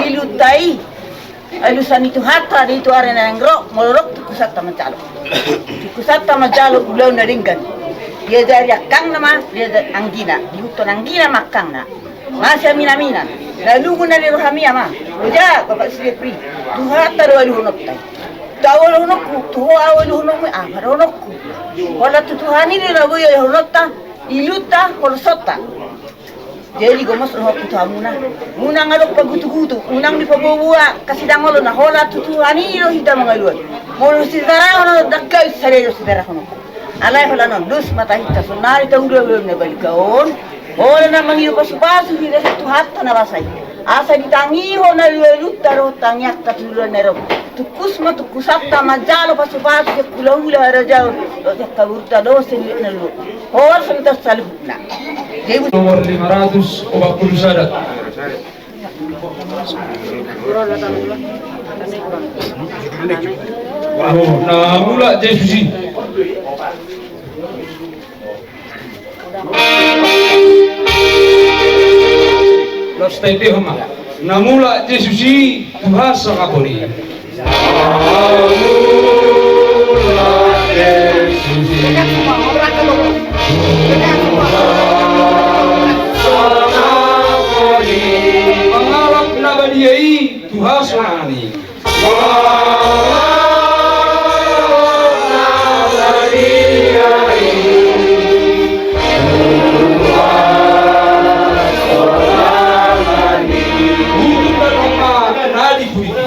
ilutai. Alusan itu hatta itu arena yang rok, molorok tukusata mencalo. Tukusata mencalo ulau naringgan. Dia dari akang nama, dia dari anggina. Di hutan anggina makang na. Masih mina-mina. Lalu guna di rohami ama. Uja, bapak silipri. Tuhata doa luhunok tay. Tahu luhunokku, tuho awal luhunokku, baronokku. Wala tutuhani ni lagu ya luhunokta, iluta, horsota. Jadi gomos roh putamuna. Munang alok pagutu-gutu, munang di pabubuwa, kasi dangolo na hola tutuhani ni lo hita mangaluan. Molo sidara hono dakka isarelo sidara hono. Alay hola non dus mata hita sonari ta ulo ne balikaon. Hola na mangiyo pasu-pasu hira sa tuhatta na basay. Asa ditangi hono lueluta ro tangyak ta tulo nero. Tukus ma tukusapta majalo pasu-pasu ke pulau-pulau arajao. Kaburta dos na lu. Hol santa salibna. Nomor 540 sadat. Oh, nah mula Jesusi. Los tete homa. Namula Jesusi tuhasa kapori. Namula Jesusi. Pangalap na baliyay tuhasani. Pangalap na baliyay tuhasani. Bukan rumah nadi puiti.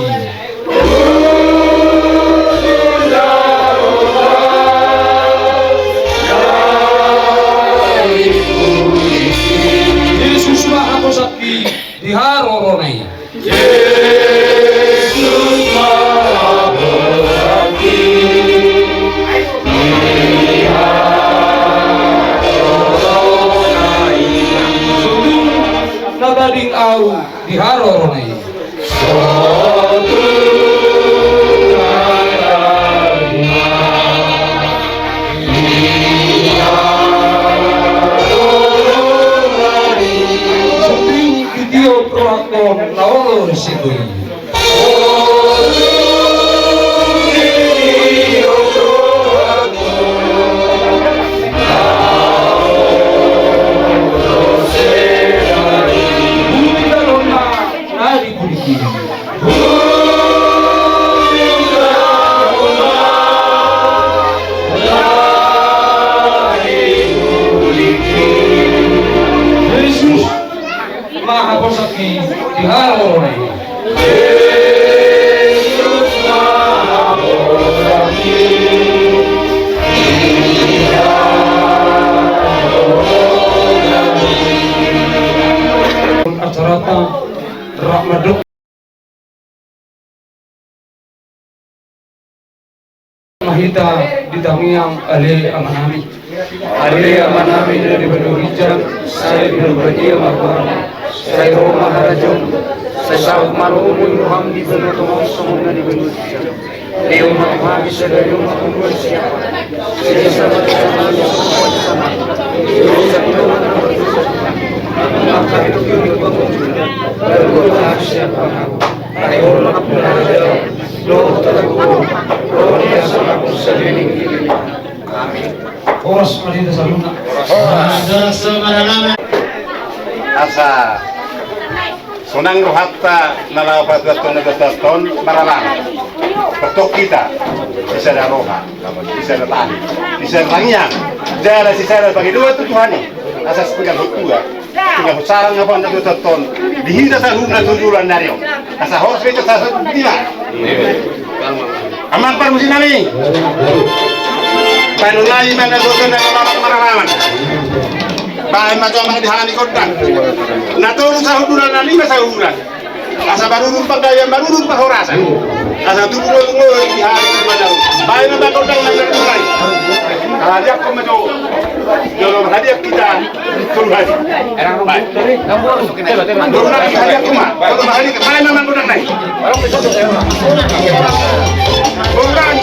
Yesus Maha Sakti diharoronai. Yesus Maha Sakti diharoronai. Sebelum nabading au diharoronai. Dio proakon naolo sikui. Dio proakon naolo sikui. Bumi dalona nadi kuliki. Bumi dalona nadi kuliki. Yesus Maha Sakti diharoronai. Yesus Maha Sakti diharoronai. Acarata Rahmaduk Mahita ditangiang ale amanami. Ale amanami dari Bandurijan, saya berbagi makan. Saya Roma Harajong, saya South Maromun Roham di Benutomong Somona di Benurijan. Leo Mahami Sadari Rumah Umur siapa? Saya sama sama sama. Leo Sabino maka itu kiri bangun. Lalu siapa aku? Ayo nak belajar. Doa terlalu. Doa dia sama sendiri. Amin. Oras malita sa luna. Oras sa maralama. Asa sunang rohatta nalapat gaton na gaton maralang. Patok kita bisa na roha, bisa na tani, bisa na langyan. Jara si Sarah bagi dua Tuhani. Asa tinggal hutua, tinggal sarang apa na gaton. Dihinda sa huna tujuan nario. Asa horas itu sa dia. Aman permusin nami. Panulai mana dosen na maralangan. Bahan macam mana dihani kotak. Natur sahuduran na lima sahuduran. Asa barurun pagdaya barurun pahorasan. Asa tunggu dihani madau. Bahan na kotak na mulai. Hadiah ko majo. Jolo hadiah kita turun. Baik. Dorong lagi hadiah kuma. Kalau hadiah bahan na kotak nai. Bukan.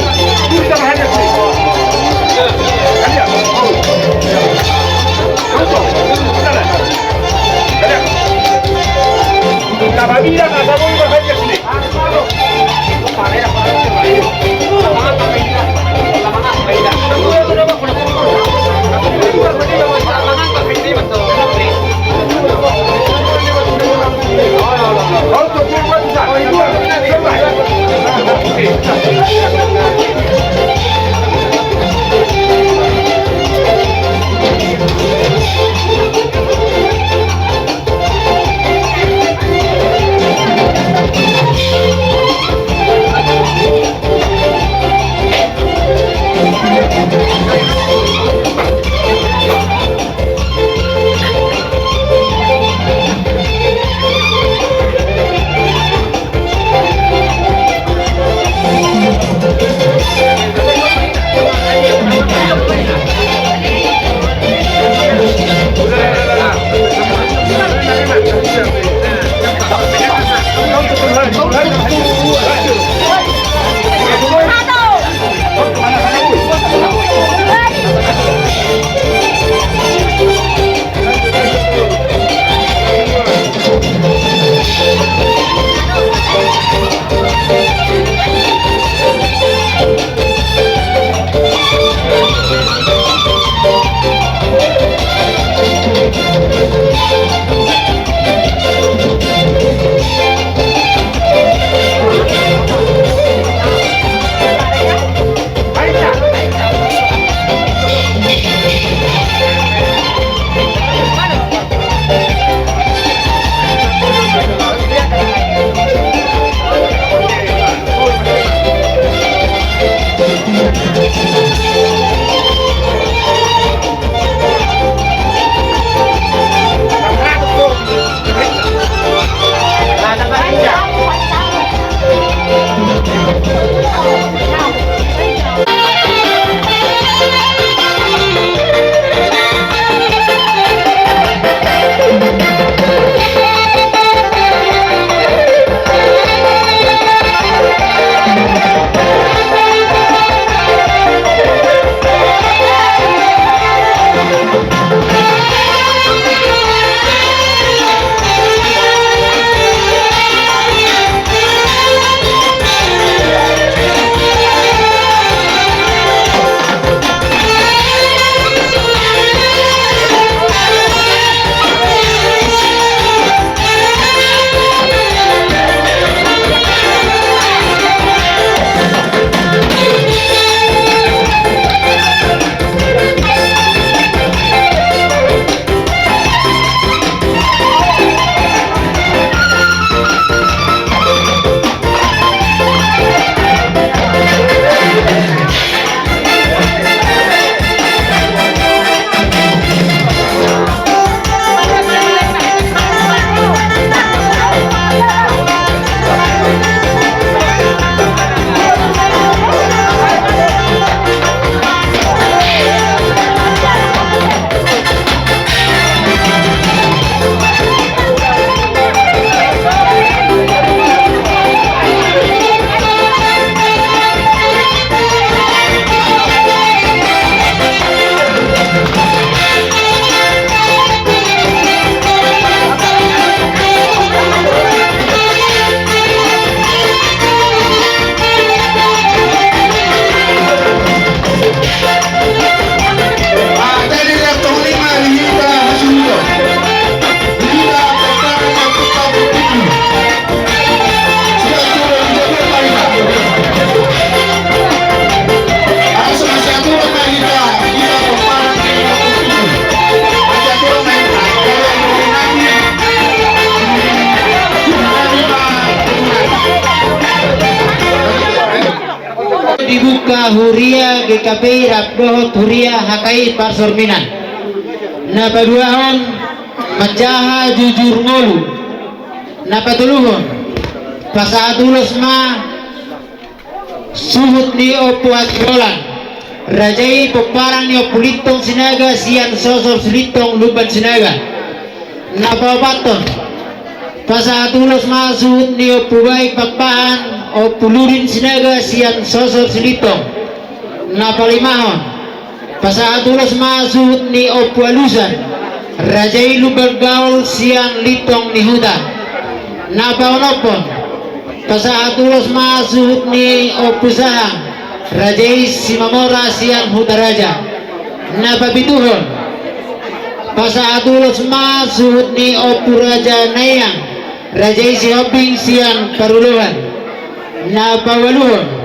dibuka huria GKP Rabdohot huria hakai parsorminan napaduahon majaha jujur ngolu napatuluhon pasaatulos ma suhut ni opuat rolan rajai peparang ni opulitong sinaga sian sosor silitong luban sinaga napabaton pasaatulos ma suhut ni opubai papahan o pulurin sinaga sian sosor silitong napalimahon pasaatulos masud ni opualusan rajai lubang gaul sian litong ni huda napaonopon pasaatulos masud ni opusahang rajai simamora sian huda raja napabituhon pasaatulos masud ni opuraja nayang rajai siobing sian paruluhan napawaluhon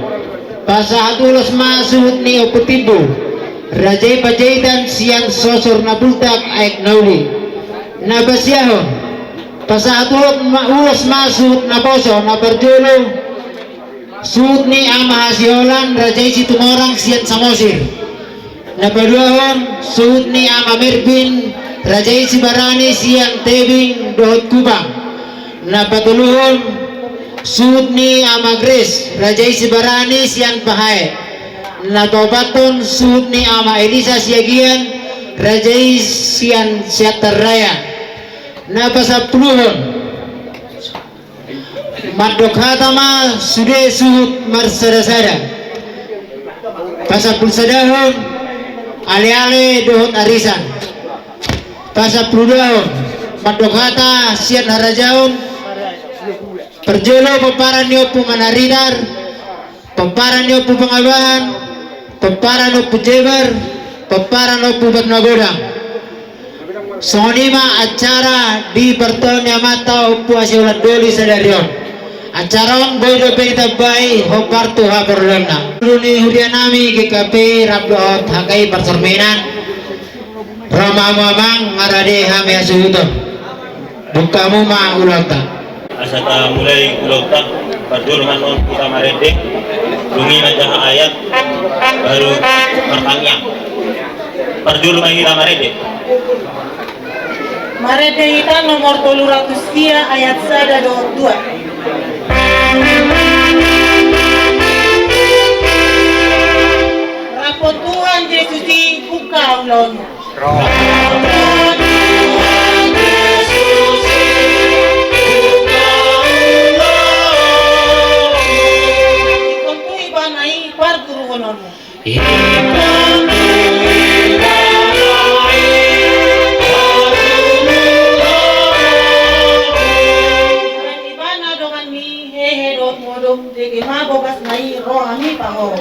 pasaatulos masud ni oputibu rajai pajaitan sian sosor nabultak aik nauli nabasiyahon pasaatulos ulos masud naboso nabarjolo sud ni amahasiolan rajai situmorang sian samosir napaduahon sud ni amamerbin rajai sibarani sian tebing dohot kubang napatuluhon sud ni amagres rajai sibarani sian pahae napabaton sud ni ama Elisa siagian rajai sian siatarraya napasapuluhon madokhatama sude sud marsadasada pasapulsadahon ale-ale dohot arisan pasapuludahon madokhata sian harajaon perjolo peparan nyopu manaridar peparan nyopu pengabahan peparan nyopu jebar peparan nyopu batnagodang sonima acara di pertonya mata upu asiolat doli sadarion acara on boydo berita bayi hopartu haperlena luni hurianami GKP Rabdohot hakai persormenan Rama mamang ngarade hame asuhuton bukamu ma ulata asata mulai kulautan perjulungan non kita marede lungi jaha ayat baru pertanyaan perjulungan kita marede kita nomor 200 ayat 1 2. Rapot Tuhan Yesus buka ulon. Bogas nai rohani paho.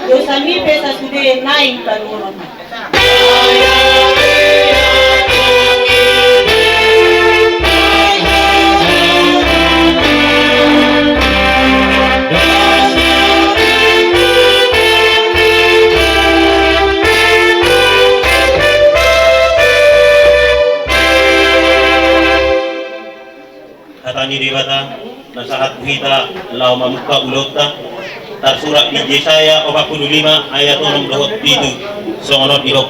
Yosami pesa sude naik kaluron. Katani dibata nasahat kita lau mamuka ulota tersurat di Yesaya 45 ayat 67 songonot dihok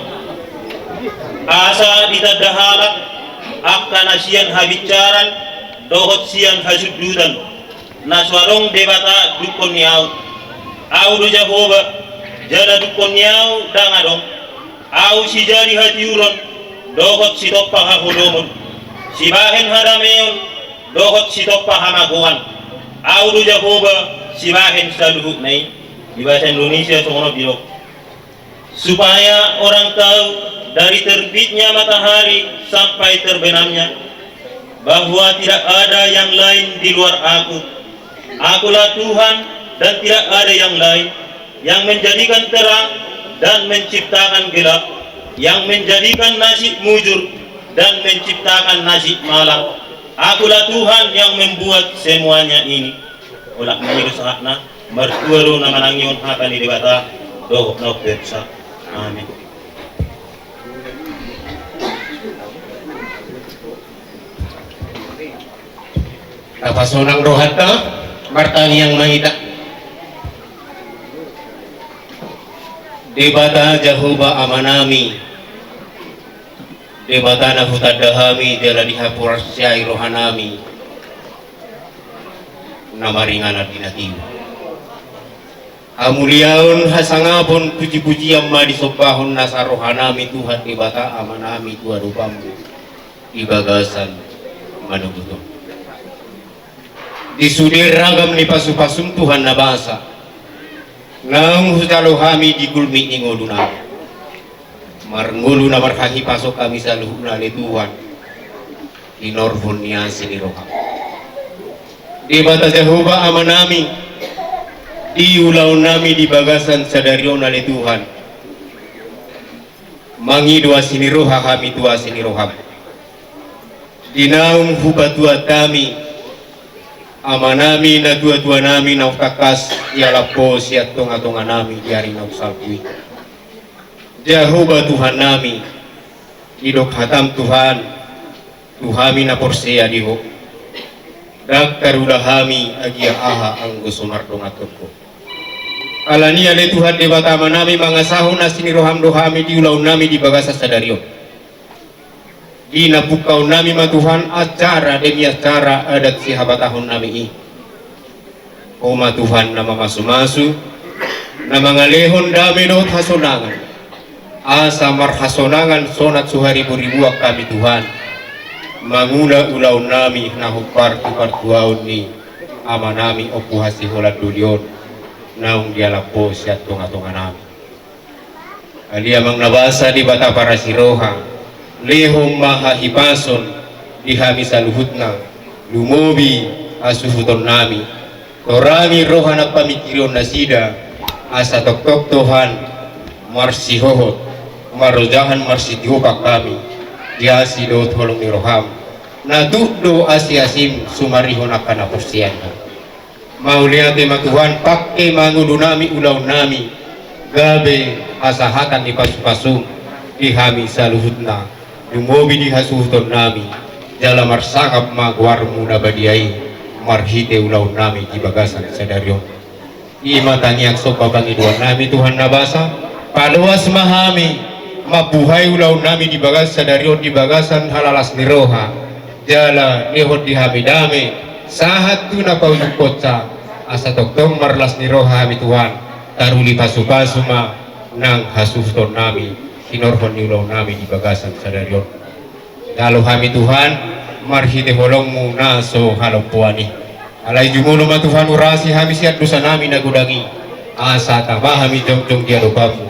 asa ditadahalak akan asian habicaran dohot sian hasududan naswarong debata dukon yaut au do Jehovah jada dukon yau dangadong au si jari hatiuron dohot si toppa hahodomon si bahen hadameon dohot si toppa hamagoan au do Jehovah sibahin saluhuk naik di bahasa Indonesia songonot dilok supaya orang tahu dari terbitnya matahari sampai terbenamnya bahwa tidak ada yang lain di luar akulah Tuhan dan tidak ada yang lain yang menjadikan terang dan menciptakan gelap yang menjadikan nasib mujur dan menciptakan nasib malam akulah Tuhan yang membuat semuanya ini ulah mengiru sahakna mertuaru nama nangion akan dibata doh no pepsa amin. Apa sonang rohata martani yang mahita debata Jehovah amanami debata nahutadahami jala dihapurasyai rohanami namaringan adinatiu amuliaun hasangapun puji-puji amma disopahun nasarohanami Tuhan debata amanami Tuhan rupamu di bagasan manuguto disudir ragam ni pasupasum Tuhan nabasa nang husalohami di gulmi ingoluna marngulu na marhahi pasok kami sa luhuna ni Tuhan inorhon niya siniroham di bata Jehovah amanami di ulaw nami di bagasan sadarion ali Tuhan mangi dua siniroha kami dua siniroham dinaung hubatua kami amanami na dua nami na utakas yalapo siat tonga nami diari na usalpui Jehovah Tuhan nami idok hatam Tuhami na porsea diho Dakkarudahami agia aha anggo sonardong atoko alania le Tuhan debata manami mangasahon na siniroham dohami diulaw nami di bagasa sadarion di napukau nami matuhan acara demi acara adat si habatahon nami Oma Tuhan nama masu-masu nama ngalehon dami dot hasonangan asa marhasonangan sonat suhari beribuak kami Tuhan manguna ulau nami na partu ni ama nami opuhasi hola dulion naung dialapo siat tunga-tunga nami alia mang nabasa di bata para siroha lehom maha hipason di hamisa luhutna lumobi asuhuton nami torami rohana pamikiron nasida asa tok-tok Tuhan marsi hohot marojahan marsi diupak kami diasi do tolong ni roham na do asiasim sumarihon akan apusian mau lihat tema Tuhan pakai mangudu nami ulau nami gabe asahatan di pasu-pasu di hami saluhutna dumobi di hasuhuton nami dalam marsangap magwar muda badiai marhite ulau nami di bagasan sadarion ima taniak sopa bangiduan nami Tuhan nabasa paluas mahami mabuhay ulau nami di bagasan sadarion di bagasan halalas niroha jala nihot di hamidame sahat tu na paujud kotsa asa toktong marlas niroha hami Tuhan taruli pasu-pasu ma nang hasuhton nami kinorhon ni ulau nami di bagasan sadarion jalo hami Tuhan marhite holongmu naso halompuani alai jumulo ma Tuhan urasi hami siat dosa nami nagudangi asa tambah hami jong-jong dia lupamu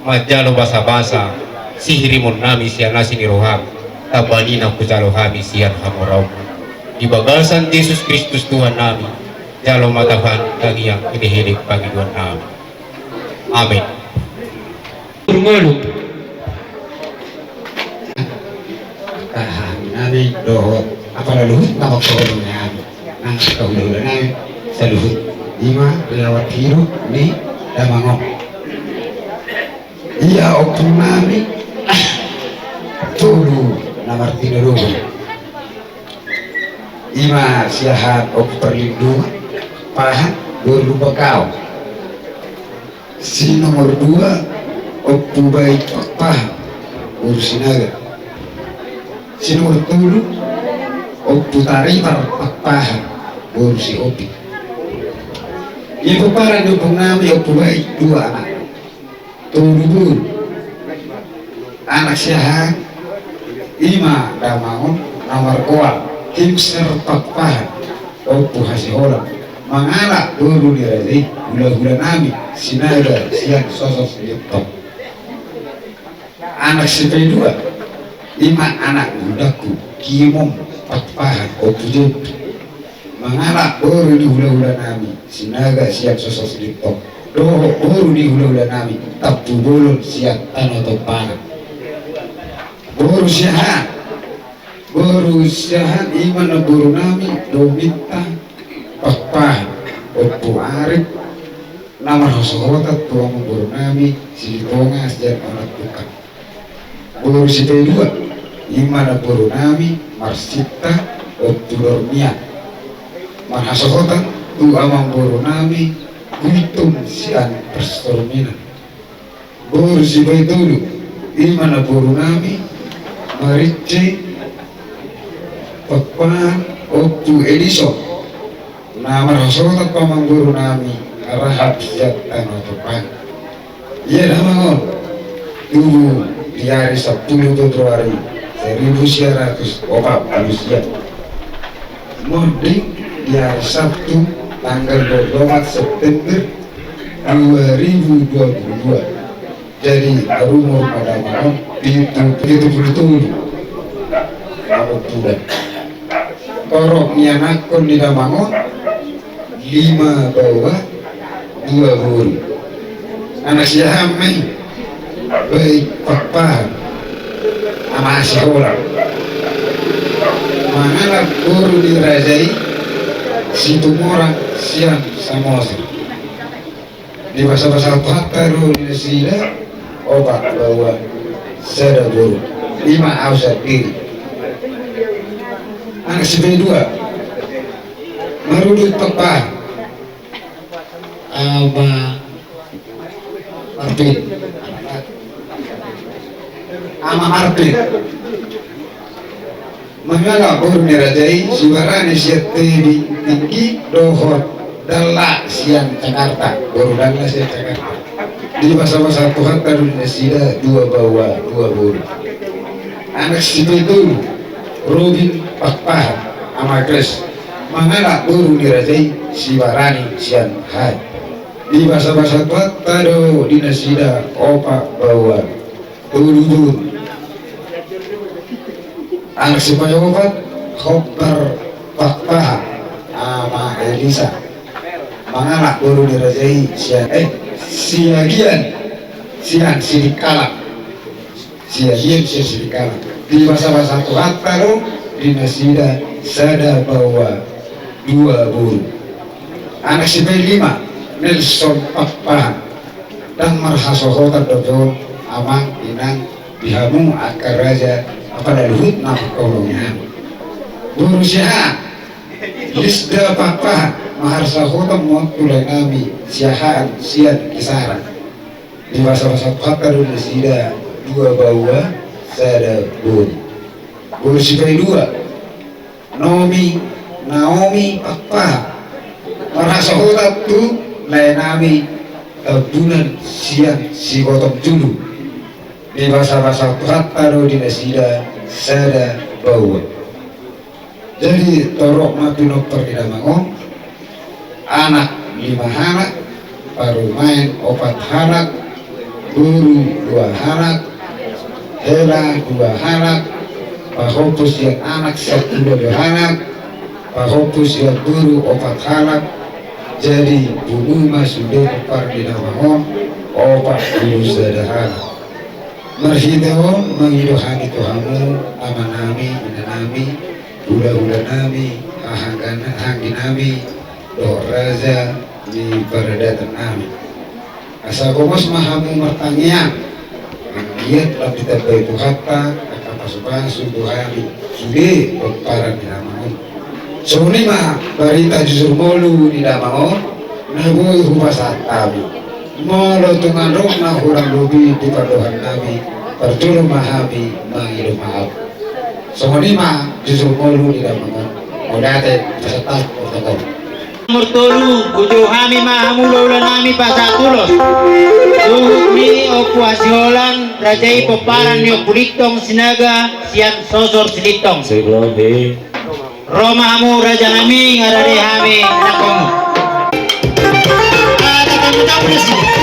majalo basa-basa sihirimun nami sian nasi niroham tabani na kujalo hami sian hamorau di bagasan Yesus Kristus Tuhan nami jalo matahan dagi yang ini bagi Tuhan nami amin Turngolu nami dohot apa laluhut nama koron nami nang kaulula nami saluhut lima lewat hirup ni damangok iya oktu nami tulu namar tidur ima siahat oktu perlindungan pahat dulu bekau si nomor 2 oktu baik paham ursinaga si nomor 3 oktu taritar paham ursi opi ibu para dukung nami oktu baik 2 anak tulu anak siahat ima damangon nomor kuat kimser pakpahan oktu hasihola mengalak dulu dirajai gula-gula nami sinaga siang sosok seliptok anak CP2 ima anak budaku kimom pakpahan oktu jep mengalak dulu di hula-hula nami sinaga siang sosok seliptok doho baru di hula-hula nami tapu bolon siang tanah topangan baru siahan iman baru nami dominta pakpahan opo arif nama hosohotat tuang baru nami silitonga dan anak tukang baru CP2 iman baru nami marsita opo dormia marhasohotat tu amang baru nami kuitum sian perstorminan baru CP2 iman baru nami marice pakpahan opo edison nama rasulullah pamang guru nami rahab sejak tanah depan iya namangon dulu di hari Sabtu Februari 1940 mording di hari Sabtu tanggal 24 September 2022 jadi umur pada malam itu kamu tuh torok nianakon di damangon 5 bawah 2 guru anak siamai baik pakpahan ama sekolah mangalak guru dirajai situ orang siang samosi di bahasa-bahasa taru di sila obat bahwa sada guru 5 ausat diri anak CP2 marudut pakpahan ama Martin ama Martin mangala baru dirajai suarane siat tinggi dohot dalla sian Jakarta baru dalla sian Jakarta di masa-masa Tuhan taruh sida 2 bawah 2 guru anak CP2 Robin Pakpahan Amakres Mangala Guru dirajai Siwarani Sian Hai di bahasa-bahasa kuat tado dinasida opa bawa tuludun anak supaya obat Khokbar Pakpahan ama Elisa Mangala Guru dirajai Sian Siagian Sian Sirikala Siagian Sirikala di bahasa-bahasa kuat tado dinasida sada bawa 2 guru anak si 5 Nelson Pakpahan dan marhasohota dojon amang inang bihamu akar raja apa luhut nak kolongnya guru siha Lisda Pakpahan maharsahota muatulai nami siahaan siat kisaran di bahasa-bahasa kuat tado dinasida 2 bawa sada guru guru si 2 Naomi Pakpahan merasa hotat tu lain nami bulan siang si gotong dulu di bahasa-bahasa taro dinasida sada bawa jadi torok matulok perdidamangon anak 5 anak baru main 4 anak guru 2 anak hela 2 anak pahopus yang anak 1 anak pahopus yang guru 4 anak jadi bulu sudah kepar di namahon 4 guru sederhana marhidahon mengidohani Tuhanmu aman nami ina nami ula-ula nami ahanggi nami doh raja di paradatan nami asal komos mahamu mertanyaan giat labdi tabai Tuhatta pasu-pasu Tuhani sudah keparan di namahon so ini mah barita justru molu di namahon naboy hubasat tabi molo tungan rok na hurang lobi di padohan nabi pertulung mahami mangilum mahab so ini mah justru molu di namahon modate peserta protokol Murtolu kujo hami mahamulo ulan nami pasatulos Tuhmi opuasiolan rajai peparan nyo pulitong sinaga sian sosor silitong Roma hamu raja nami ngarare hami nakomu ada tamu-tamu di sini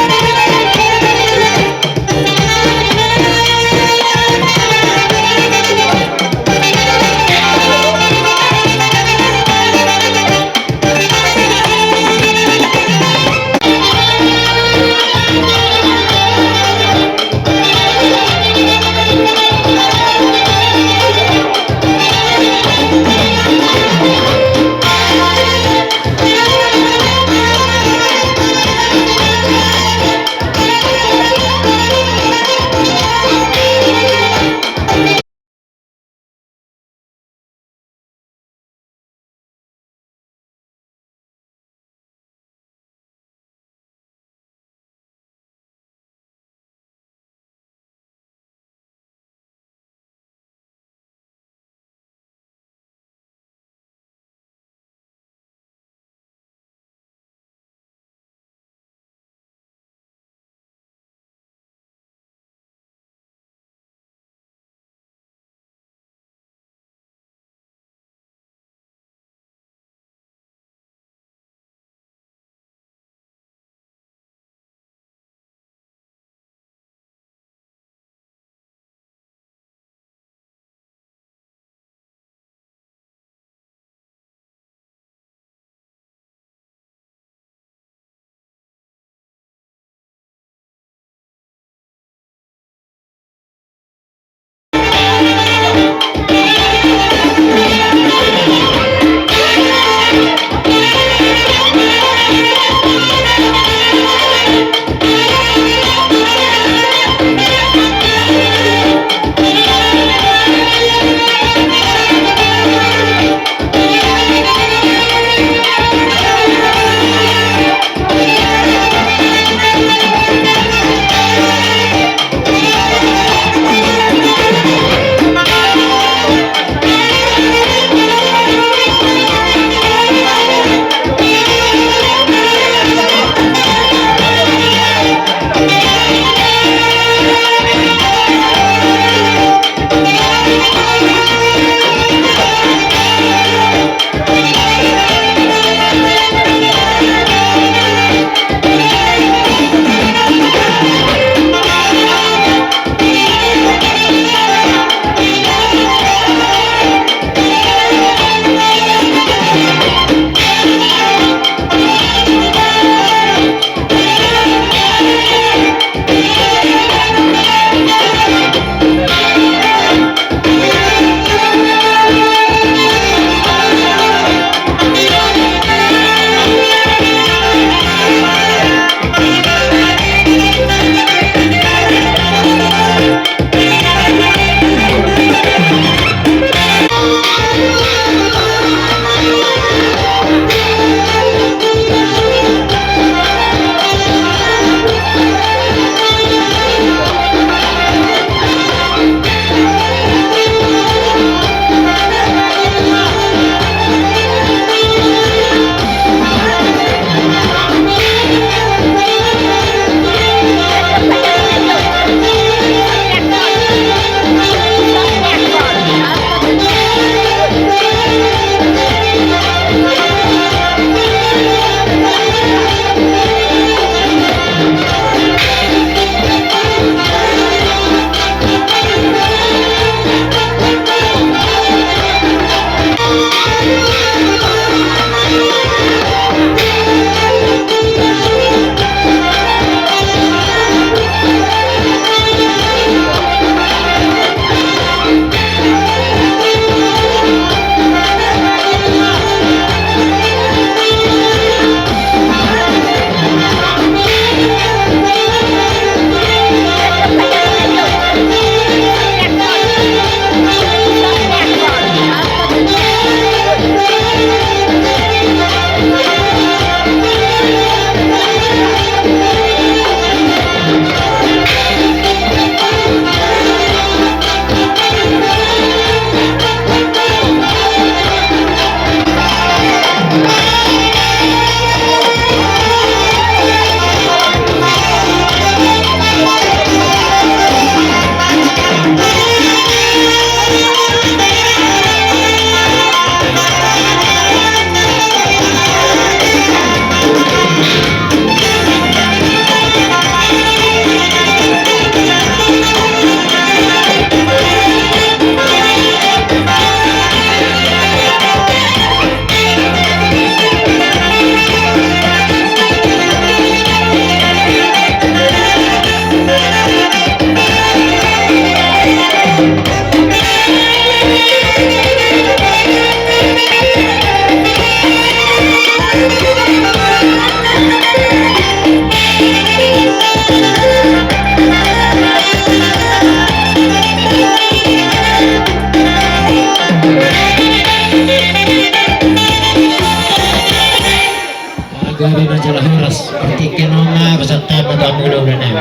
gabi masalah horas seperti kenonga beserta pagamulo dan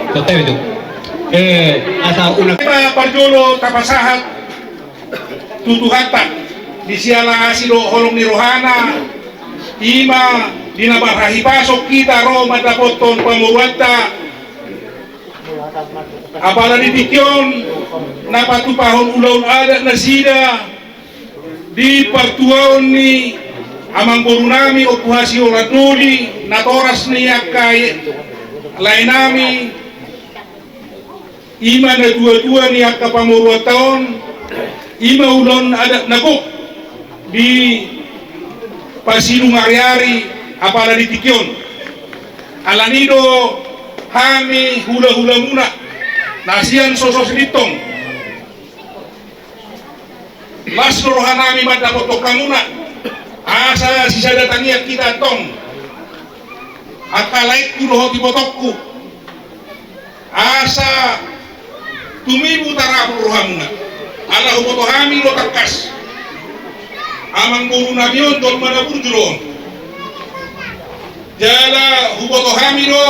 betul itu asal unak parjolo tapasahat tutuhatan di siala asilo holong ni rohana ima dinabarahi pasok kita ro matapoton pamuruata apala ditikyon napatupahon ulaun adat na sida di partuaon ni amang borunami o puhasi oratuli natoras niya kay lainami ima na dua-dua niya kapamuruat taon ima ulon adat nagok di pasinung ari-ari apala ditikyon alanido kami hula-hula muna nasian sosos litong mas rohanami madapotok kamuna asa sisa datangiak kita tong akalait kuloho tibotokku asa tumibu tarapu rohamuna ala hubotohami lo takas amang buru nabion tol manapurjuron jala hubotohami lo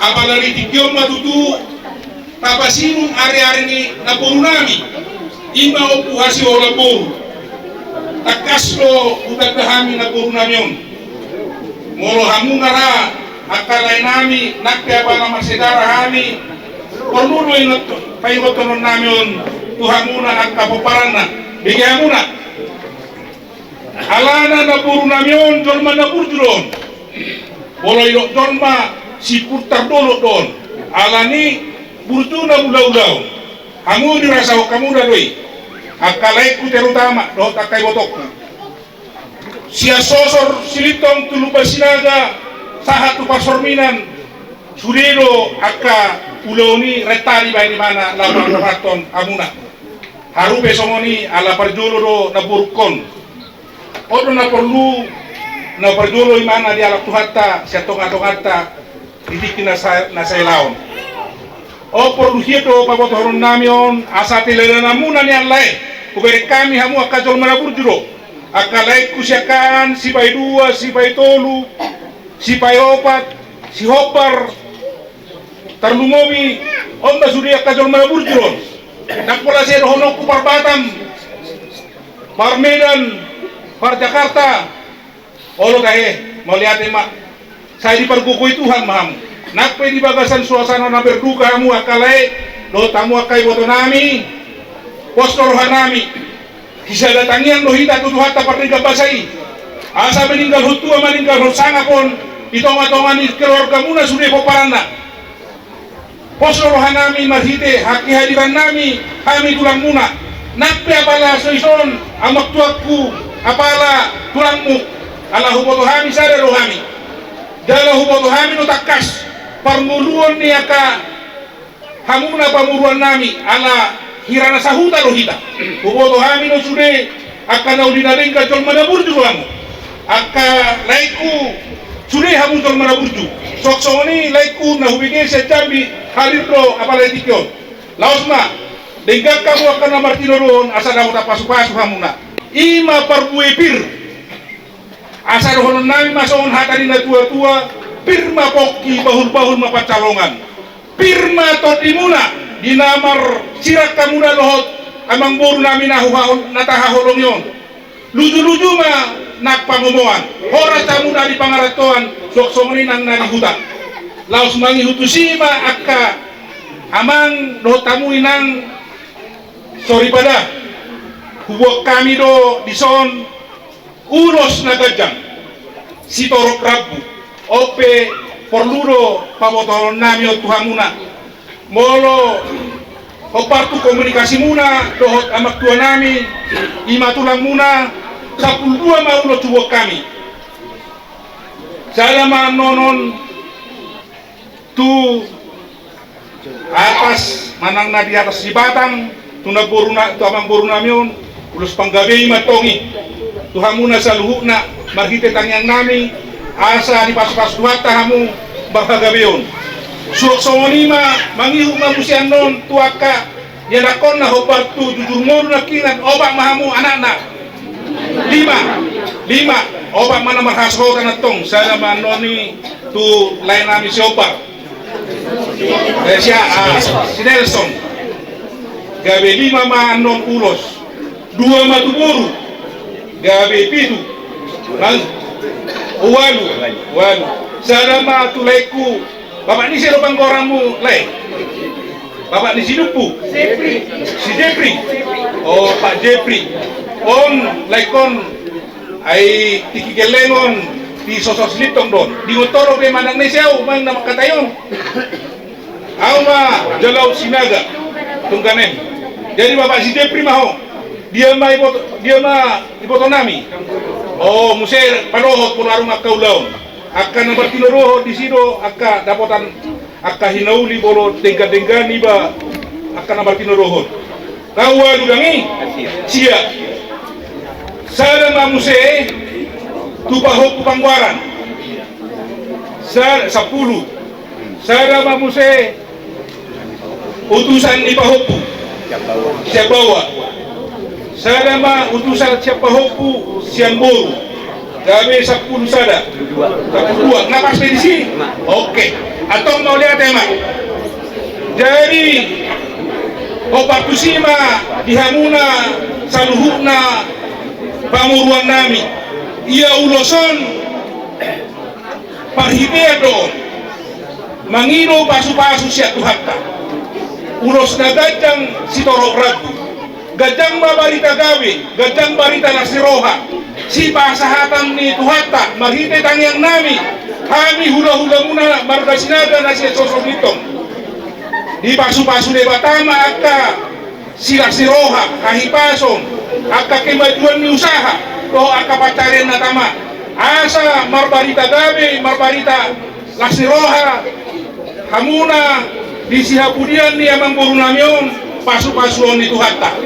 apalagi tikyon matutu tapasinung ari-ari ni napurunami ima opuhasi ola boru takas lo utagdahami napurunami on molo hamunara akalay nami nakte apala masedara hami perlulo ingat payotonon nami on tuhamuna at kapoparan na bigyan muna alana napurunami on jolma napurjuron molo ilo jolma si putar dolo don alani burtuna ulau-ulau hamu dirasa kamu doi akalai ku terutama do takai botokku sia sosor silitong tulupa sinaga sahat tu pasorminan sudiro aka uloni retari bai di mana lapang raton amuna haru besongoni ala parjolo do naburkon odo na perlu na parjolo imana di alak tuhatta sia tonga-tongata didikin na sa ilaon o produsieto pabotoron namion asa tilerana muna ni alay kubere kami hamu akajol manapurjuro akalay kusyakan si bay 2 si bay 3 si bay 4 si hopar tarlumomi onda sudi akajol manapurjuro nakpola siya honok ku par Batam par Medan par Jakarta olo kahe mau lihat mak saya dipergukui Tuhan maham nakpe di bagasan suasana na berduka hamu akalai lo tamu akai botonami posto rohanami kisah datangian lo hita tutuhata partiga basai asa meninggal hutua meninggal hosanga pon itonga-tonga ni keluarga muna sudah poparana posto rohanami marhite haki hadiran nami kami tulang muna nakpe apala soison amak tuakku apala tulangmu ala hubotohami sada rohami jala hubotohami no takas parmuluan ni aka hamuna pamuruan nami ala hirana sahuta rohita hubotohami no sude aka naudinaring ka jol manaburju kamu aka laiku sude hamu jol manaburju sok-sokoni laiku na hubingi secambi halir do apalai tikyon laosma denggak kamu akan namartino doon asa daw tapasu-pasu hamuna ima parbuepir asa rohonon nami masoon hatari na tua-tua pirma pokki bahul-bahul mapacalongan pirma todimuna dinamar sirak kamuna lohot amang boru nami nataha holong yon luju-luju ma nakpangomoan horas kamuna di pangaratoan sok-songni nang narihuta laos mangi hutusima akka amang lohot tamu inang sorry pada huwag kami do dison unos na gajang si torok rabu ope porluro pabotoron nami o tuhamuna molo opartu komunikasi muna dohot amak tua nami ima tulang muna 12 maulo tuwok kami saya manonon tu atas manang na di atas di Batang tuna boruna tu amang boruna mion ulus panggabe matongi tuhamuna sa luhukna marhite tangyang nami asa di pas-pas duata hamu bagagabeon suok-songonima mangihu mamusian non tuaka yanakon na hopartu jujur moru na kinat obak mahamu anak-anak lima obat mana marhaso tanatong sana manoni tu lain nami siapa si Nelson gabe 5 ma-anon ulos 2 matuburu gabe 7 walu sana ma tulaiku bapak ni siapa panggoramu lai bapak ni si Lupu si Jepri oh Pak Jepri on laikon ay tikigelengon di sosok litong don di ngotoro be manang ni siaw mang nama katayong auma jalaw sinaga tungganen jadi bapak si Jepri maho dia ma iboto nami oh musir panohot pularung akaulaw akan nomor tinuruho di sino akka dapotan akka hinauli bolo dengga-denggani ba akan nomor tinuruho kawa ludangi sia sada mamuse tupahok pangwaran sada 10 sada mamuse utusan ipahopu siap bawa sada ma utusan siap pahopu siang boru gawe 10 sada 12 ngapa ekspedisi oke atau mau lihat tema jadi Opakusima dihamuna saluhukna pamuruan nami ia uloson parhibedo mangino pasu-pasu siat tuhatta ulos na gajang sitorok ragu gajang barita gawe gajang barita nasiroha si pasahatan ni tuhatta marhite tangyang nami kami hula-hula muna margasinaga na siya sosok nitong di pasu-pasu de batama akka siroha kahipason akka kemajuan ni usaha toh akka pacarian na tama asa marbarita gabe marbarita lasiroha hamuna di sihapudian ni amang burunamion pasu-pasuon itu hatta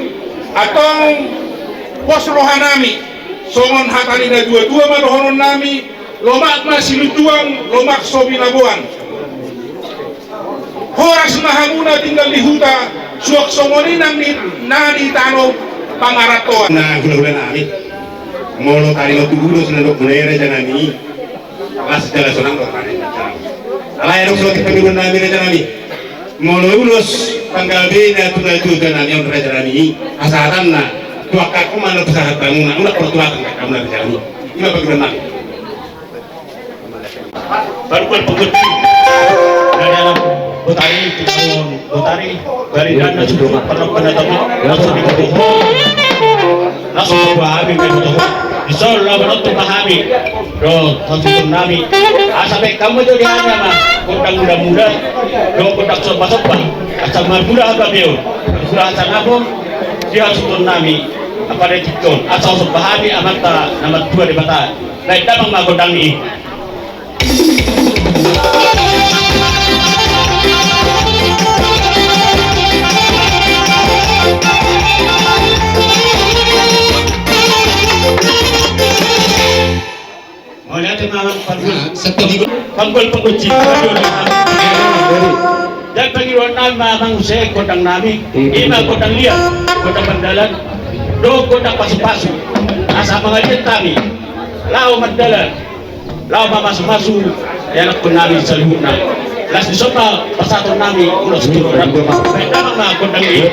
atong pos rohanami songon hatani na dua-dua madohonon nami lomak masilutuang lomak sobinabuan horas mahamuna tinggal di huta suak songoni nani tano pangarato na gula-gula nami molo tari lo tugulo senadok mulere janani las jala sonang lo tari alay rong sulat pemilu nami janani molo ulos tanggal bina tuda itu janani on janani asatan na tuakak kumano pesahatan na unak pertuatan kamu na janani ima bagaimana nami baru pengkuti dari alam Botari, Botari, dari dana sudah pernah tapi langsung dikepung, langsung dipahami begitu. Isol lah menonton pahami, do konsul nami. Sampai kamu itu dia mah, kondang muda-muda, do kondang sopa-sopa, asal muda apa dia, sudah asal abong, dia susun nami, apa dia cikon, asal pahami amata nama 2 di mata. Naik damang mah kondang ini. Melihat malam panggul penguci dan pengiruan nama mangusai kodang nami ima kodang liat kodang bandalan do kodang pasu-pasu asa mengajian kami lau mandalan lau masu-masu yang penami seluhuna las disopa pasatun nami ulos turun ragu nama kodang liat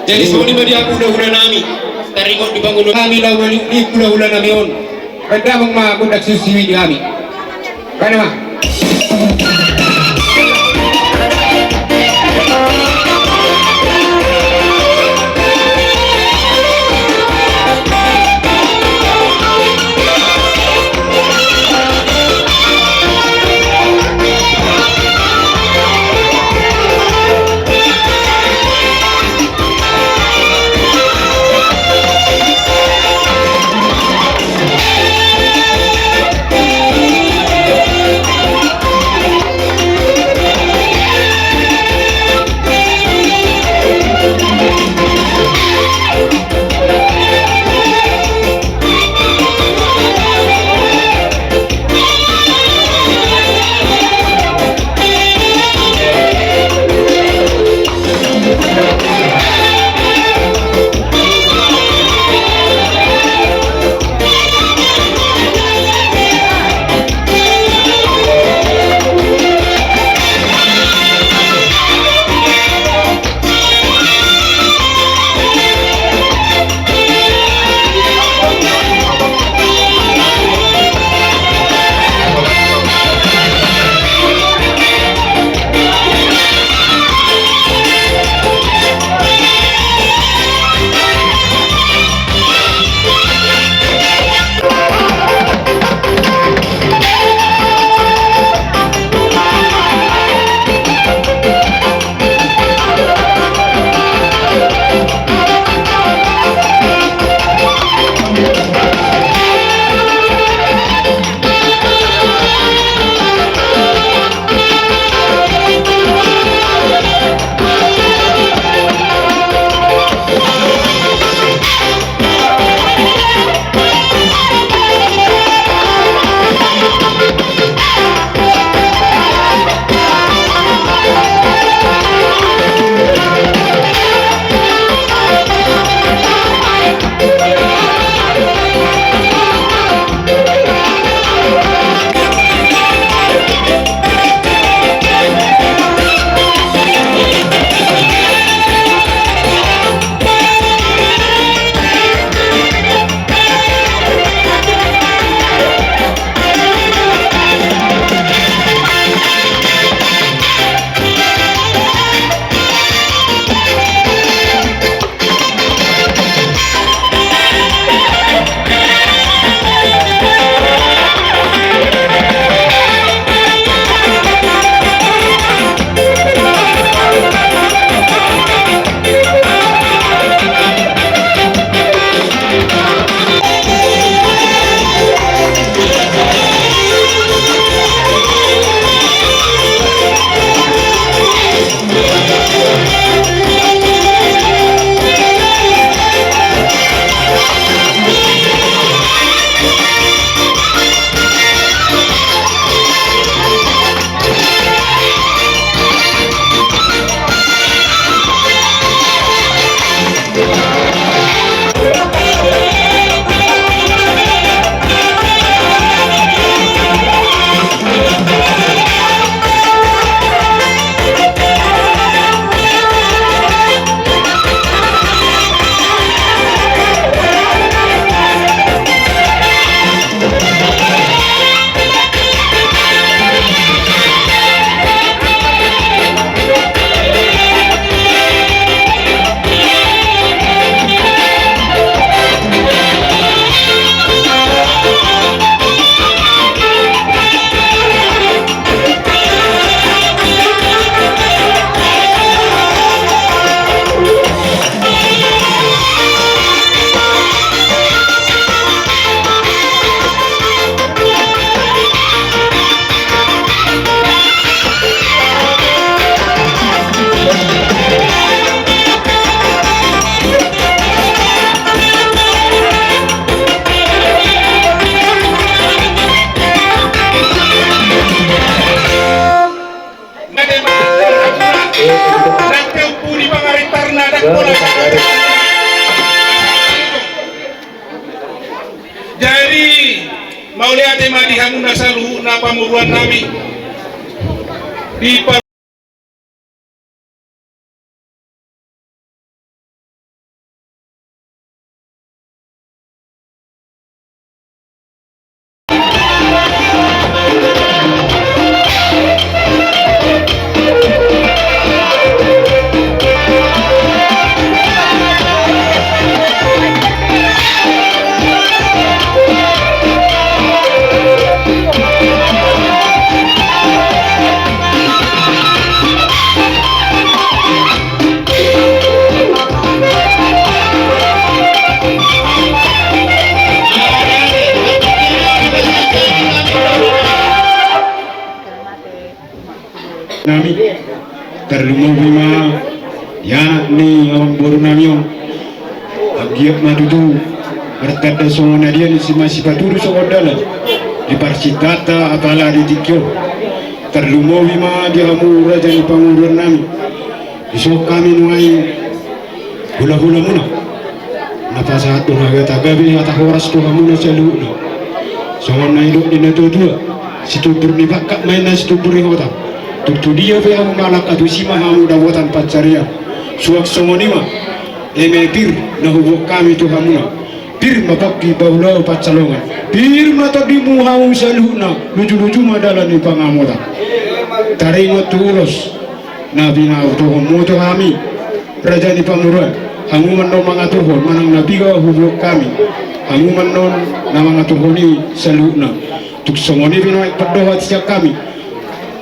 Jadi soni badi aku udah nami taringot dibangun kami lawan ni ulah nami on kada mong mga kundak susiwi di kami kana ma mauliate madihamuna saluhuna pamuruan nami di nami terlumau bima ya ni orang boru namiong agiak madudu berkata songona dia ni masih paturu songodala di parsitata apala di tikyo terlumau bima dia hamu raja ni panguruan nami isok kami nuai hula-hula muna napa saat tunaga tagabi atau horas tu hamu na saluna songona hidup di natudua situtur ni bakak main na situtur ni hota tutu dia pe amu malak atu sima hamu dawatan pacaria suak songonima pir na hubuk kami tu hamuna pir mapaki baulau pacalongan pir mata dimu hamu saluhna lucu-lucu madalan ni pangamoda taringot tulos na bina utuhum tu kami raja ni panguruan hamu manon mangaturhon manang nabiga hubuk kami hamu manon na mangaturhoni saluhna tuk songoni bina padohat siap kami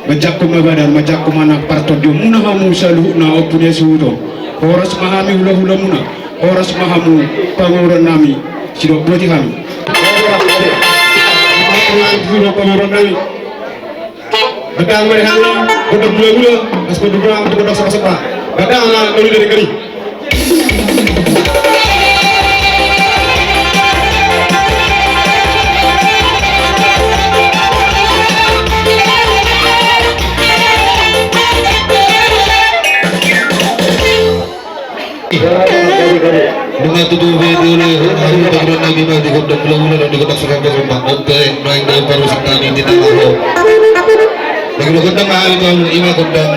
majakum mabadan majakum anak partodio muna hamu saluhna opunya sudo horas mahami hula-hula muna horas mahamu panguruan nami sidok berarti kami panguruan nami badang merehana kodok gula-gula as pedurang kodok sapa-sapa badang lalu dari kali Bunga tutu video le hari panguruan nami ma di kodok gula-gula dan di kodok sapa-sapa oke naik dari paru sekali di tanah bagi kodok mahal kamu ima kodok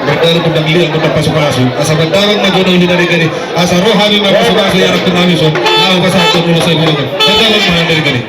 berdaru kodok lihat kodok pasu-pasu asa bandarang ma jodoh ini dari kali asa rohani ma pasu-pasu yang aku nami son mau pasal aku mulu saya bilang bandarang mahal dari kali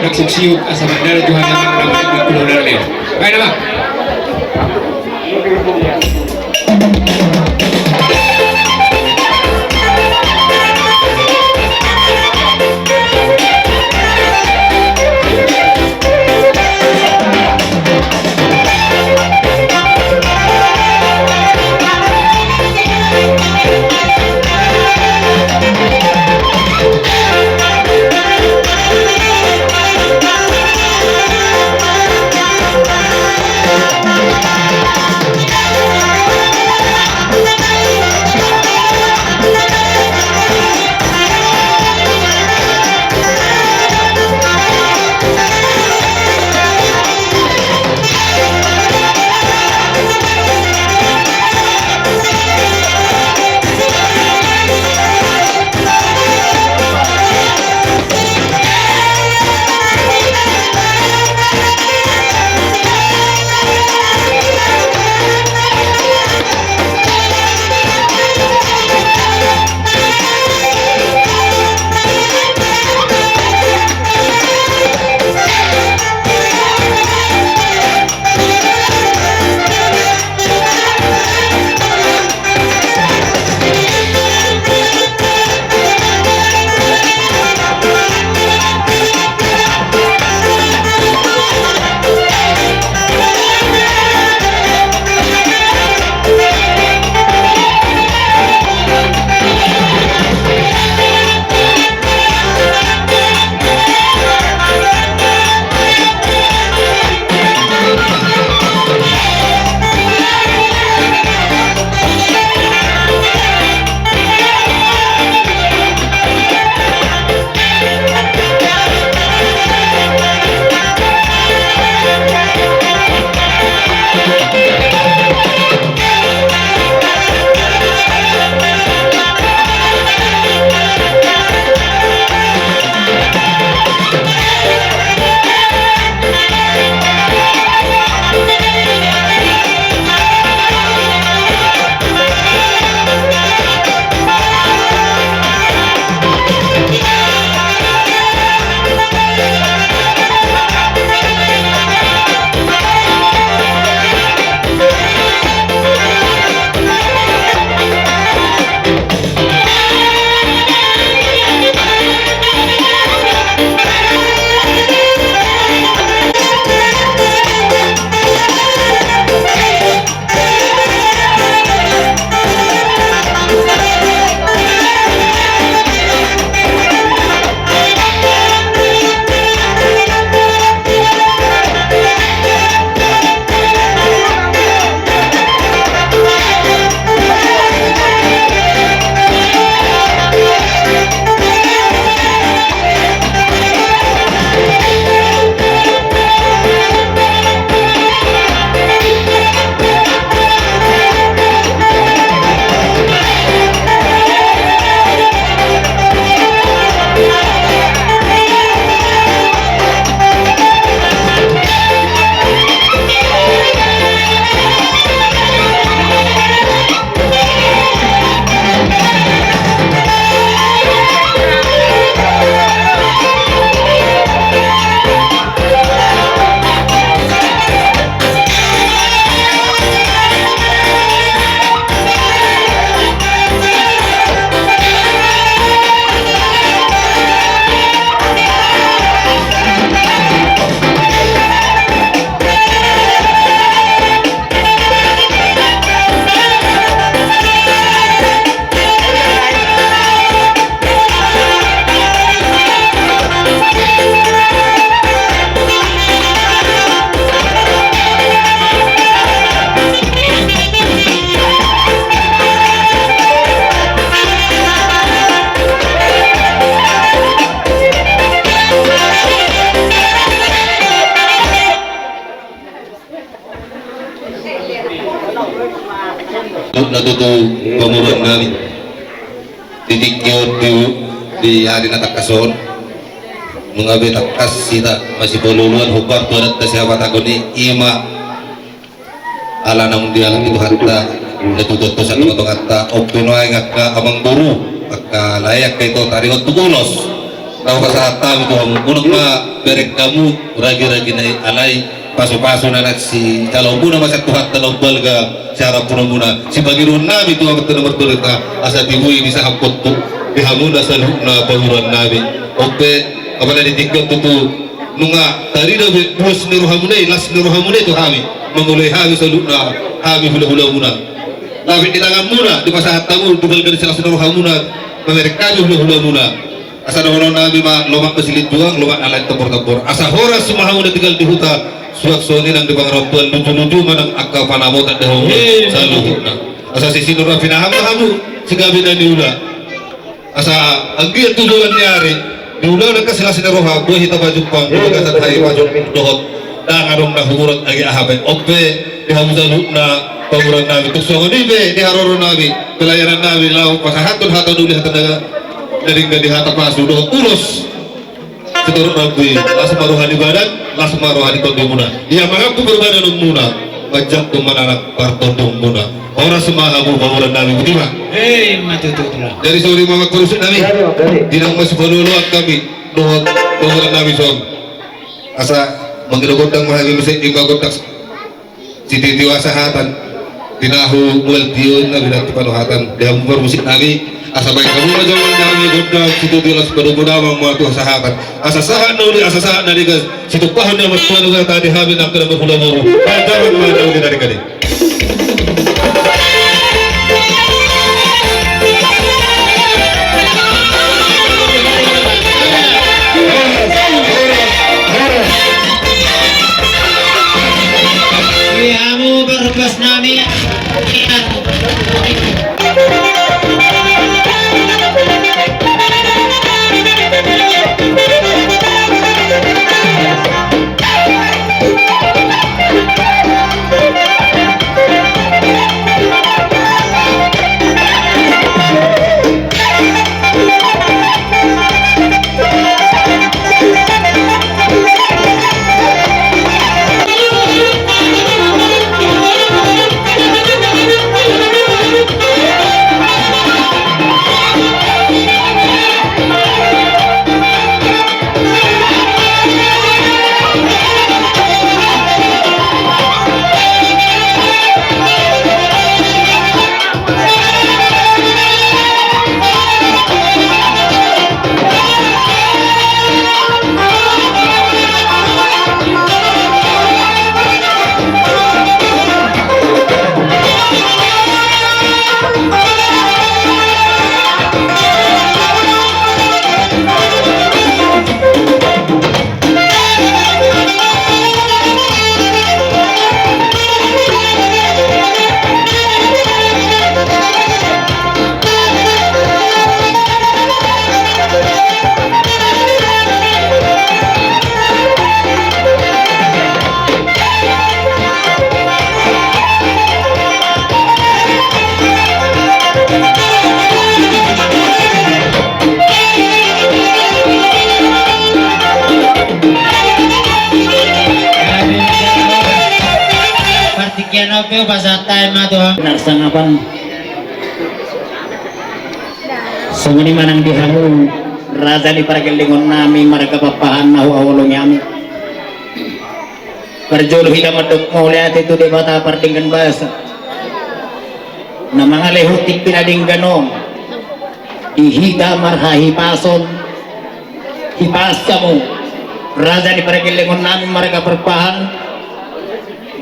nagsuksiyog asa mandala Tuhan namang rawat ng kulunan niyo. Kaya naman. natutu pemurun kami titiknya di hari natakason mengabe takas sita masih peluluan hubar tuan siapa takuni ima ala namun dia lagi Tuhan ta natutu satu kata opino ngaka amang buru maka layak kaito taringot tugulos kau pasahat tahu tuang unang ma berek kamu ragi-ragi na alay paso-paso na si kalau muna masak tuhat dalam balga cara puna muna si bagiruan nabi tuang kata nomor tulis ka asa tibuy di sahapot tu di hamuna sa na panguruan nabi ope apalagi ditinggal tutu nunga tari na bus niruhamunay las niruhamunay tu kami memulai kami salutna kami hula-hula muna nabi di tangan muna di pasahat tamu dugal-gal sila sa niruhamuna memereka hula-hula muna asa nahono nabi ma lomak besilit juang lomak alay tempur-tempur asa horas sumahamu na tinggal di huta suak soni nang di pangarampuan lucu-lucu manang akka panamo tak dahong saluhutna asa sisi nurah pinahamu si gabi na niula asa agi tudulan niari niula na kasila sinaroha buah hita bajupang pagkasan hai bajup dohot dangarong na humurot agi ahabe ope di hamu salutna panguran nabi tuksuangan ibe di haroro nabi pelayanan nabi lau pasahatun hatun uli hatan dari nggak dihata pasu doh ulos seturut rabbi langsung maruhani badan langsung maruhani tondong muna ia mengaku berbadan muna majak tuh mananak partondong muna orang semahamu bangunan nabi bagaimana dari sore mama kurusut nabi tidak masih beruluan kami doh bangunan nabi som asa menggelogodang mahal bisa ibagodak siti diwasahatan dinahu mual tiun nabi dan panuhatan dia musik nabi asa baik kamu aja menjadi goda situ dilas pada muatu sahabat asa sahat nuli asa sahat dari gas situ pahun yang tuan uga tadi habis nak kena berpuluh muru ada mana dari kali kamu berbas nami Narsangapan sumuni manang dihamu raja di paragelingon nami mereka papahan nahu awalong yami perjuluh hidam meduk mauliat itu di bata pardinggan bahasa namang alehutik pinading ganong ihida marhahi pason hipas kamu raja di paragelingon nami mereka perpahan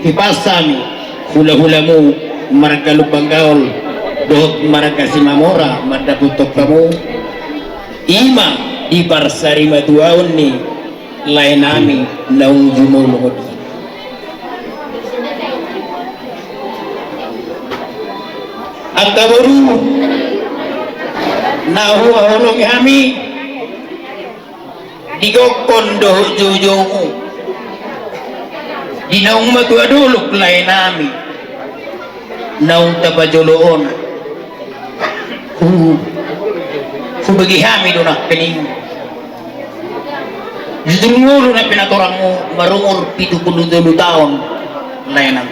hipas kami hula-hulamu mereka lubang gaul dohot mereka si mamora madaputok kamu ima di barsari matuaun ni lain nami naung jumulungot akabaru nahu ahulong kami digokon dohot jujungu di naung matuaduluk lain nami naung tabajoloon bagi kami doon pening justru ngulo na pinatorang mo marumor 72 taon layanan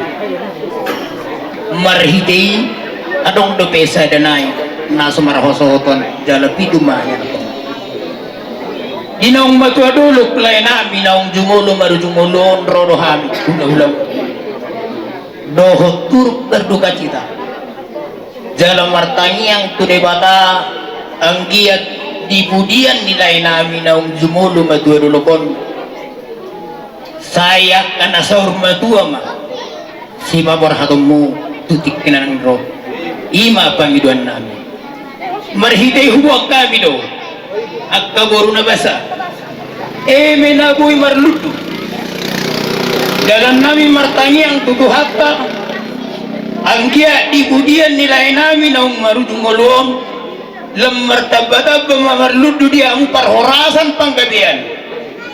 marhiti adong do pesa danay na sumarahosoton jala pitu maya Inong matuadulok lay na minong jumulo maru jumulon rodo hami ulah doho turut berduka cita jalan martangi yang tunai bata anggiat di pudian nilai nami naung jumulo matuadulokon saya kana saur matua ma si babor hatomu tutik kinanang roh ima pangiduan nami marhidai huwag kami do akka boru na basa menabuhi marludu dalam nami martangi yang tutuh hatta anggia di budian nilai nami naung marujung ngolong lem martabata marludu dia umpar horasan panggabian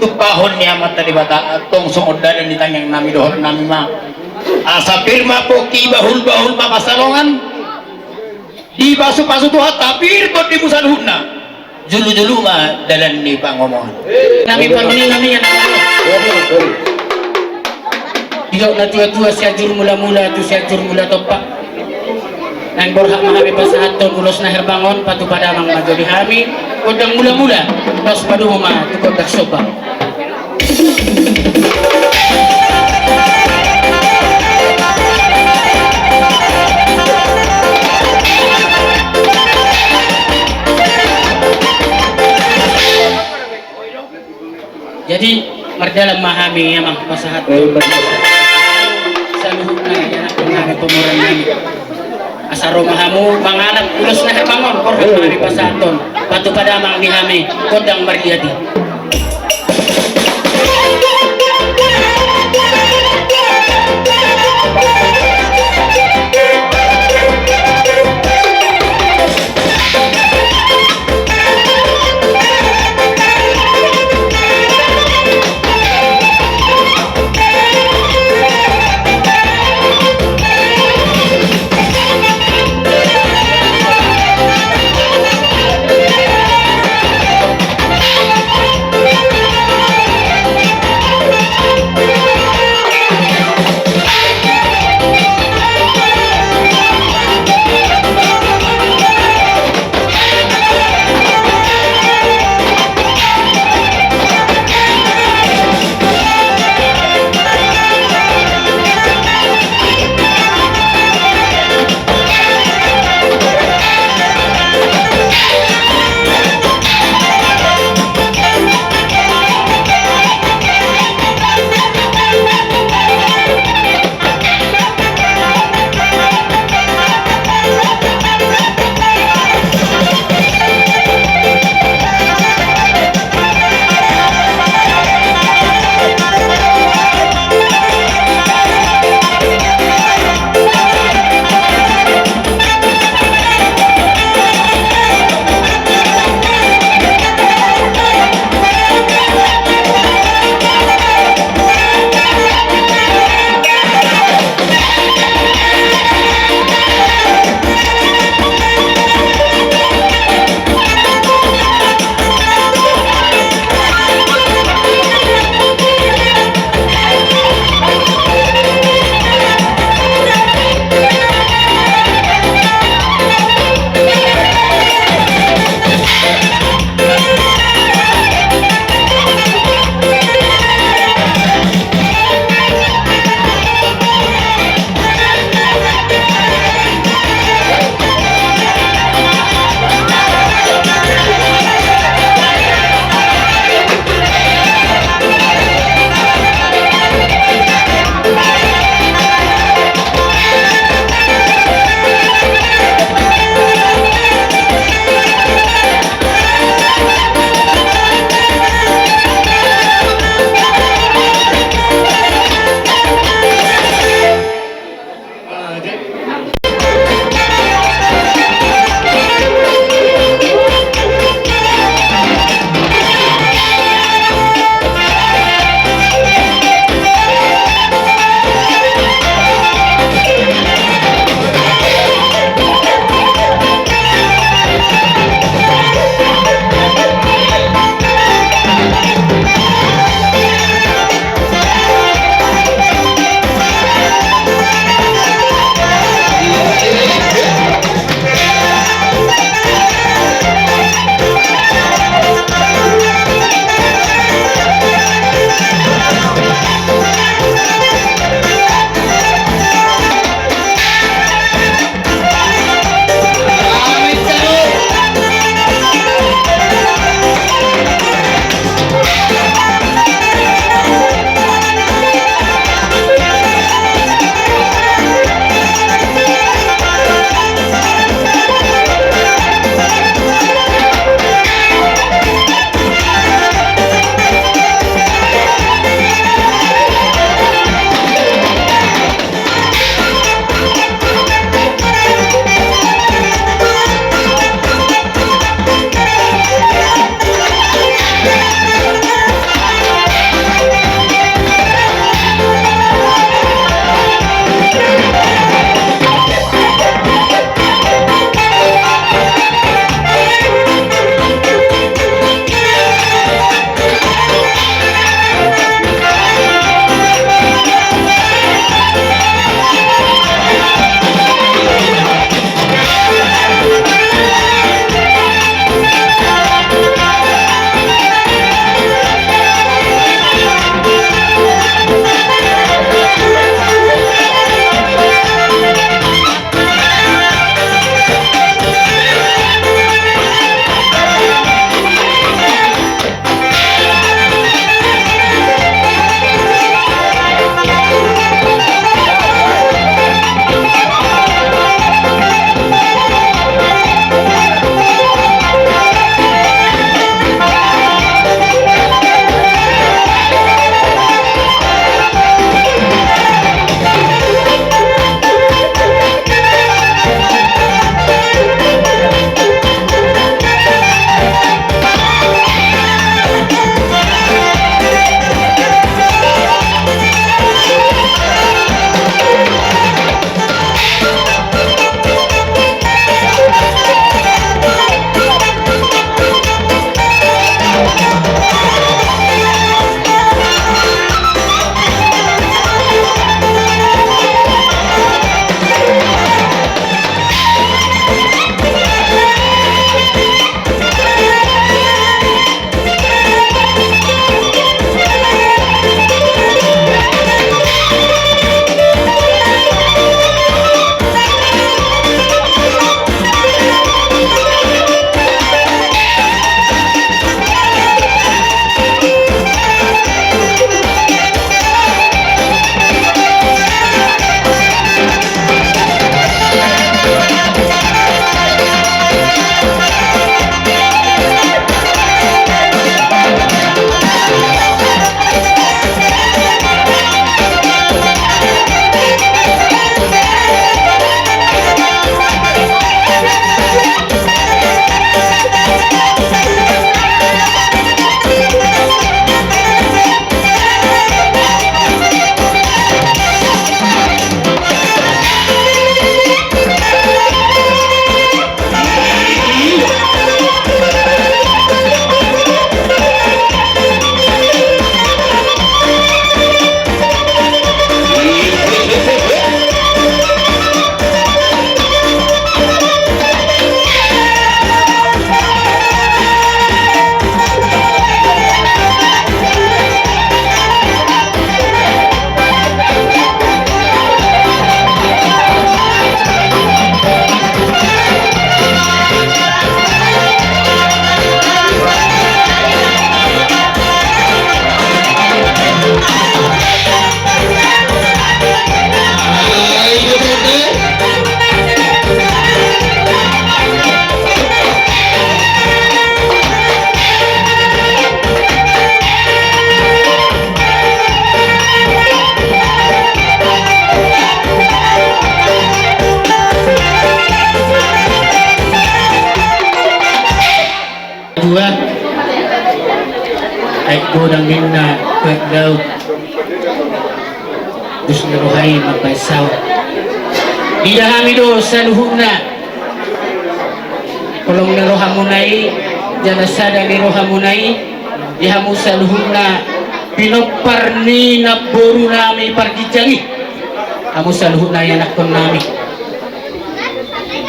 tupahon ni amat tadi bata atong songodan di tangyang nami dohor nami ma asa firma poki bahul papasalongan di pasu-pasu tuh hatta pirkot di musalhuna julu-julu mah dalam ni pangomongan nami pamini nami yang tidak na tua-tua siajur mula-mula tu siajur mula topak nang borhak mahami pasahaton ulos na herbangon patu pada mang majoli hami kodang mula-mula tos padu mah tu kodak sopa jadi mardalam mahami yang pasahat saluhuk na yanak na pemurang nami asaro mahamu manganak ulos na bangon korban mahami pasahaton patu pada mang dihami kodang mardiati kurang minna ke daud Dusnuruhai magpaisaw Idahami do sa luhuna Kulong na rohamunay Janasada ni rohamunay Ihamu sa luhuna Pinoparni na buru nami pargijangi Amu sa luhuna yanakon nami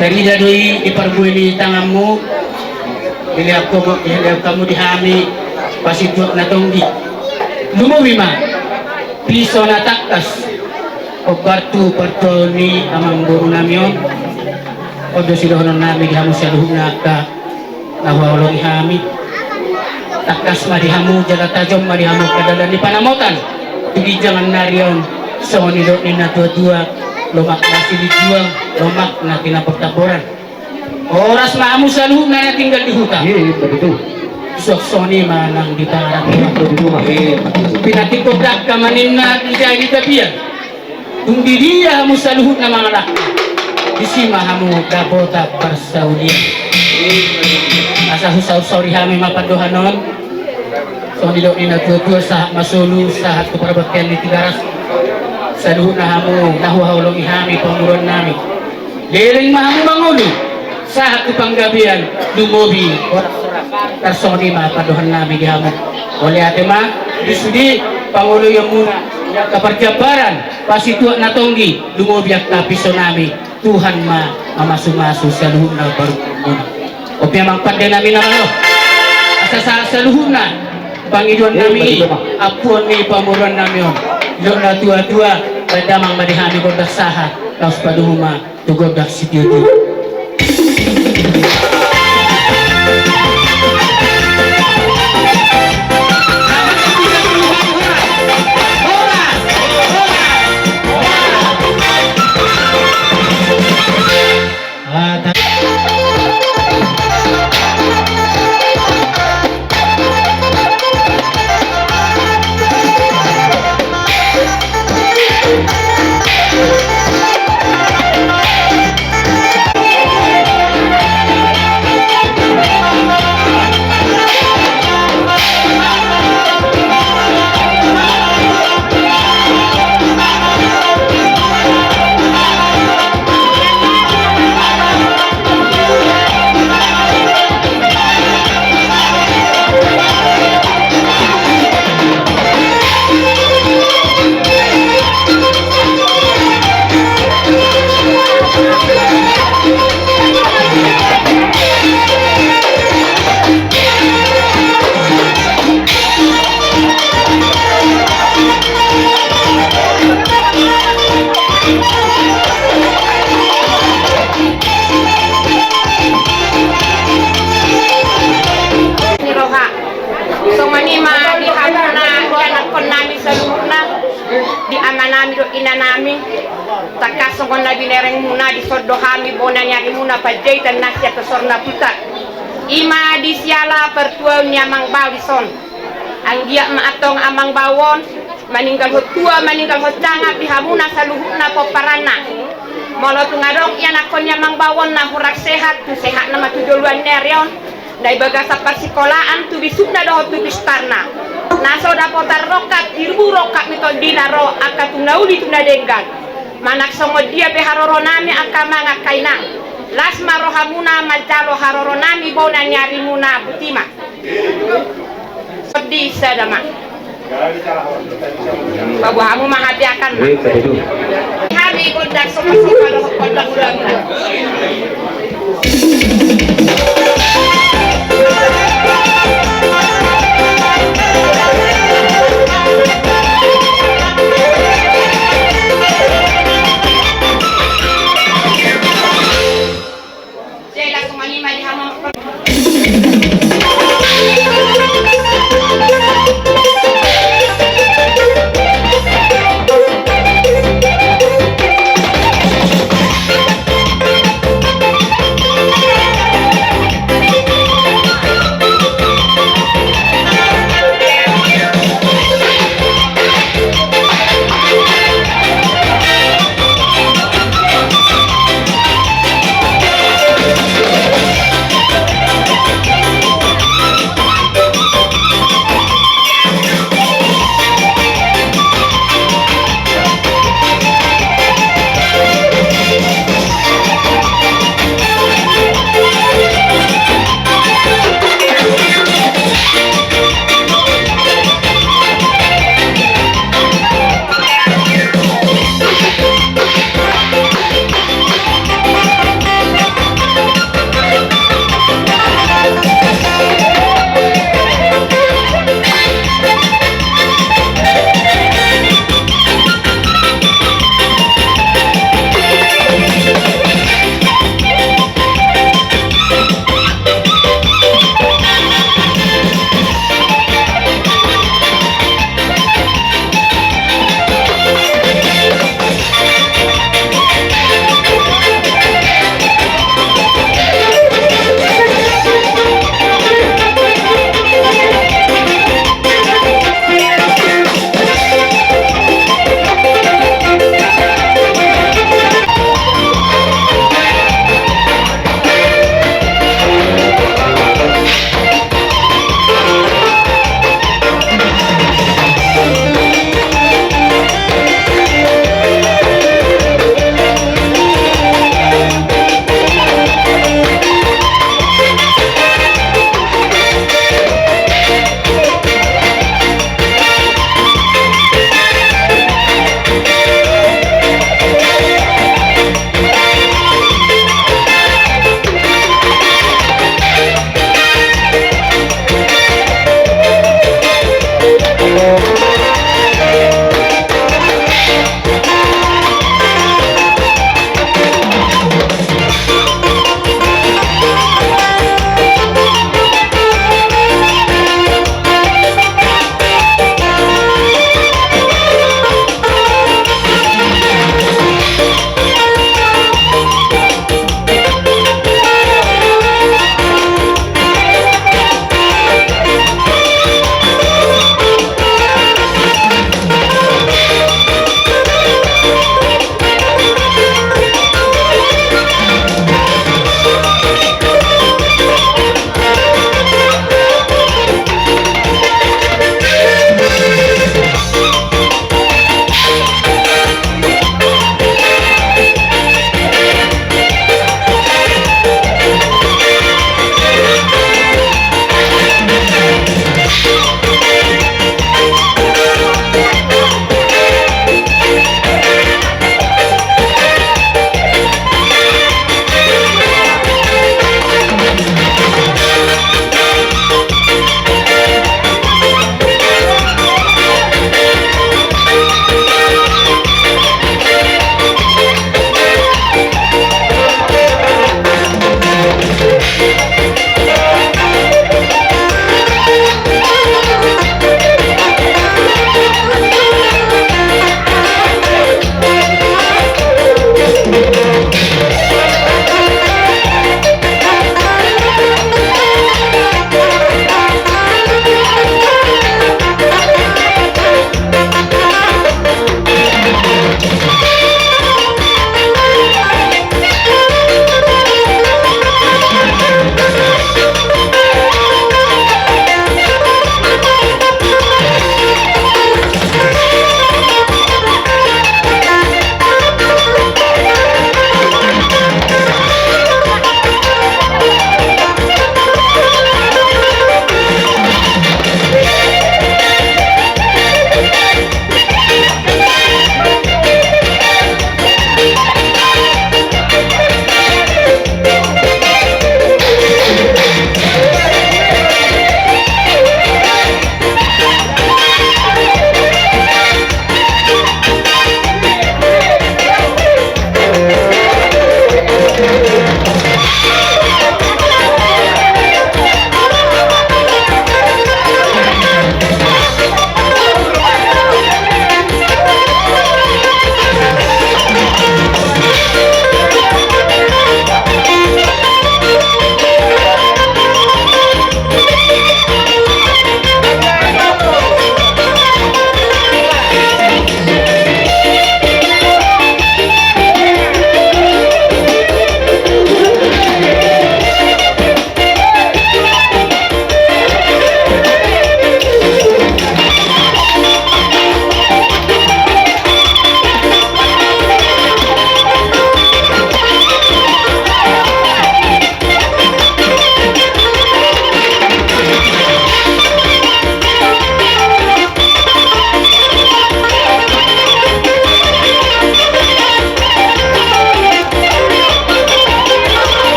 Tari doi iparbuini tanganmu Hilap kamu dihami Pasituak na tonggi Lumuwi ma Piso na taktas O kartu partoni amang buru namion O dosidohonon nami dihamu sa luhung naka Nawawalong ihami Takas madihamu jaga tajom madihamu kadalan di panamotan Tugi jangan narion Sonidok ni na tua-tua Lomak na silijuang Lomak na tinapagtaboran Oras maamu sa luhung na tinggal di hutan Sok soni manang di barat Pinatikodak kamanin na Dijay di tabian Tungdi dia hamu sa luhut na mga anak Isima hamu dabota parsaudia Asa husaw sorry hami mapadohanon So nilo inatutua sa masulu sa hatu parabakyan ni Tigaras Sa luhut na hamu nahuhawlong ihami panguron nami Liring mahamu mangulu Sa hatu panggabian Dumobi Tarsoni mapadohan nami di hamu Oleh ate ma disudi pangulo yang muna Kaparjabaran pasituak na tonggi Lumobiak na piso nami Tuhan mamasu-masu sa luhun na baru O piyamang pande namin naman Asa sa luhun na Pangiduan nami Apuan ni pamuruan nami Lok na tua-tua Badamang madihami gordak saha Kaus paduhuma Tugordak si Diyo Dohami bona nyari muna pajai dan nasya kesorna putar ima disiala pertua nyamang bawison anggia maatong amang bawon maninggal hotua maninggal hocanga pihamuna saluhuna poparana molo tungadong yan akon nyamang bawon na hurak sehat tu sehat nama tujoluan nerion dai bagasa persikolaan tu bisukna doho tu bistarna naso dapotar rokat irbu rokat miton dinaro akatunauli tunadenggan Manak songo dia beharoro nami akama ngakainang lasma rohamuna majalo haroro nami bona nyari muna butima di sadama babu hamu mahati akan hari godak soka-soka doh godak ulang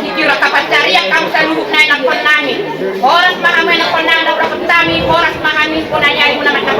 Hijira kapacari kamu saluhuk na inakon namin. Horas mahamay na kon na brakot kami, horas mahamay po na yari mo naman na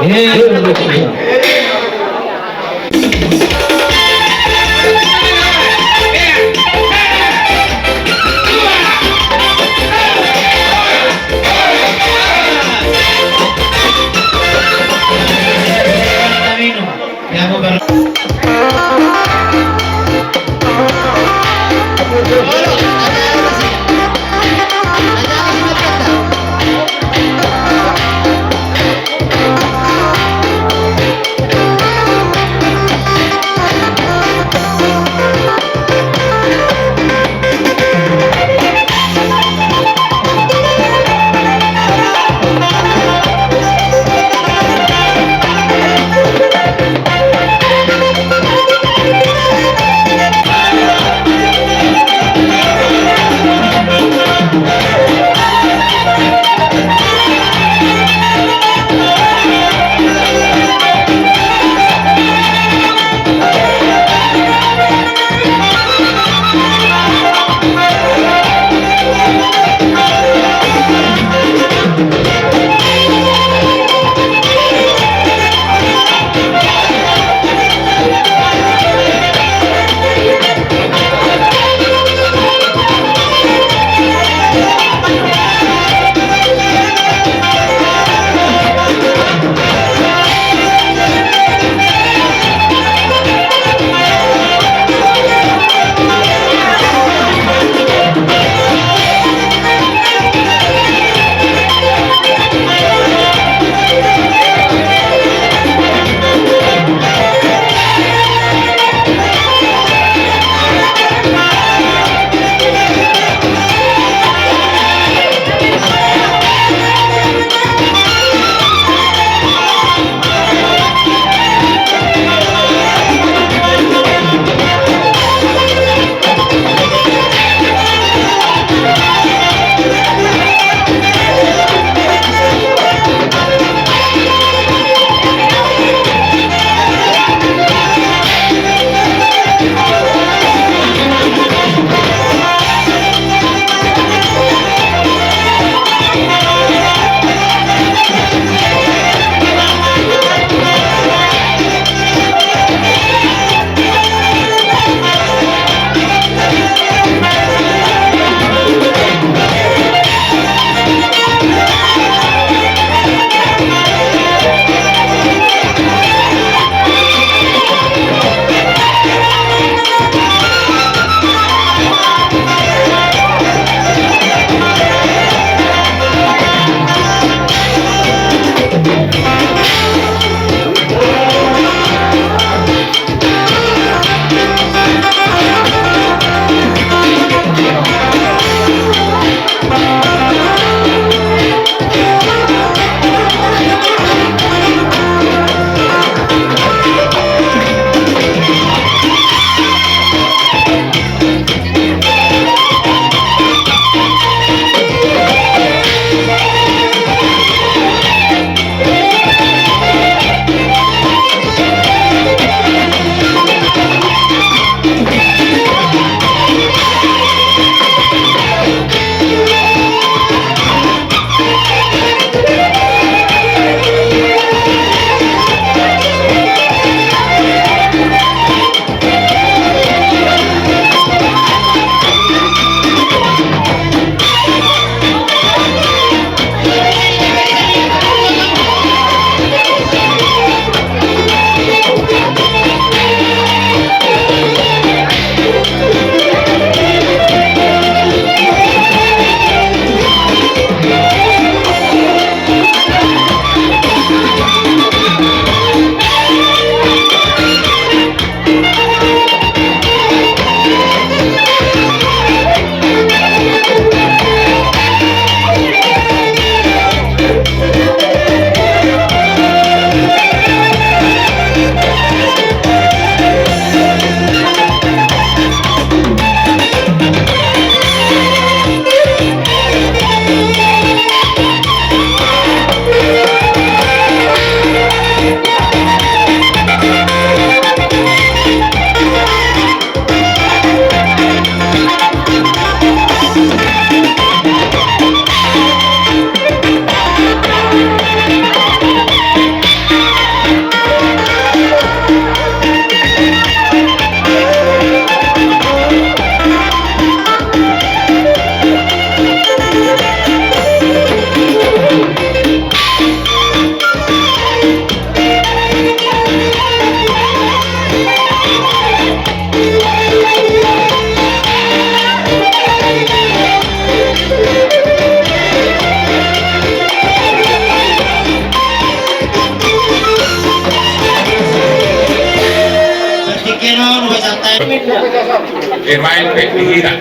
Irmain Pekihira,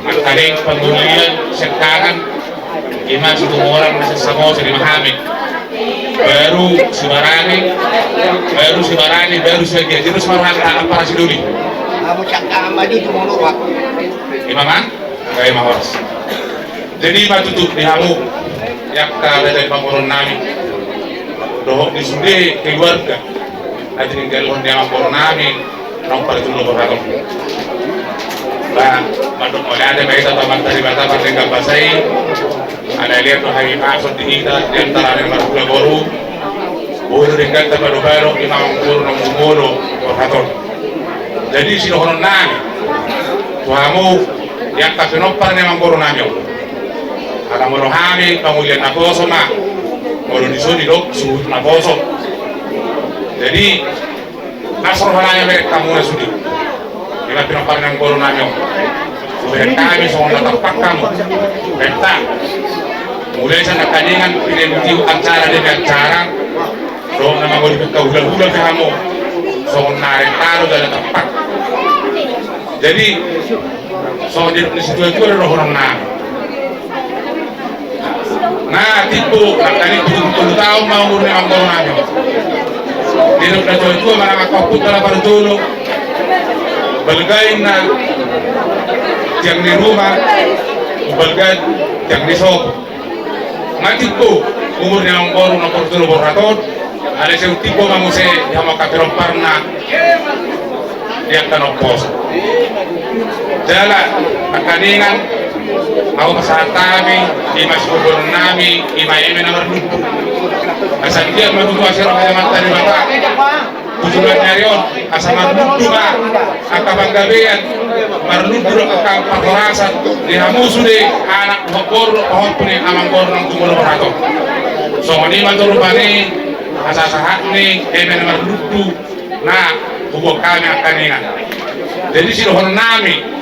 makaling pengulian sekarang ima satu orang masih sama di Mahami, baru Sibarani, baru sebagian terus marah apa sih dulu? Kamu cakap maju di Monorak. Imam kayak mawas. Jadi ima tutup di hamu, yang dari pangurun nami, dohok di sude keluarga, aja tinggal di pangurun nami, nomor itu nomor berapa? Bah, madung oleh ada baita taman dari bata tinggal basai, ada lihat tuh hari masuk di kita di antara yang baru baru, baru tinggal tempat baru imam nomor berapa? Jadi si dohon nami, tuamu yang tak kenopar memang baru nami. Ada morohami, kemudian naposo mak, baru disini dok suhu naposo. Jadi asal halanya mereka kamu sudi. Bila kenopar yang baru nami, sudah kami semua tepat kamu, betul. Mulai sana kajian pilih acara demi acara, dong nama gue dikau-ulang kamu, semua narik taruh dan tepat. Jadi so di situ itu ada orang nami. Nah, tipu, kali 70 tahun mau ngurni ang baru nami. Di dalam itu mana kau putar pada dulu, belgain na, yang di rumah, belgain yang di shop. Nah tipu, umurnya ang baru nomor dulu beratot, ada yang tipu kamu se, yang mau kapirong parna, dia kan opos. Jalan, makaningan. Ako masahat kami, imas kubur nami, ima-ima na marluto. Asal dia matutuwa siya kaya mata ni bata. Tujuan niya yun, asa marluto ka, ang kabanggabian, marluto ang pakorasan, dihamuso di anak hapor, pahot po ni amang kor ng tumulo parato. So, kung di man turo pa ni, asasahat ni, ima na marluto, na hubog kami ang kaningan. Jadi sinuhon nami,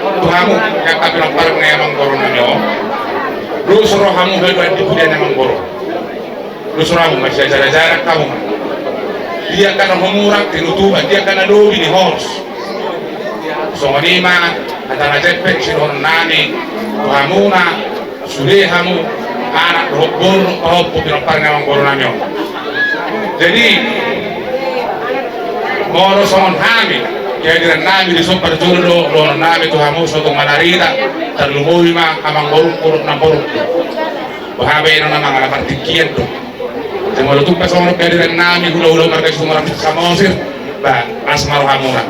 kamu yang kami lakukan memang koron nyo, lu suruh kamu berdua di punya memang koron, lu suruh kamu masih jarak kamu, dia karena mengurang tinutuban, dia karena dobi di hos, soalnya mah antara cepet sinon nani, kamu na sudah kamu anak robor kau punya lakukan memang koron nyo, jadi mau soal kami. Kehadiran nami di sopan jodoh, lono nami tu hamu suatu manarita, terlumui mah amang boruk kuruk na boruk. Bahabe ino namang alam artikian tu. Semua tu pasong kehadiran nami hula mereka semua orang samosir, bah asmar hamura.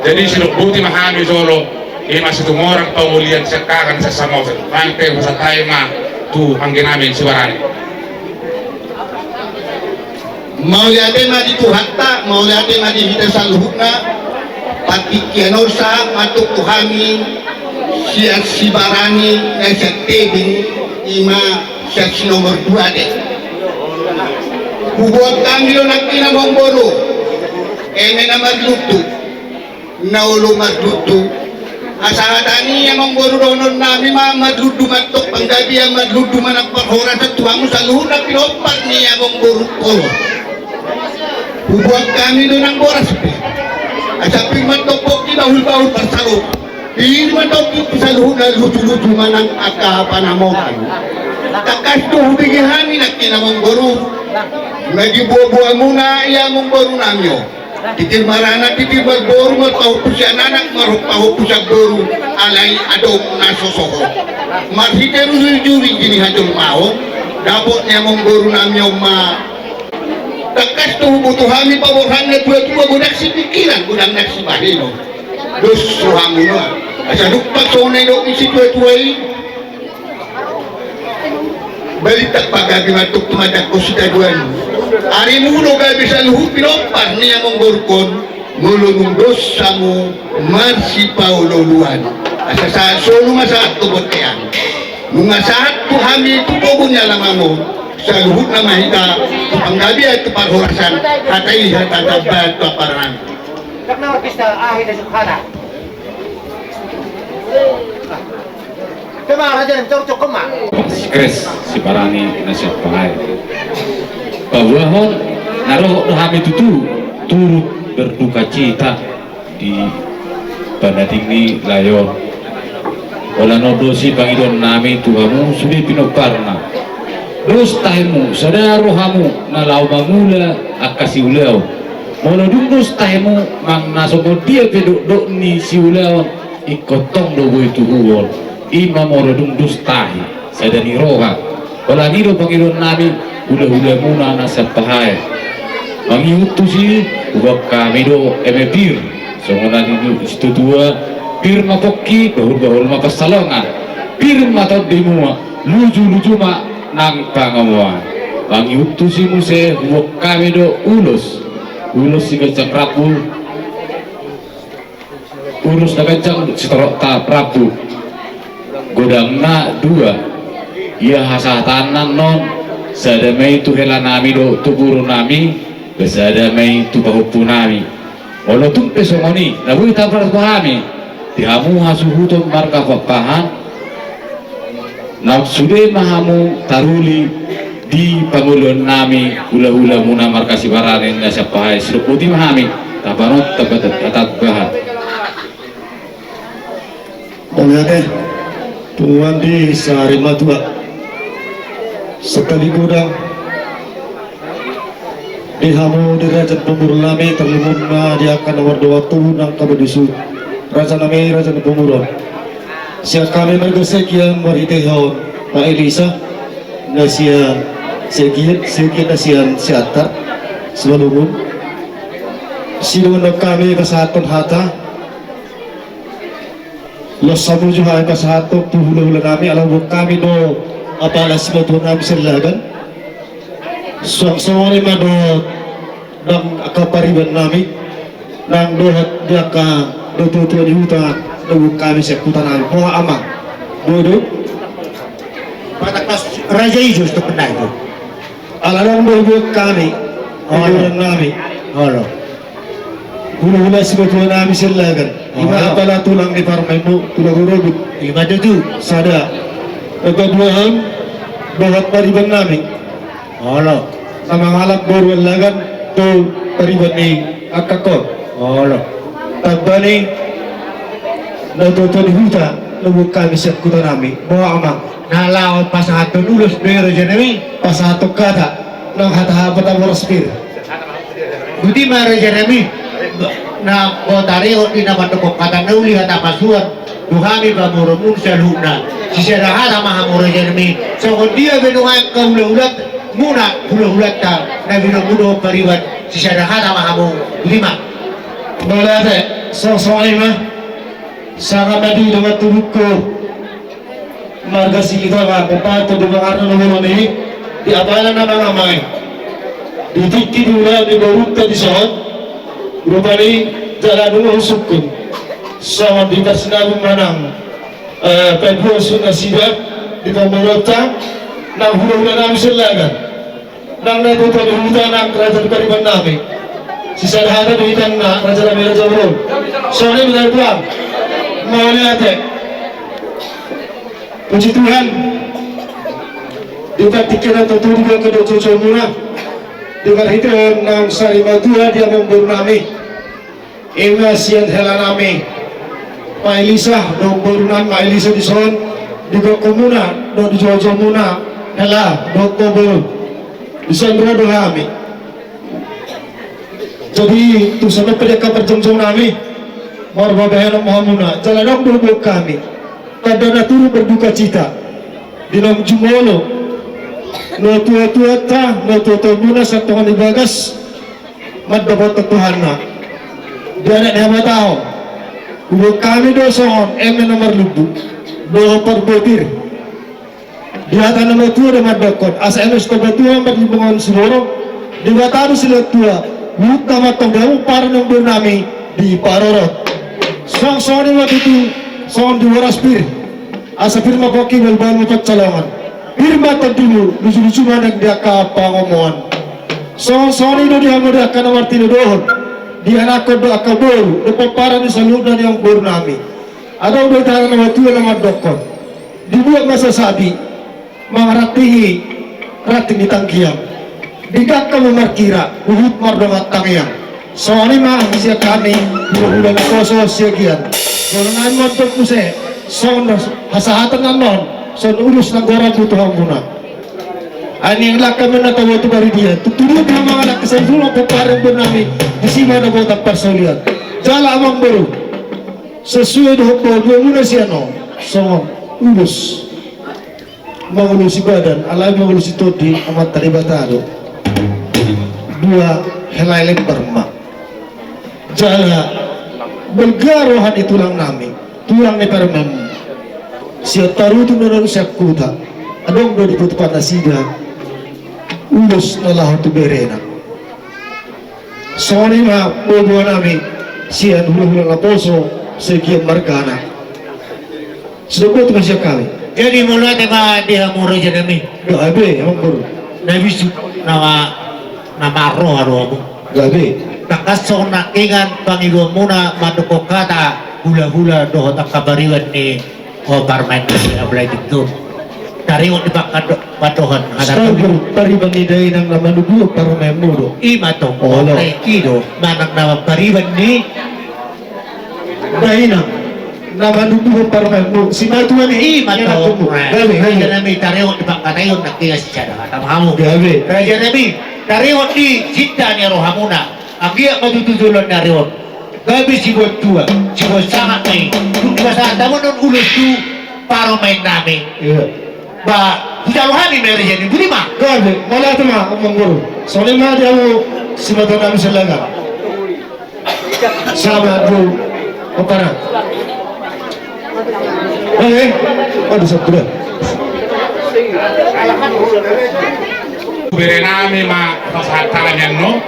Jadi siluk buti mahami solo, ima situ orang pengulian sekakan sa samosir. Mangke masa tayo mah tu hangin namin siwarani. Mau lihat mah di Tuhatta, mau lihat mah di kita saluhna. Patikianosa matuk tuhami siat Sibarani siat tebing ima siat nomor 2 deh. Buat kami lo nak kina bomboro, ene nama lutu, naulu madlutu. Asahatani yang bomboro donon nami mah madlutu matuk panggabi yang madlutu manak perhora tetuamu saluhur nak pilopat ni yang bomboro kolo. Buat kami lo nak boras. Asapin man topok di bahul-bahul tersaluk. Ini man topok tersaluk na lucu-lucu manang akapanamon. Takas tu hubigi kami nak kinamong guru. Lagi buah-buah muna iya mong guru namyo. Titir marana, titir magboru, magpahupusya nanak, magpahupusya guru, alay adok na sosoko. Marsiteru juri gini hajong mao. Dapot niya mong guru namyo takas tuh butuhami paborhannya tua-tua budak si pikiran budak nak si bahino dos suhamu no asa dupak sone do isi tua-tua ini balik tak pagabi matuk tumadak ko sita duan ari mulo gabi sa luhut pinopar niya mong gorkon mulunong dos samu marsi paulo luan asa sa solo masaat tubot kayan nung masaat tuhami tupobunya lamamo sa luhut na mahita panggabi at parhorasan hatay hatagabad paparan karena orkestra ahli dan sukhana kemana aja yang cocok kemana Kres Sibarani nasihat pahai bahwa naruh kami itu turut berduka cita di panating ni layon. Wala no dosi Panginoon namin Tuhamu sudah pinoparna. Dos tahimu sadaro hamu na lau mangula akasiulaw. Molo dos tahimu mang nasogod dia pedok ni siulaw ikotong do boy tuhuon. Ima moro dos tahi sadani roha. Wala nido Panginoon namin ula-ula muna nasa pahay. Mangiutusi ubak kami do emepir. So ngana nido istutua pir mapokki bahul-bahul mapasalongan pir matod di mua luju-luju mak nang pangamuan bangi utusi muse huwag kami do ulos si kacang Prabu ulus na kacang setorok ta Prabu godang na dua iya hasatanan non sadamay tu hela nami do tuburo nami besadamay tu pahupu nami wala tumpe songoni nabuhi tapras pahami dihamu hasuhuton marka papahan sudah mahamu taruli di pangulon nami hula-hula muna marka sibaranin na sa pahay siruputi mahami tabanot tabat bahan Oleh tuan di sehari matua sekali gudang dihamu dirajat pemburu nami terlimun dia akan nomor 2 tunang kabadisu Raja nami Raja Pemurun. Siap kami bergesekian meritehaun Pak Elisa, nasia sekian nasian siatar sebelum siluman kami kesehatan hata los sabu juga kesehatan puhula-hula nami alam kami do apa alas betul nami selagan suang-suang lima do nang akapariban nami nang dohat dia ka Tuan hutan, nunggu kami sekutan Moha Amang, bodoh. Pada pas Raja Hijau itu pernah itu. Alarang bodoh kami, orang nami, Allah. Hula-hula sebetulnya nami silakan. Ima apalah tulang di parmaimu, tulang robot. Ima itu sada. Keduaan, bahat pariban nami, Allah. Sama halap borwal lagan, tu pariban ni akakor, Allah. Tagbani natutunan huta nubuk kami sa kuta namin bawa amang nalaot pa sa aton ulos pero dyan namin pa sa aton kata ng hatahapat ang waraspir buti mara dyan namin na botari o di naman nukong kata na uli hatapasuan duhami ba muramun sa luna sisirahan ang mahamura dyan namin so kung di binuhan ka hula-hulat muna hula-hulat ka na binubuno pariwan sisirahan ang mahamung lima Boleh soal mah sangat tadi dengan tubuhku marga si kita kan pepatu dengan arna nomor ini di apalan nama namai di tiki dulu di bawah tadi soal rupanya jalan dulu sukun sama di tasnabu manang penghulu sunnah sidak di pemerintah nang hulu-hulu nami selagan nang natutup di hutan nang kerajaan kariban nami sisa hata duitan na Raja Nabi Raja Burun sore benar tuang mau lihat puji Tuhan kita tikiran tertutup ke dojo muna dengan itu nang sari matua dia memburu nami Ema sian hela nami Pak Elisa memburu nami Pak Elisa di son di komuna do di dojo muna hela do kobo di son rodo kami jadi tu sampai pada kaperjong nami marba bahan Muhammadna jalan dulu kami pada naturu berduka cita di nom jumolo no tua ta no tua muna sa tuhan ibagas maddapat Tuhanna dia nak nama tahu dulu kami doson nomor lubu do perbotir di atas nama tua dan maddakot asa enos kebetulan bagi bangun seluruh di bataru sila tua Utama tonggamu para nombor nami di Parorot. Song-song waktu itu song di Waraspir. Asa firma koki walbal mutak calangan. Firma tadimu lucu-lucu mana dia kapa ngomongan. Song-song itu dia mudah karena martini dohon. Dia nak do akabor. Depan para ni saludan yang bor nami. Ada udah tangan nama tua nama dokon. Dibuat masa sabi. Mengratihi rating di tangkiang. Dikak kamu markira uhut mardomat tangyang Soalnya mah siya kami udah koso siya kian. Kalau naman to kuse, son hasahatan naman, son urus na gora butuhan muna. Ani yang laka mana tahu itu dari dia. Tutup nama anak kesentulan pepareng benami di sini ada kota persolian. Jala amang baru sesuai dengan dua muna siya no. So urus mengulusi badan, alai mengulusi todi amat talibatado. Dua helai lembar mak. Jala bergarohan itulang nami tulang nepar mem siya taru tu naran siya kuta adong do diput panasida ulus nalah tu berena soni ma bobo nami siya hulu laposo sekian margana sudah tu siya kami jadi mula tema dia muro jadi mi gabe emang baru nabi nama roh gabe nakasong nakingan pangigo muna matukok kata hula-hula doho takabariwan ni Barman ni ablay dito tariwan di patohan Stagur pariwan ni day ng namanubuo para may mudo ima tong olay kido manang na pariwan ni day nang namanubuo para may mudo si matuan ni ima tong raja nami tariwan di pakatayon nakigas siya na tamamu raja nami tariwan di cinta ni rohamuna Agia matututulan na rin. Gabi si buat tua, si buat sangat may. Kung basa tamo nun ulos tu para main namin. Ba, hujaluhani meron yan. Budi ma? Gabi, wala ito ma, ang mangguro. Soalnya nga di ako si matandang sa laga. Sama bro, o para. Okay, ano sa tuwa? Berenami ma pasahatangan yan no.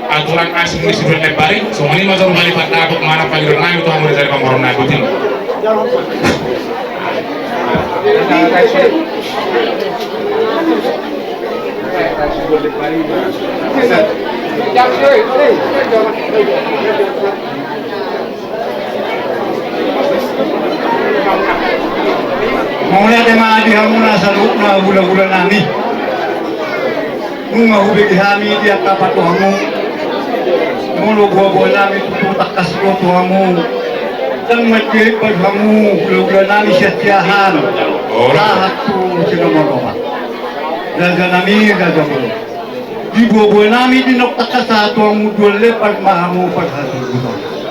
Aturan asing di sebelah lepari, semuanya mazhar balik pada aku kemana pagi renai itu hampir dari pemorong naik kucing. Maunya tema di hamuna saluk na bulan-bulan nami. Munga hubig hami dia kapat tuhamu. Mulu buah-buah nami tutup takas tuhamu. Dan macam berhamu bulan-bulan nami syatiahan. Lahat tu sinomoroha. Raja nami raja mulu. Di buah-buah nami di nok takas satu hamu dua lepas mahamu pada satu.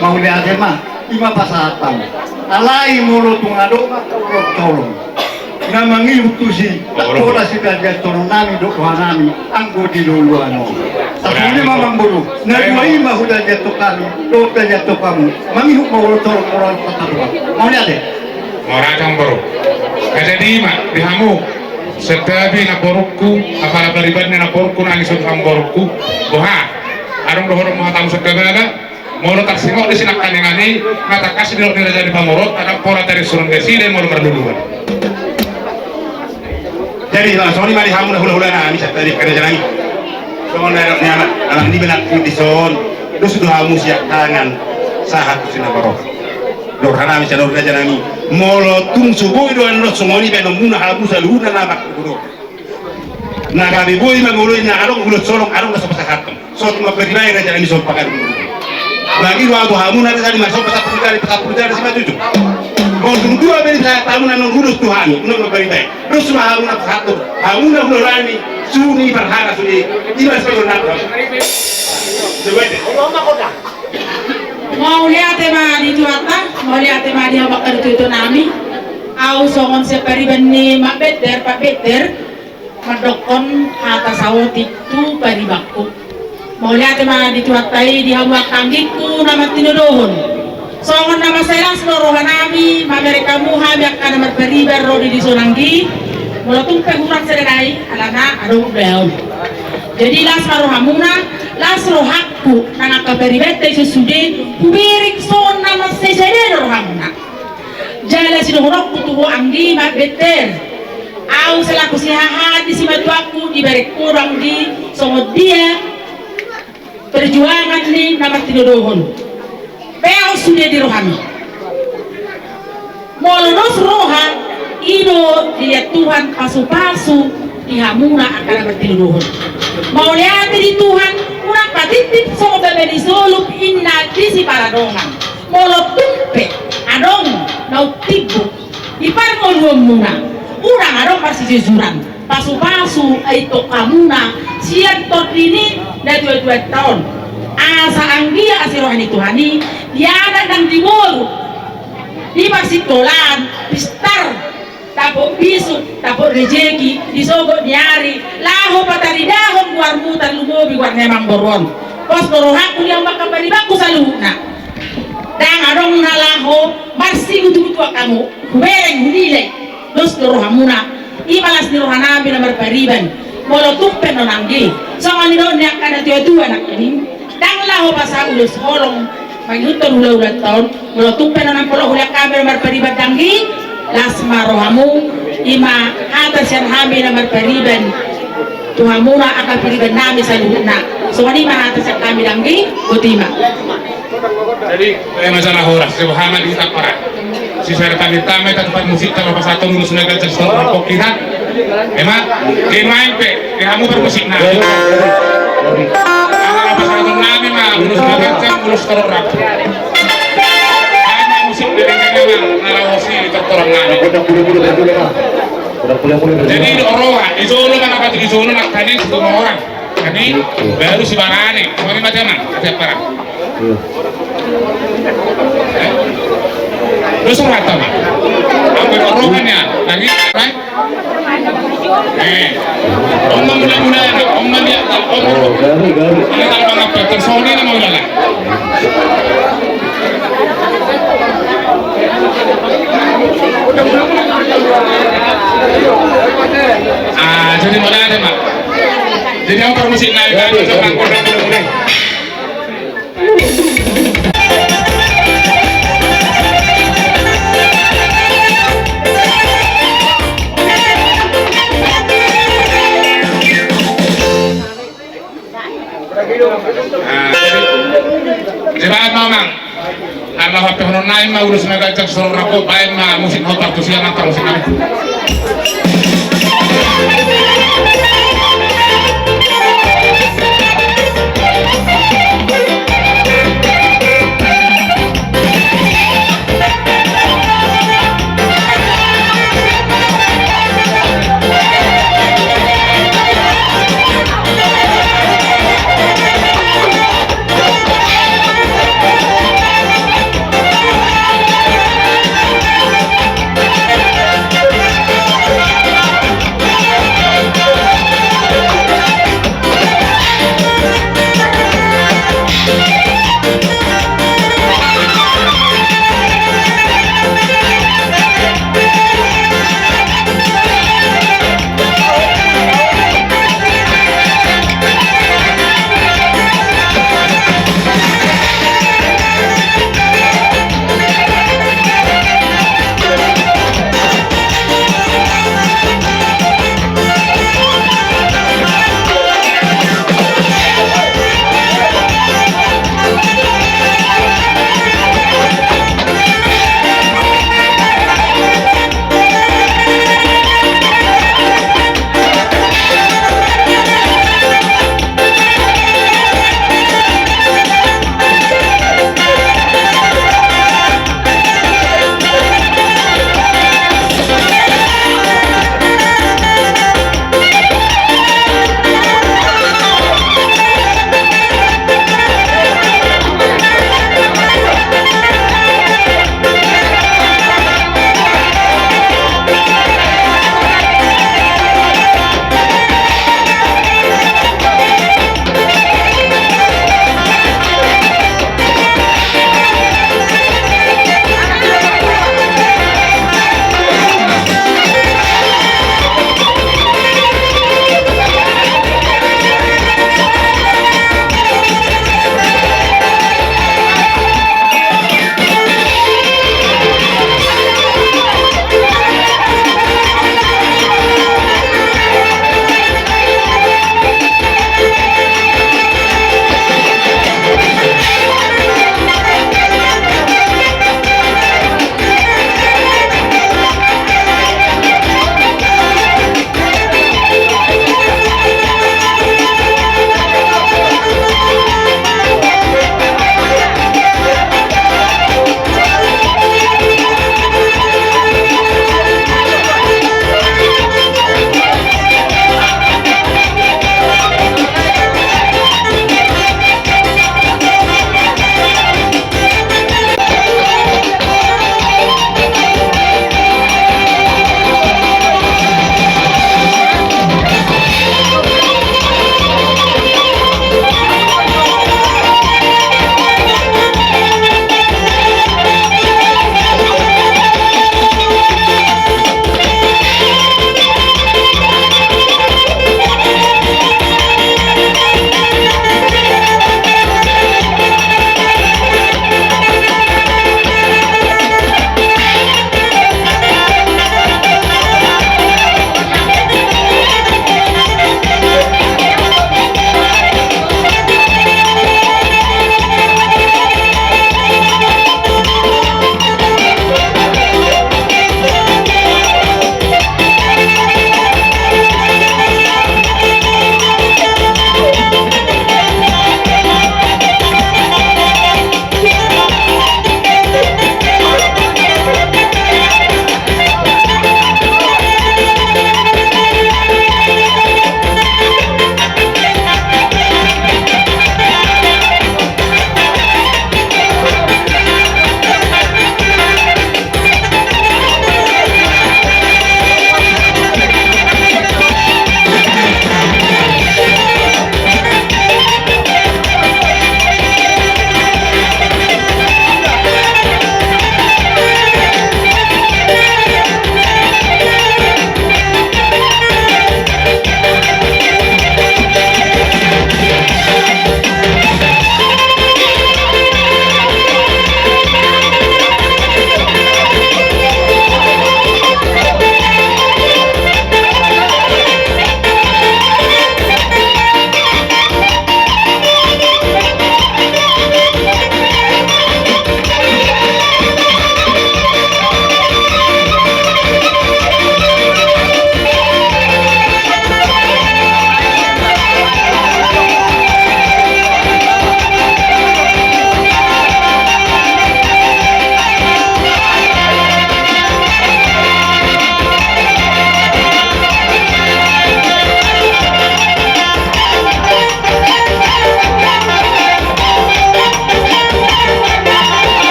Maunya tema ima pasatan. Alai mulu tungadok makulok tolong. Namangi utusi, ora si kaget tono nami do nami, anggo di luluano. Tapi mamang buru, na dua ima huda jatuh kami, do jatuh kamu. Mami huk mau tolong orang patarwa. Mau lihat deh. Orang yang baru. Ada di ima, di hamu. Setabi na borukku, apala beribadah na borukku na alisut ham borukku. Doha, arong dohorong mau tamu sekabaga. Molo tak singok di sini kan yang ani, mata kasih di lokasi dari pamorot, ada pora dari surun desi dan molo berduluan. Jadi soalnya mari hamu hula-hula na bisa dari kerja lagi. Soalnya anak ini benar kutison, do sudah hamu siap tangan sahat sina barok. Dor hana bisa dor kerja lagi. Molo tung subuh do anu semua ini benar muna hamu saluna na mak kudo. Na kami boy manguloi na arong ulut solong arong nasa pasahatam. So tuma pergirai kerja lagi so pakai dulu. Lagi wa hamu na tadi masuk pasapulitari sima tujuh. Kalau dua beri saya tamu nanon urus Tuhan, untuk memberi. Terus semua haruna satu, haruna berani, suni berharap suni, iba sebagai nabi. Mau lihat tema di Tuata, mau lihat tema di Abakar itu nami, au songon separi bani mak beter, pak beter, madokon hata sawot itu pari bakku. Mau lihat tema di Tuata di Abak Kangiku nama Tinodohon. Songon nama saya seluruh nami, mereka muhab yang akan berberibar rodi di sonanggi, mulatung pengurat serenai, alana aduh bel. Jadi las maruhamuna, las rohakku, nang akan beribet dari sesudah, kubirik son nama saya rohamuna. Jalan si rohku tuh anggi mak beter, au selaku sihahat di simatuaku diberi kurang di songot dia perjuangan ni nama Tinodohon. Bel sudah dirohani. Molonos rohan, ido dilihat Tuhan pasu-pasu, dihamuna akan bertiluruhun. Mau lihat di Tuhan, anak patitip so bebe di solup inna disi paradongan molo tumpe adong nau tibu ipar ngoluam muna urang adong masih jejuran pasu-pasu itu kamuna sian tot ini dah 22 tahun asa anggia asirohani Tuhani diana nang dimolu di maksikolan pistar tapok bisu, tapok rejeki, disogok nyari, laho patari dahon guar mutar lumobi guar nemang boron. Pos dorohaku yang bakal baribaku saluhna. Dang adong nalaho, marsi gutu-gutu kamu, hubereng hunilai, dos dorohamuna, ibalas dirohanabi nomor pariban, molo tuppen nonanggi, songan nino niak kada tua-tua nak ini, dang laho pasa ulus holong, manguton ulah-ulah tahun, molo tuppen nonang polo huliak kami nomor pariban danggi, lasma rohamu ima atas yang hami nomor periban tuhamuna akan periban nami saluhna so ini mah atas yang kami danggi butima jadi masalah horas Muhammad di Taparan si serta ditame tempat musik kalau pas satu lulus negara sesuatu perpokiran emang kemain pe kamu bermusik nah kalau pas satu nami mah lulus negara lulus terorap musik dari negara nalawasi tertorang nami jadi di Orowa di Solo kan apa di Solo nak tadi semua orang jadi baru si Barane semua ini macam mana setiap orang lu suruh apa mak ambil Orowa nya lagi right omong mudah-mudahan omong dia omong ini tak apa tersoni nama udah lah jadi mana ada mak jadi apa musik naik kan sekarang kodam boleh jadi mamang Allah HP hono naik mah urus naga cak soro rako bae mah musik hotar tu siang antar musik kami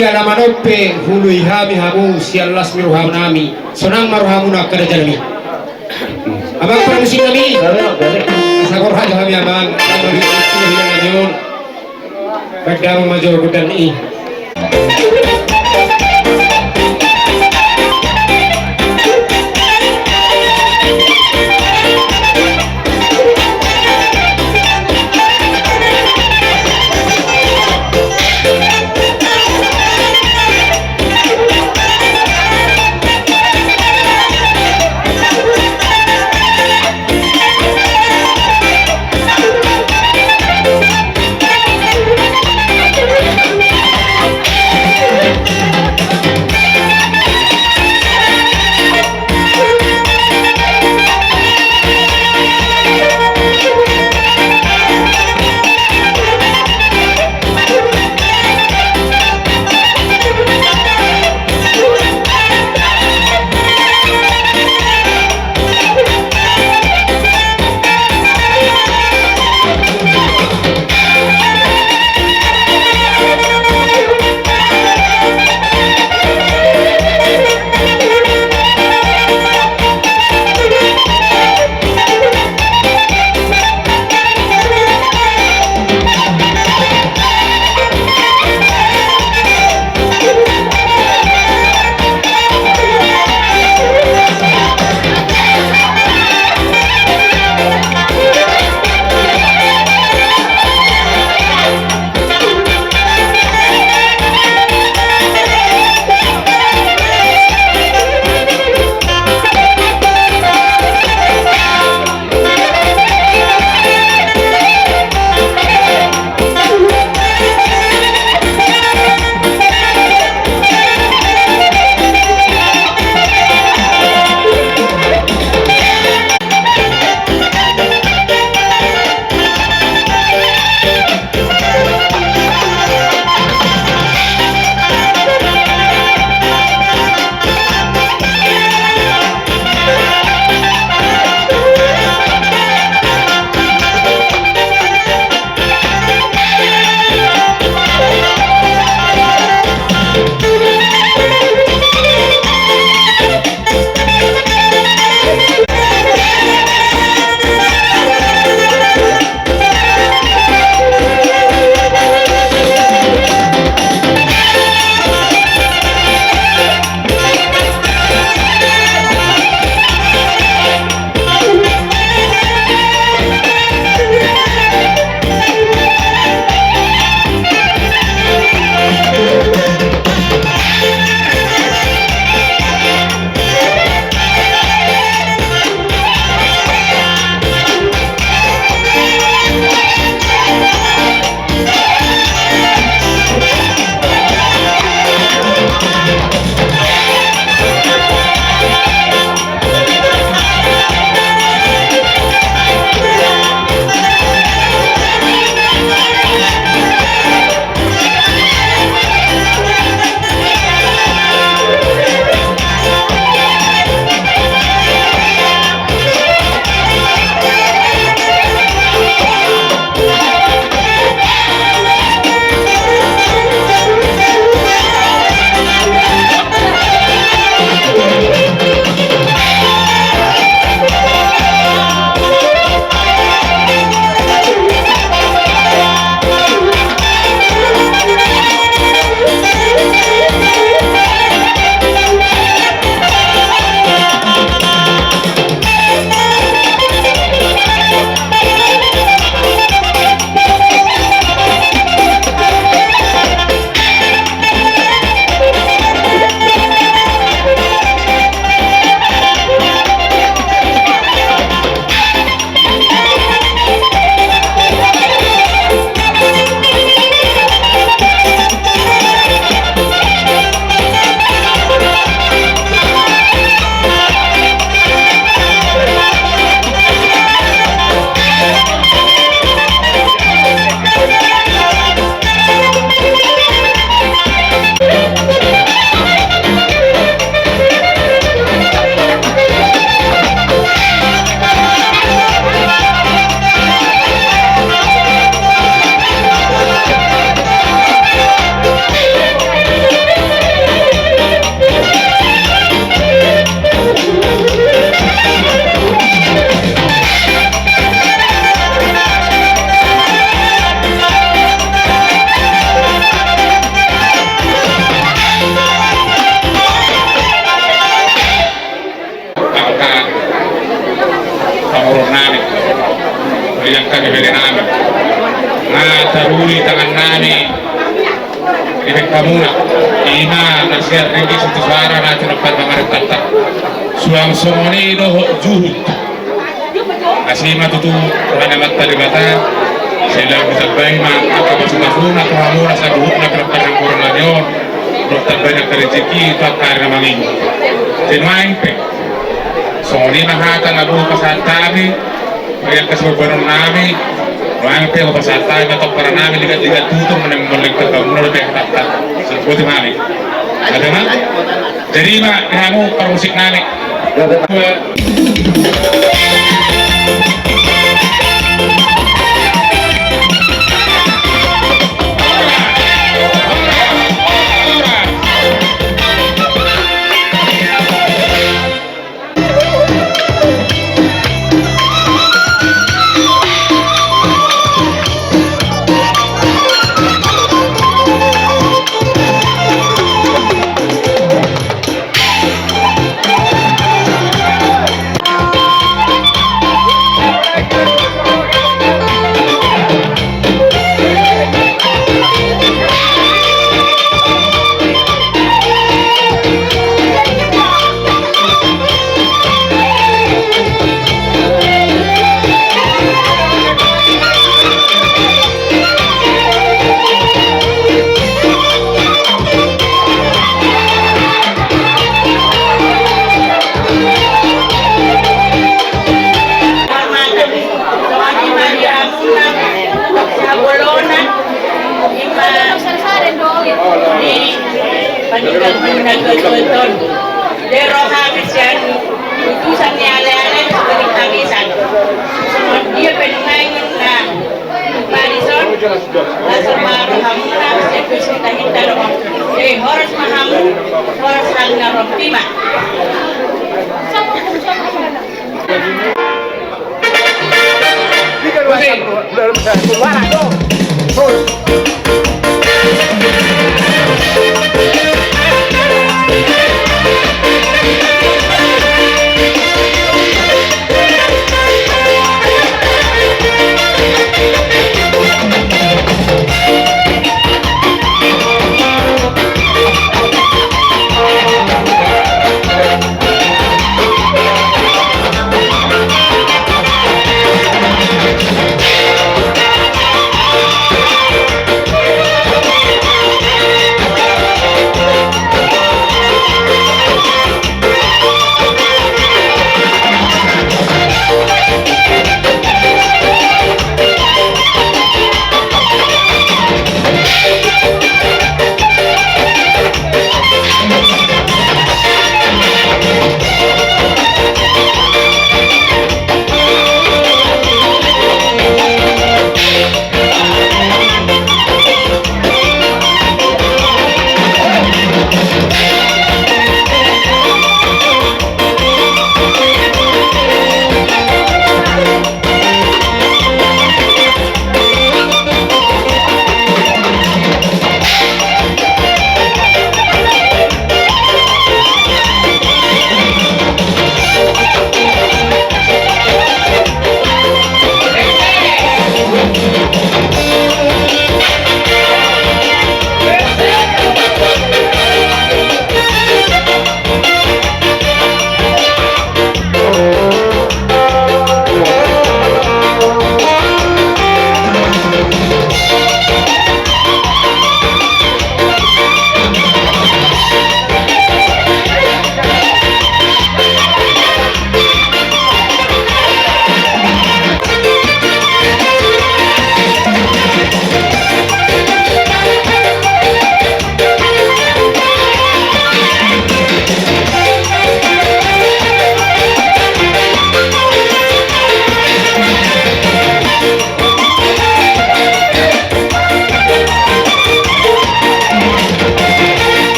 dia lama nope hului hami hamu sialas miruham nami sonang maruhamuna kada jalmi abang permisi kami sagor haja kami abang kami hilang kadang maju budan i bibili namin. Nga taruri tangan namin. Ibigka muna. Ima nasiya ringi sa tusara natin ang pagmamaritata. Suang sumonido juhud. Kasi matutu naman talibata. Sila bisabay makakapasumafuna tuhamuna sa buhok na pinagpasang koronadyon. Bertabay na kariziki ito ang kari na mangin. Tinuain pe. So hindi mahata na buho pasahan tabi. Mayang kasabagbanon namin. Nuain pe ako pasahan tabi. Matong para namin ligat-ligat tutong manang maligtag ka muna rin katatag. Sa buti namin. Ada na? Jadi mo para musik namin.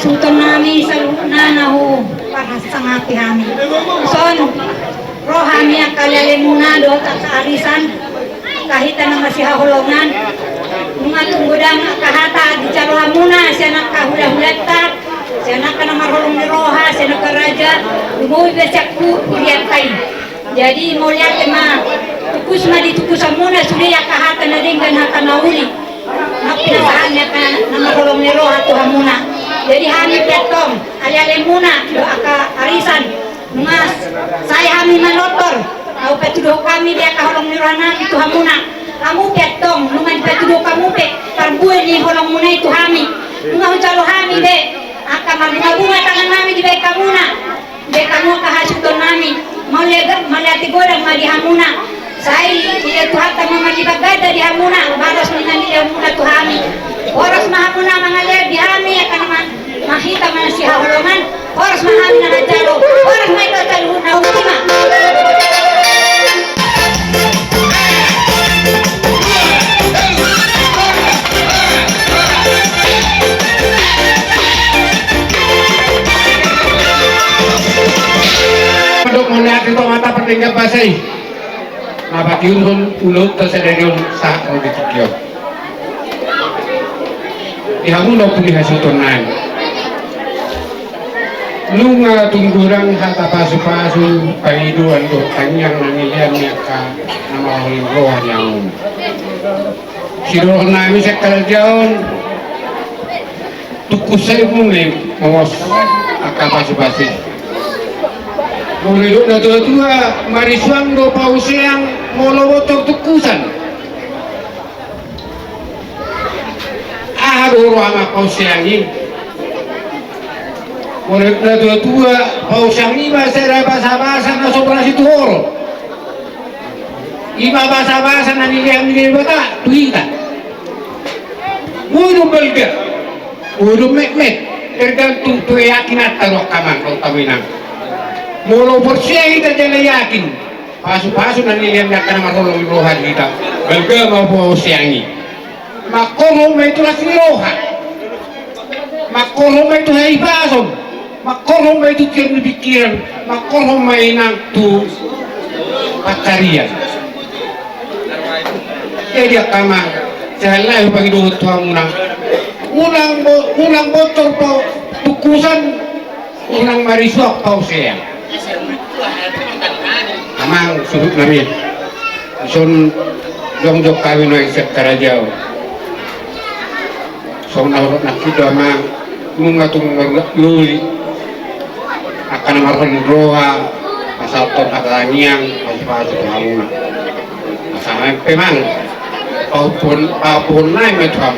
hasuton nami saluna nahu para sangati kami. Son rohani akalale muna do tak arisan kahita na masih hahulongan mga tunggudang kahata di caloha muna siya nakahula-hulata siya nakana marholong ni roha siya nakaraja umuwi besakku kuriatay jadi mulia tema tukus ma ditukusan muna sudah kahata na din kan hakanauli napinasaan niya ka na marholong ni roha tuha muna jadi kami petong alale muna doa ka arisan mga saya kami manotor au petuduh kami dia kaholong ni roha nabi tuha muna kamu petong numan petuduh kamu pe perbuat ni holong muna itu kami ngau calo kami de akan bunga tangan kami di baik kamu na de kamu kahasuton kami mau lihat godang madi hamuna saya dia tuhan mama di bagada di hamuna baros minani di hamuna tu kami horas mahamuna mangalir di kami akan mahita manasi holongan horas mahami na jalo horas mai total na ultima. Untuk melihat itu mata pertingkat basai mabaki ulun ulut tersederiun sah lebih kecil ihamu no puni hasutonan lu ngatungkurang hata pasu-pasu paiduan do tanyang nangilian nyaka nama oleh roh yang siroh nami sekal jaun tukusai mungkin mos akal pasu-pasu mulai na tua marisuang do pausiang molowotor tukusan aharo ama pausiangi mulai na tua pausiangi basera basa-basa na sobra situ oro iba basa-basa na nilihan bata tuita udah belga udah mek tergantung tuh yakin atau kamang kalau tawinan mulu bersih kita jangan yakin pasu-pasu nanti lihat akan marholong rohan kita belga mau siangi makolom itu lagi rohan makolom itu hai pasom makolom itu kira pikiran makolom mainan tu pacarian jadi akama jalan bagi dua tuang ulang botol pau tukusan ulang marisok pau siang amang surut nami son jongjok kawin wa isep karajau son awrot nakido amang nungatung luli akan marhon roha pasalton akaniang pasu hamuna asama pemang paupun nai metuam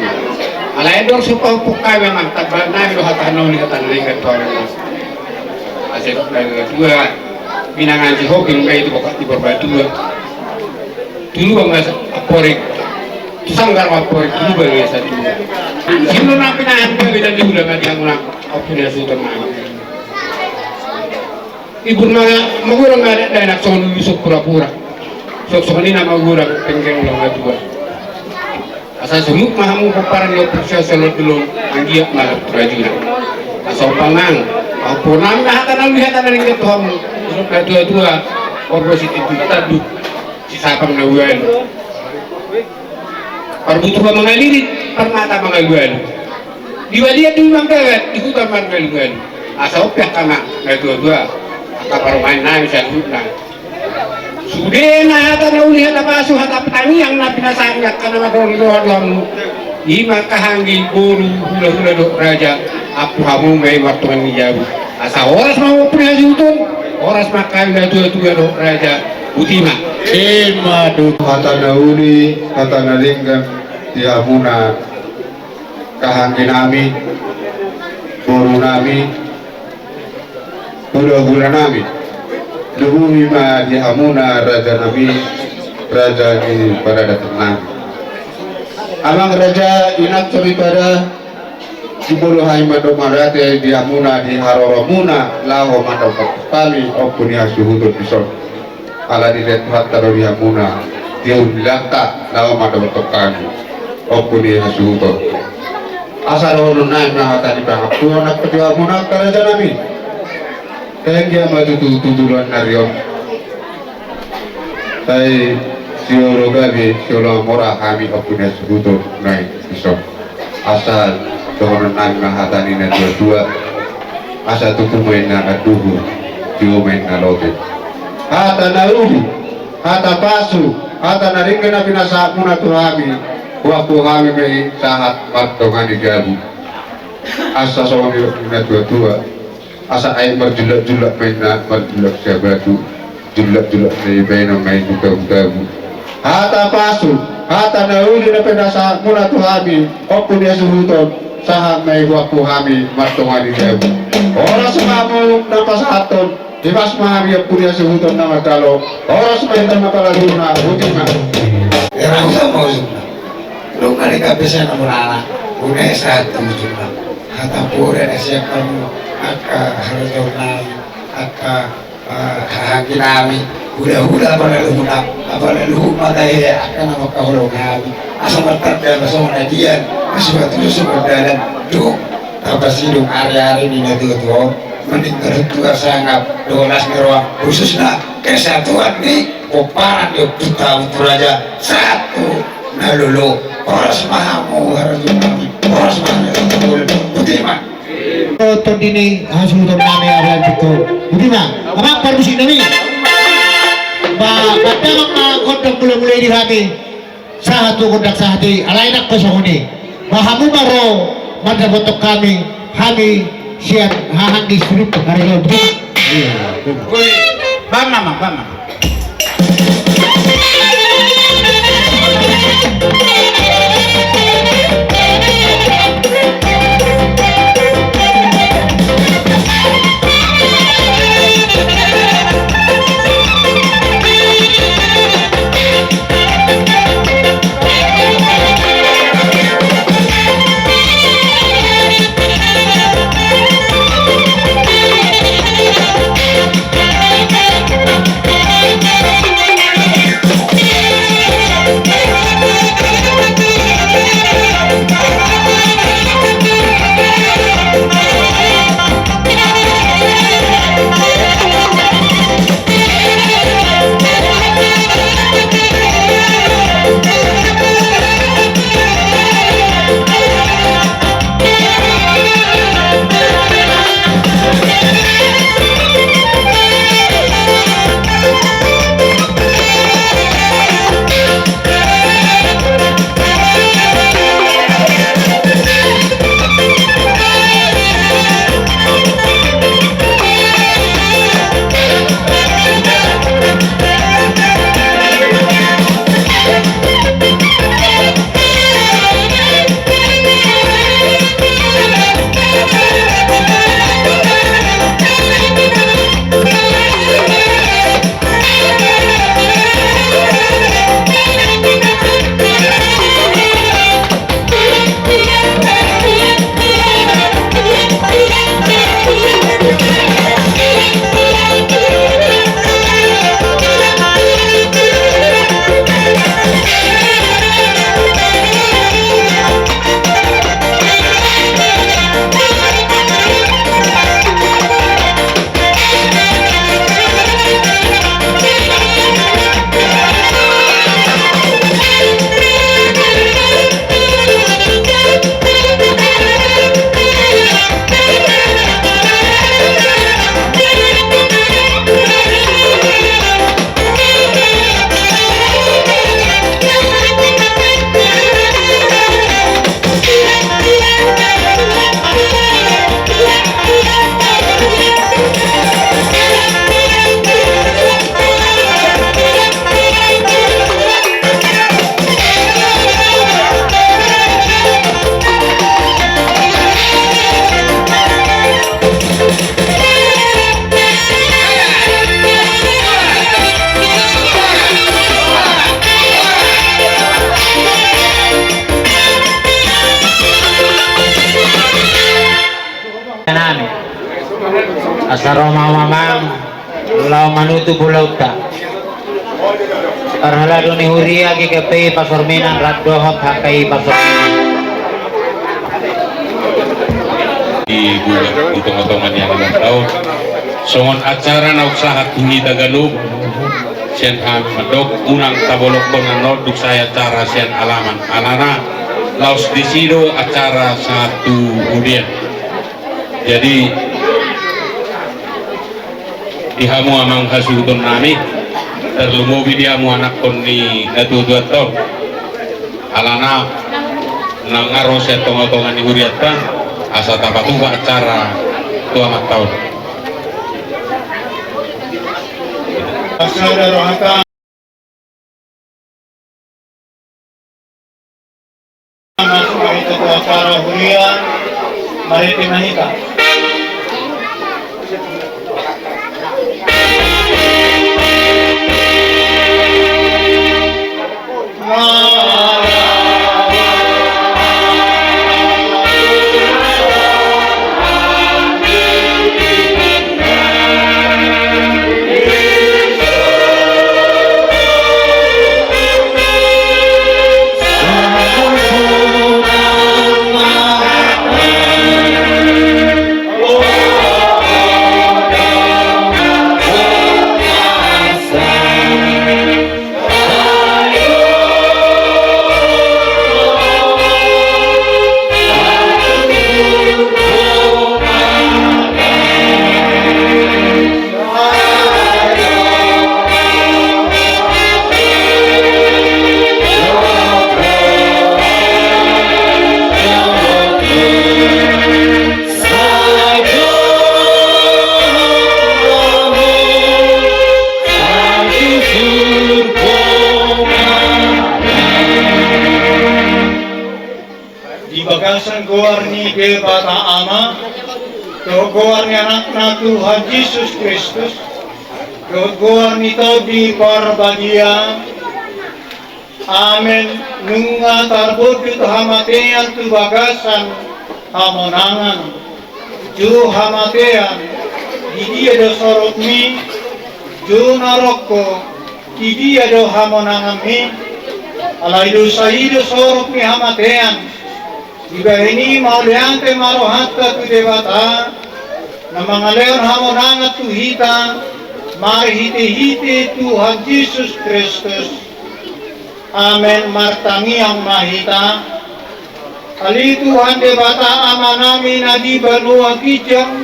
alai dor supau pukai memang tabal nai do hatano ni katan ringat tuan asep dua binangan si hobi nggak itu pokok di berbatu dulu nggak aporik tu sanggar aporik dulu baru ya satu sini nak pinang beda di udah nggak dianggap punya sultan mana ibu mana magurang nggak ada enak soal lusuk pura-pura sok ini nama gurang pengen ulang dua asal semuk mahamu paparan lo proses lo dulu anggiak malah prajurit asal pangang apa nang hatan lihat ada yang ketuamu dua korposi itu tadu si sapang na uwan parbutuha mengaliri permata mengaluan diwalia tu mangkagat ikutan mengaluan asal pihak kama na dua akapar main na bisa hutna sudah na hata na ulihat apa su hata petani yang na pinasanggat karena makorong lamu ima kahanggi boru hula-hula dok raja aku hamu may waktuan nijabu asa oras mau punya jutun oras makan na tua-tua dok raja utima madu hata nauli hata nalinggan di amuna kahanggi nami boru nami hula-hula nami luhumi ma di amuna raja nami raja di pada datang nami amang raja inak pada Jibulu hai mado marate di amuna di haroromuna laho mado kali opuni hasuhudut bisol ala di letuhat taro di amuna di ulilata laho mado kali opuni hasuhudut asal ulun naik na tadi pangapun nak kedua munak kerajaan amin kaya maju tutulan narion tay siolo gabi siolo mora kami opune sebuto naik isok asal dohonan naik na hatani na dua asal tutu main na kaduhu jiwa main na lote hata na ubi hata pasu hata na ringin na pinasa muna tuhami waktu kami may sahat patungan di gabu asa sama mina tua asa ay berjulak-julak main na berjulak sabatu julak-julak main main gabu hata pasu hata nauli na pinasa muna tuhami opo dia suhuton sahat may waktu kami patungan di gabu oras mamu na pasahaton dimas mahami yang punya suhuton na matalo oras may tamakalaguna hutima erang sama lu kali kabisa na murana una satu juga hata pura na siya kamu aka harus nami aka hahagi nami hula-hula apa lalu matay aka na makahulong nami asa matanda masama na diyan masibatu sa dalan do tapos silong ari-ari ni natutuo meninggal tua sangat 12 ngerwa khusus na kesatuan ni koparan yung kita untuk raja satu nalulu oras mahamu harus kami oras mahamu Budiman Tonton ini harus muter nami area itu Budiman apa permisi nami kadang kontak mulai di kami satu kontak sahati alainak kosong ini mahamu baro mada botok kami siap hahang di suruh hari ini Bama Asaroma mamang Pulau Manutu Pulau Ta Arhalado ni Huria GKP Pasorminan Raddohot HKI Pasorminan di hitung-hitungan yang ulang tahun. Songon acara na usaha tungi Tagalog sian madok unang tabolok penganol duk saya acara sian alaman alana laos disido acara satu kemudian. Jadi dihamu amang hasudon nami terlumobi dihamu anak kon ni natutuat to alana nang aros ya tonga-tonga ni huriatan asa tapatuga acara tua mat tahun. Asada rohaka masuk itu acara hurian mari timahika. Bagasan goar ni ke bata ama, to goar ni anak na Tuhan Yesus Kristus, to goar ni tau di parbagia. Amen. Nunga tarbot itu hamatean tu bagasan hamonangan, ju hamatean, idi ada sorot mi, ju naroko, idi ada hamonangan mi, alaidu saidu sorot mi hamatean. Jika ini mauliante marohatta tu dewata, na mga leon hamonangat tu hita, marihite-hite Tuhan Yesus Kristus. Amen. Martangi ang mahita. Ali Tuhan dewata ama namin na di banua kijang,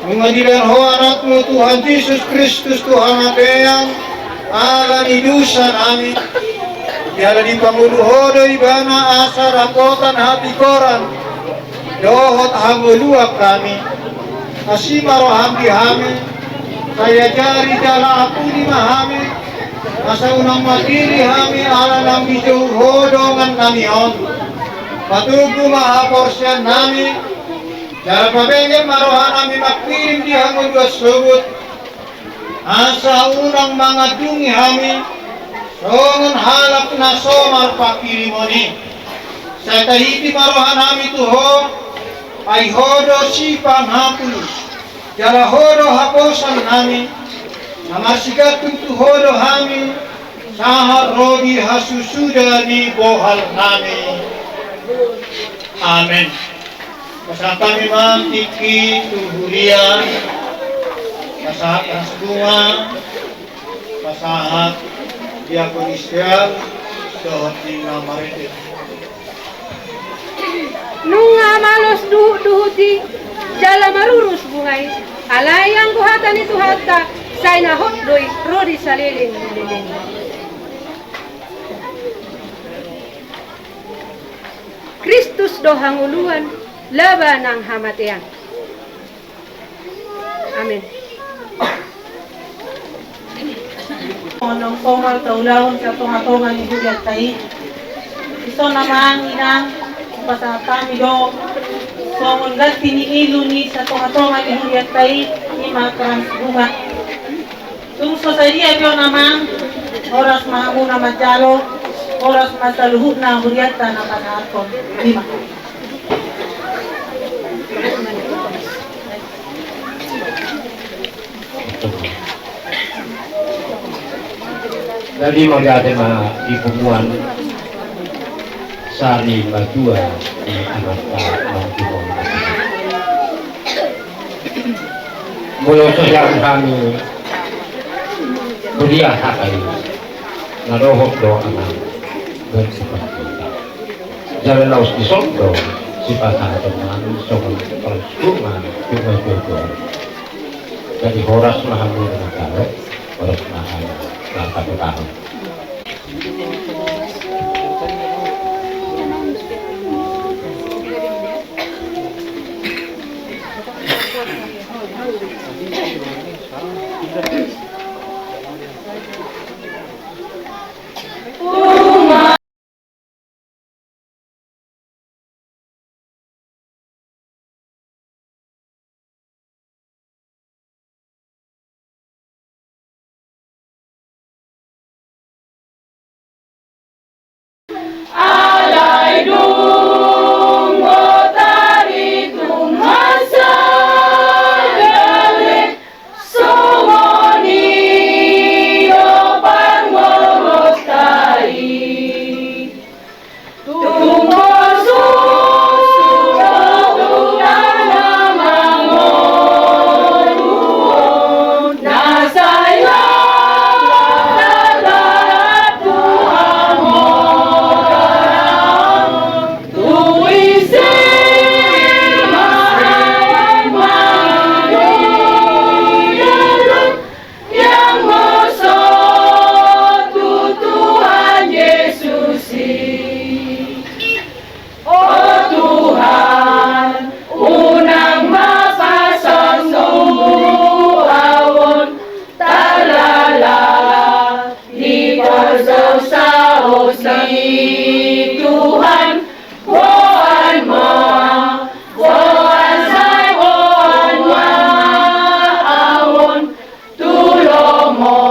mga dilanho anakmu Tuhan Yesus Kristus Tuhan atean, ala nidusan amin. Yala di panguluhodo ibana asa rapotan hati koran dohot hanguluak kami asima roham dihami saya jari jala aku di mahami asa unang matiri hami ala nang bijau hodongan kami on patugu mahaporsyan nami jala pabengel marohan nami makpirim di hanguluak subut asa unang mga dungi hami songon halap na somar pakirimoni sa tahiti marohan nami tuho ay hodo sipang hapus jala hodo haposan nami namasigatun tuhodo hami sahar rogi hasusuda ni bohal nami. Amen. Kasama ni Ma'am Tiki Tuhurian kasahat ang bunga kasahat Diakon Israel dohot ni Maritit. Nunga malos duhuti jala marurus bungay alayang buhatan itu hatta say na hotdoy rodi salilin lilin. Kristus dohang uluan laban ng hamatian. Amen. Nung somal taulahon sa tungatungan ni Juliet Tay. Ito naman inang pasatami do. Somon gat tiniilo ni sa tungatungan ni Juliet Tay ni makrans bunga. Tungso sa iya pyo naman oras mahamuna madyalo oras masaluhut na Juliet na panaton. Lima. Jadi magate ipunguan sari badua di anata ang tibong. Mula sosial kami beria sakai narohok doa anak bersifat kita. Jalan laus di sondo sifat teman soal persungan juga. Jadi horas mahamu dengan kalo horas mahamu langkah berkahun. Alai dung botari tung masa gale sumoni opan morostari tung bosu tunana mangoru nasaya Tuhan, Tuhan ma, Tuhan sai, Tuhan ma, awon tulong mo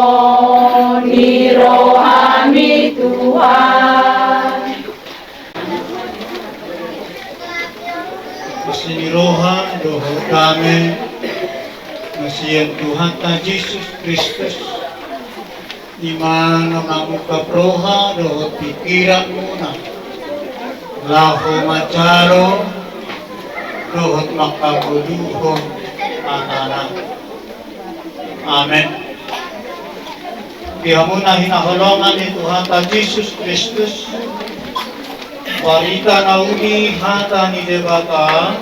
ni rohani Tuhan. Masih roha doho kami masih Tuhan ta Yesus Kristus di mana kamu kaproha doho pikiranmu na laho macaro doho makabuduhon anana. Amen. Bihamu na hinaholongan ni Tuhan ta Yesus Kristus warita nauni hata ni debata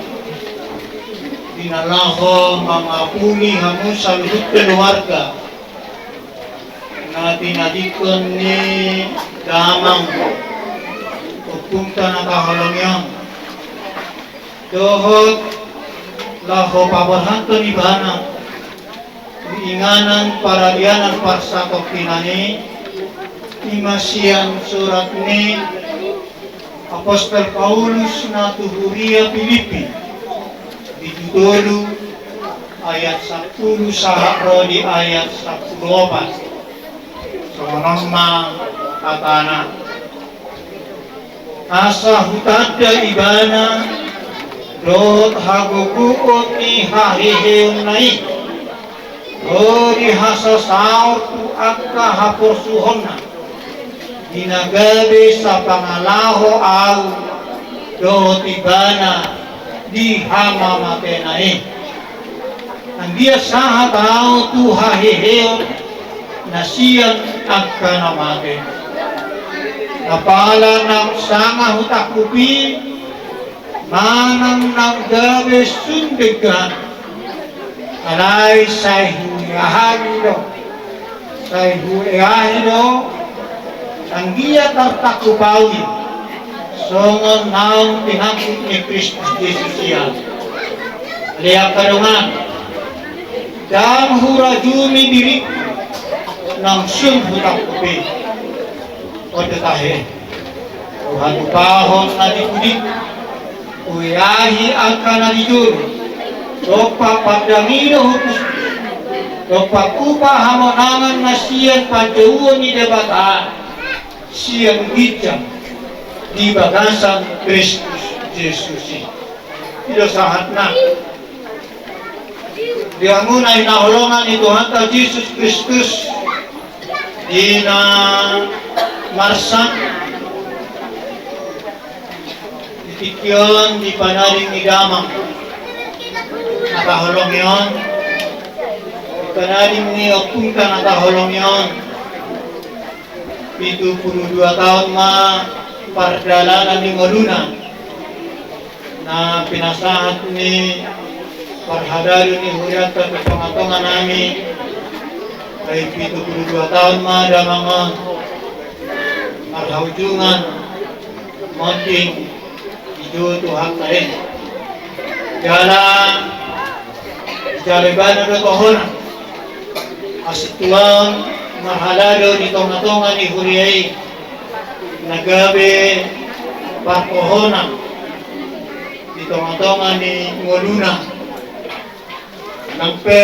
dinalaho mga puli hamu sa luhut keluarga na dinadikon ni damang pagpunta na kahalangyan dohot laho pabarhanto ni bana diinganan paralianan parsakop kinani imasian surat ni Apostol Paulus na tuhuria Filipi ditutulu ayat 10 saharo di ayat 14 Sonomma katana asa hutada ibana dot hagukuot ni hahiheun nai di hasa saur tu akka hapursuhonna dinagabe sa pangalaho au dot ibana di hama matenai andia saha tau tu hahiheun nasiyan akka namate napala ng sanga hutakupi manang naggabe sundegan alay say huyahagido ang giya tartakupawi songon naong tinangkit ni Kristus Jesus yan liyak kadungan dam hurajumi diri ng siyong hutakupi o detahe Tuhan upahon na dikudik uyahi ang kanalidun dopa pagdamino hukus dopa kupa hamonangan na siyan panjauan ni debata siyan gijang di bagasan Kristus Jesus ito sahat na diya muna inaholongan ni Tuhan ta Jesus Kristus di na marsan ditikyon di panaring ni damang nakaholong yon Pagkanadim ni Opunta na taholong yon 72 tahun pardalanan ni Moluna na pinasahat ni parhadalo ni Huriat at pangatongan namin ay 72 tahun damangon marhaujungan monting ijo tuhak tayo jaliban na kohon asituang marhalado ni tongatongan ni Huriay nagabi parkohona di tongatongan ni Moluna nagpe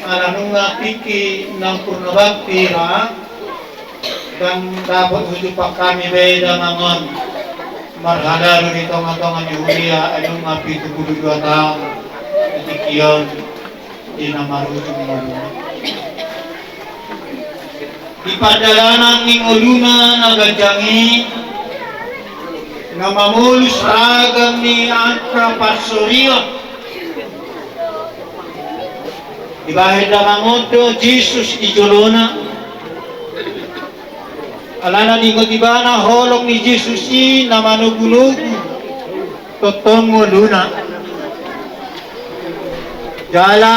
ananunga piki ng purnabakti ra dan dapat hujupak kami beda mangon marhalado ni tongatongan ni Huria anunga 72 tahun ketikion di namarujung Moluna di pardalanan ni Moluna nagajangi na mamulus ragam ni Angka Parsorion di bahir damangondo Jesus di Jolona alana di Gotibana holong ni Jesus i na manugunugu totong Moluna jala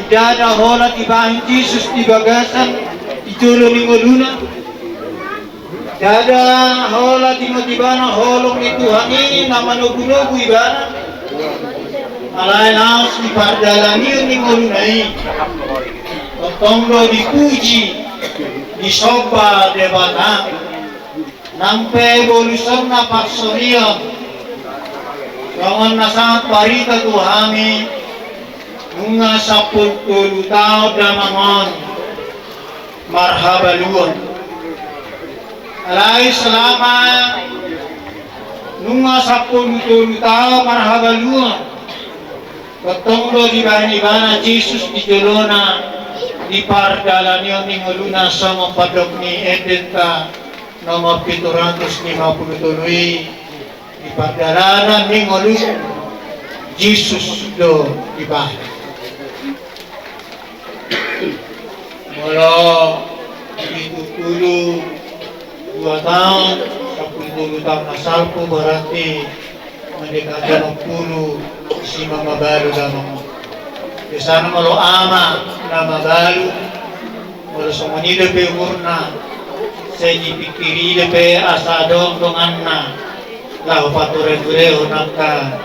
idada holat di bahir Jesus di bagasan Ijolo ni Moluna dada hola di Gotibana holong ni Tuhan ini na manugunugu ibana alay naos ni pardalani ni Moluna ini totongdo dipuji disoba debata nampe bolusan na Parsorion kawan na sangat parita Tuhami bunga 10 tahun damangon marhabaluan alay selama nunga 10 tahun marhabaluan ketongdo di bahan-ibana Jesus di Jolona di pardalanyo ni Moluna sama padok ni Edenta nomor 757 di pardalanan ni Moluna Jesus do di bahan Mula 72 tahun 10 tahun nasalpo berarti mendekati 60 si Mama Balu damang di sana malo ama na Mabalu mula sumunida pe urna sa ipikiri pe asadong dongan na lahu pature-ture nagka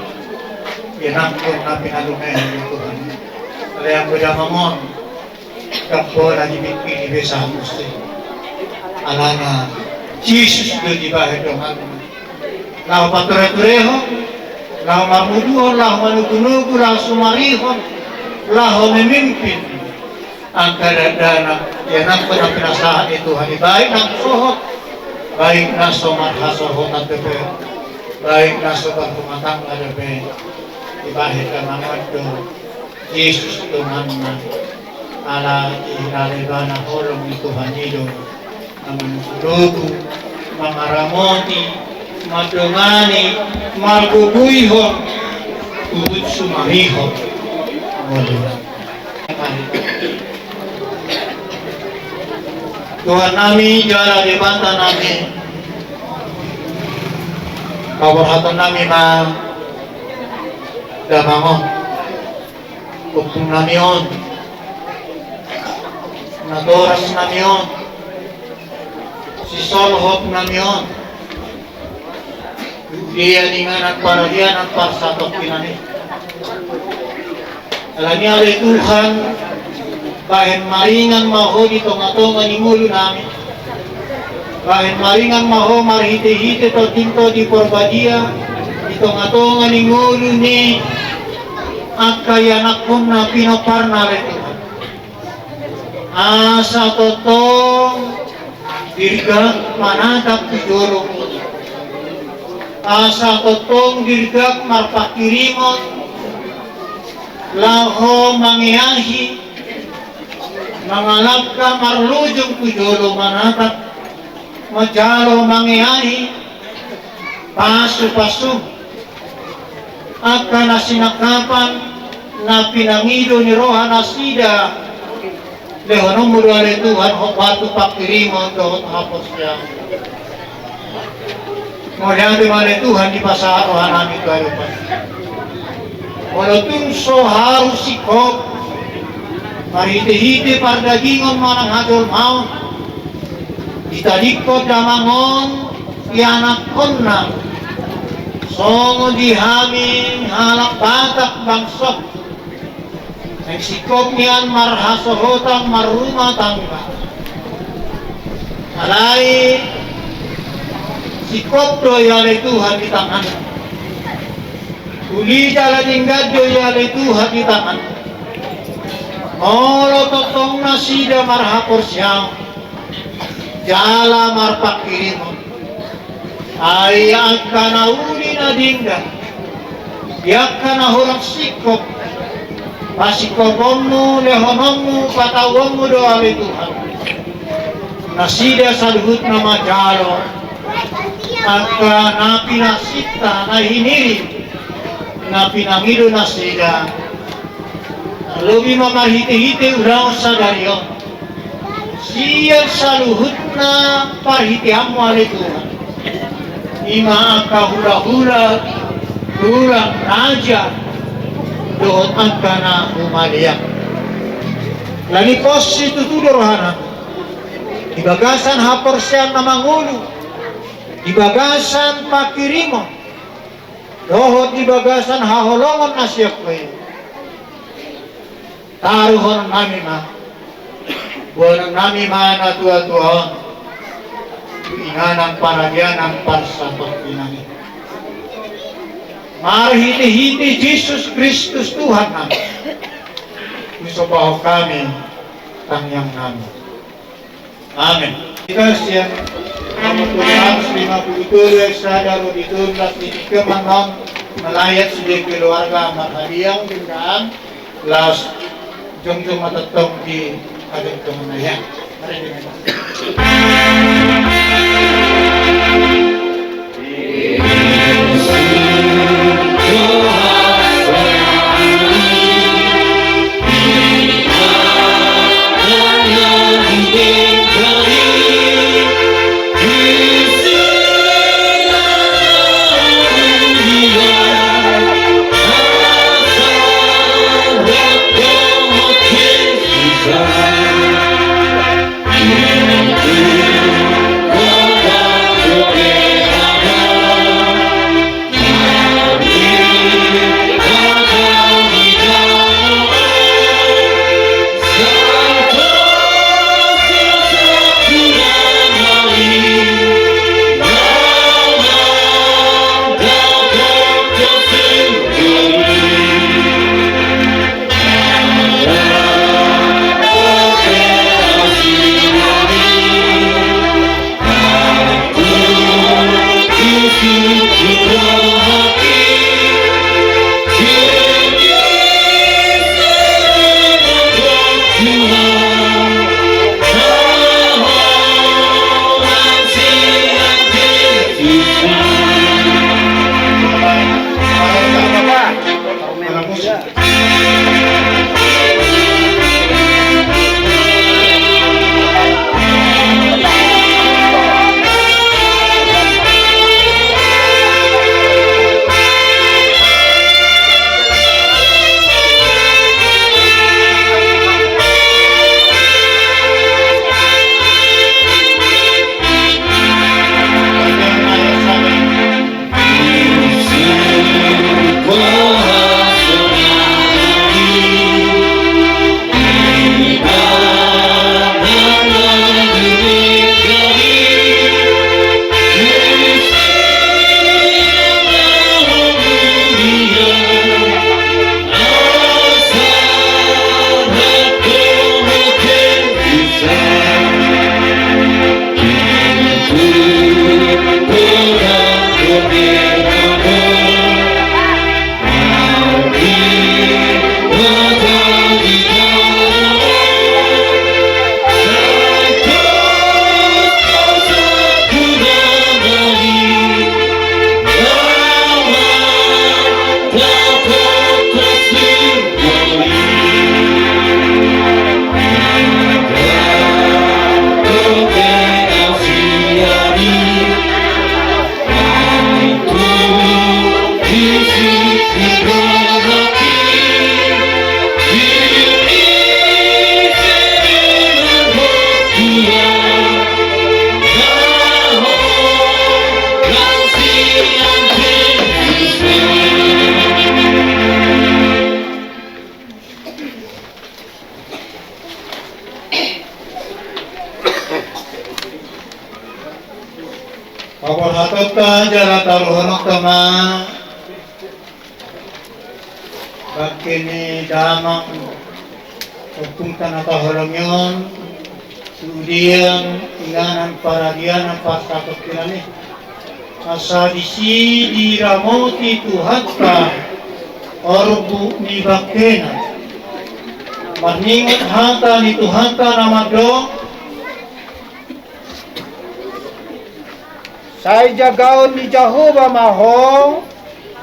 yanangkong na pinalungay ng Tuhan kaya ang kudamangon kapwa na ipikiri pe sa gusto alana Jesus do di bahid dongan lahu pature-tureho lahu mamuduhon lahu manugunugu lahu sumarihon lahu memimpin ang kadadana yan ang pinasahan ni Tuhan baik ng sohot baik na somarhasohot at tepe baik na sobarkumatang na tepe ibahid ka mga do Jesus Tuhan na ala inaliba na holong ni Tuhan nido na manusurugo mga ramoti madungani magubuyhon ubud sumarihon Tuhan kami jala di banta nami kawarhatan nami ma damangon kupung nami on natoras nami on sisolhop nami on dia ninganan para dia nan parsatok pinani alani oleh Tuhan bahen maringan maho di tonga-tonga ni mulu namin bahen maringan maho marhite-hite to tinto di porbadia di tonga-tonga ni mulu ni akayanak pun na pinoparna rin Tuhan asa totong dirgak manatap tujolong asa totong dirgak marpakirimon laho mangiahi mangalap ka marlujong kujolo manatap majalo mangiahi pasu-pasu akan nasinakapan na pinangido ni Rohan Asida Lehono mudare Tuhan hopatu pakirimo dohot hapos yang Mulia dimana Tuhan di pasar rohani kehidupan. Walaupun so harus sikop marite-hite pardagingon manang hadol mau ditalikot damangon ianak konna songo dihamin halak batak bangsok sikop nian marhasohotan marumah tangga alai sikop doyale Tuhan di tangan uli jalan ingat doyale Tuhan di tangan Olo totong nasida marhapor siyang jala marpakirimo ayang kana uli na dingga yak kana horang sikop pasikoponmu lehonommu patawonmu doale Tuhan nasida saluhut nama jalo angka napi nasita na hiniri napi namido nasida lebih mamarhite-hite urang sadario siya saluhutna parhitiamu ale Tuhan ima angka hura-hura kurang raja dohot angkana umaliak lani pos itu rohana di bagasan haporsian na mangulu di bagasan pakirimo dohot di bagasan haholongon nasyak kayo taruhon nami ma buwan nami mana tua-tua inganang paragyanang parsatot pinami marhiti-hiti Jesus Kristus Tuhan namin usobaho kami tangyang namin amin kita siya Namun 157 eksadaro ditundras di kemanon melayat sudah keluarga marhadiang tinggaan laos jong-jong matatong di agang kemenayang. Mari dengan Pagod hatot ka, jalan taruhanok ka ma. Bakini damang pagpunta na tahalang yun. Sudian, inganan paradian ang pasakot kinani. Asadisi diramoti Tuhan ka, orbu ni bakena. Maningat hata ni Tuhan ka namadong. Saya jagaon ni Jehovah mahong,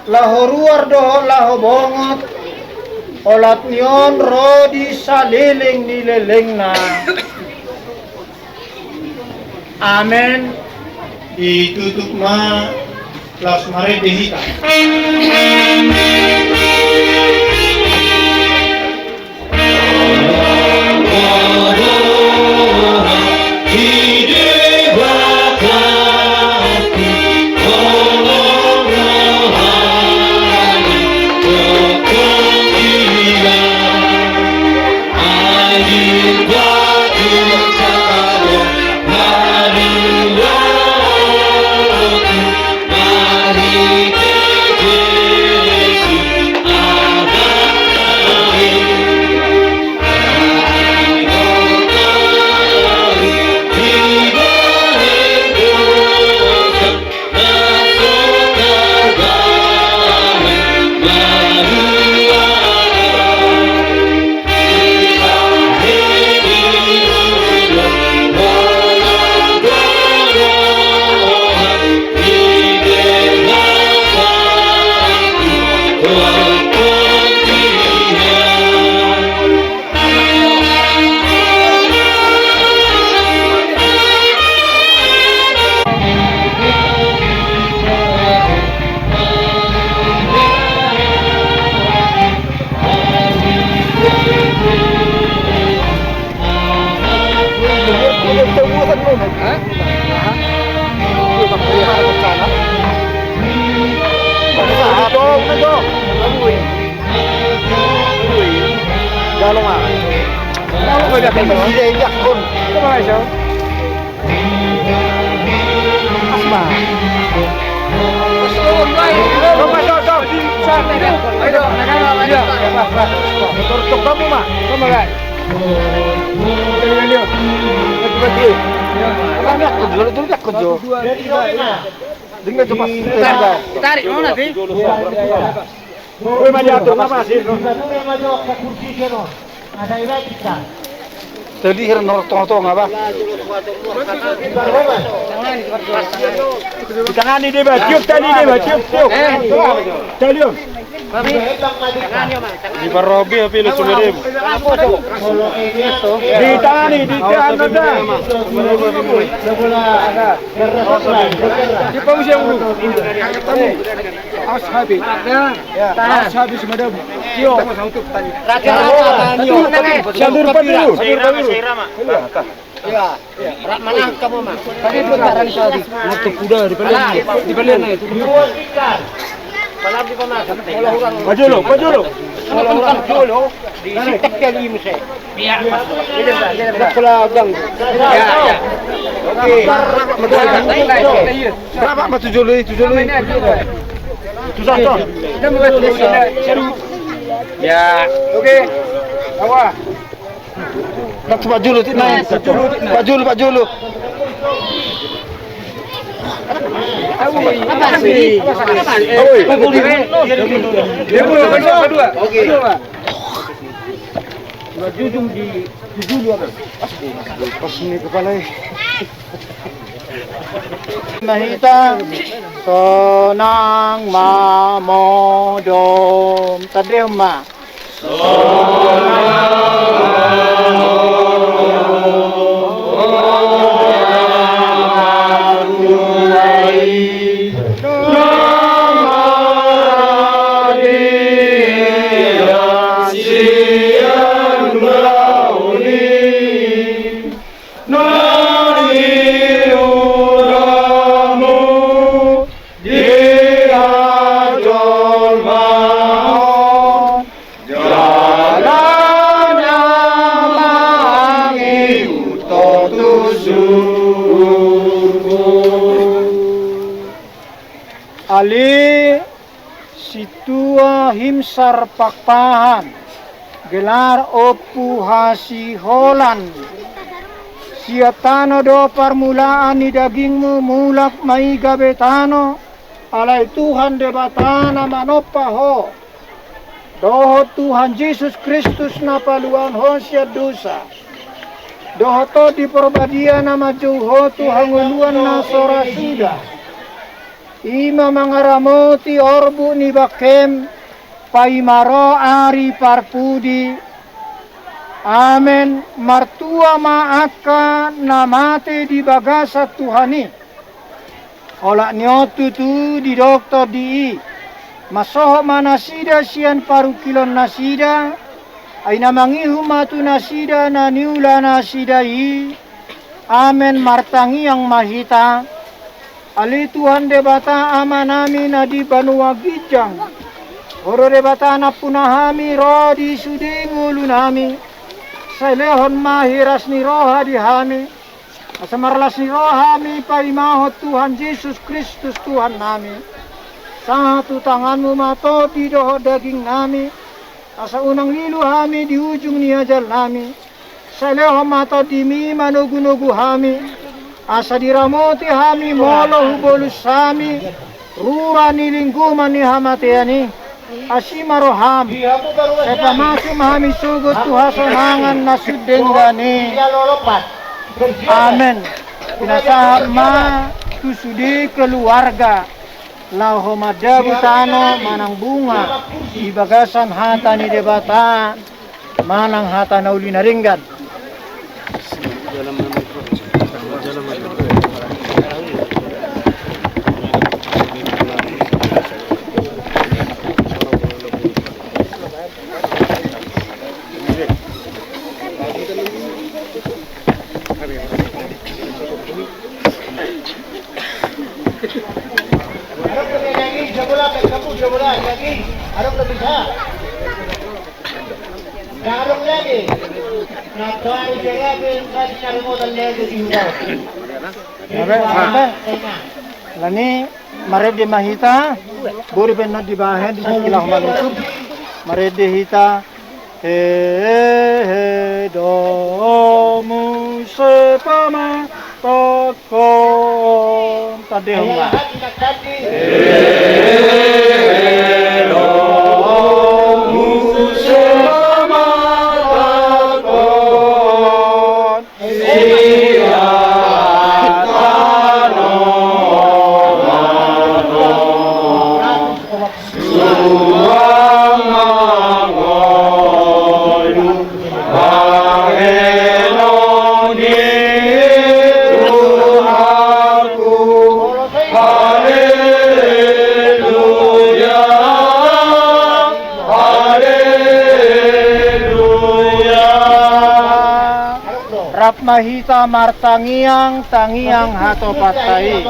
lahoruar doho laho bongot, olat nyon rodi saliling nileleng na. Amen. Ditutup ma kelas mare dehita. Tarik mau nanti. Woi maju atur apa sih? Ada ibadah kita. Tadi heran norok tong-tong apa? Di tangan ini bah, tiup tali ini bah, tiup. Tali om. Di parobi apa lu cuma dem? Di tangan ini, di tangan ada. Di pengungsi yang dulu. Ketemu. Ashabi. Awas habis madam. Tio. Sandur padiru. Ya, mana kamu mah? Tadi itu barang tadi. Waktu kuda di balen itu. Malam di mana? Maju lo. Kalau orang dulu di sitek kali mesti. Biar masuk. Kalau gang. Ya. Oke. Berapa mas 7 lu? 7 ton. Ya, oke. Awak. Nak Pak Julu naik. Pak Julu. Apa sih? Oke. Jujung di Julu apa? Pas ini kepala. Mahita sonang mamodom tadema Ali situa himsar pakpahan gelar opu hasiholan siatano do permulaan ni dagingmu mulak mai gabetano alai Tuhan debatana manopaho doho Tuhan Yesus Kristus napaluan hosia dosa doho to di perbadia nama jauho Tuhan nguluan nasora sudah ima mangaramoti orbu ni bakem paimaro ari parpudi amen martua maaka namate di bagasa Tuhani olak nyotu tu di dokter di masoho manasida sian paru kilon nasida aina mangihu matu nasida na niula nasida i amen martangi yang mahita ali Tuhan debata amanami na di banua gijang oro debata na punahami roh di sudi ngulu nami sailehon mahiras ni roha di hami asamarlas ni rohami paimahot Tuhan Yesus Kristus Tuhan nami satu tanganmu mato di doho daging nami asa unang lilu hami di ujung ni ajal nami sailehon mato di mi manugu-nugu hami asa diramoti hami molo hubolus hami rura ni lingkuman ni hamateani asima roham sepa masum hami sugut tuhasonangan nasudenggani amen pinasama tusudi keluarga lauho madabu tano manang bunga di bagasan hata ni debata manang hata nauli naringgan Lani marede mahita bori benna di bahen di sekilah manusup marede hita he domu sepama tokon tade hunga domu sepama tokon mahita martangiang tangiang hato patai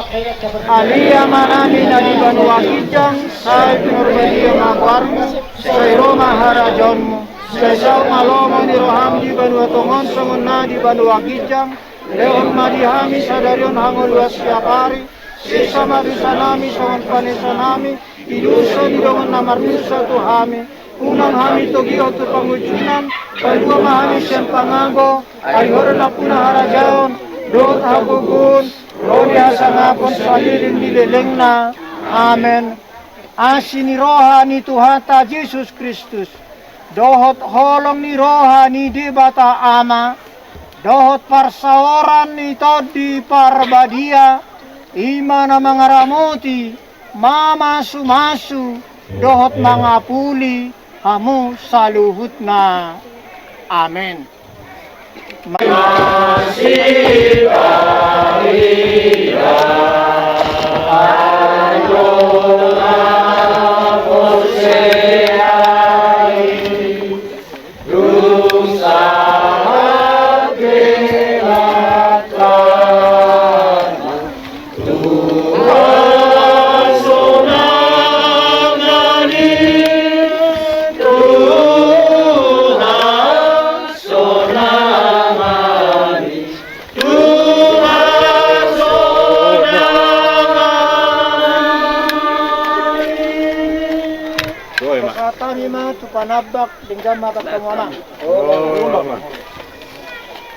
alia manani nadi banua kijang sai pinurbedia mabarmu sai roma harajonmu sai sau malomo ni roham di banua tongon songona di banua kijang leon madihami sadarion hangol luas siapari sisa madusanami songon panesanami iduso di dongon namarnusa tuhami unang hami togio tu pangujunan kedua mahami siang pangago ayur na punah harajaon dot hagugun rodi hasangapon salirin dileleng na amen asini rohani Tuhata Yesus Kristus dohot holong ni rohani di bata ama dohot parsaoran ni todi parbadia imana mangaramuti mama sumasu dohot mangapuli hamu saluhutna amen. Masih Maria, Ayona Posei, Rusa Gelatan, Tuhan sonangani, Tuhan sonangani. Tuhan sonangani. ma tu panabak dengan mata kamu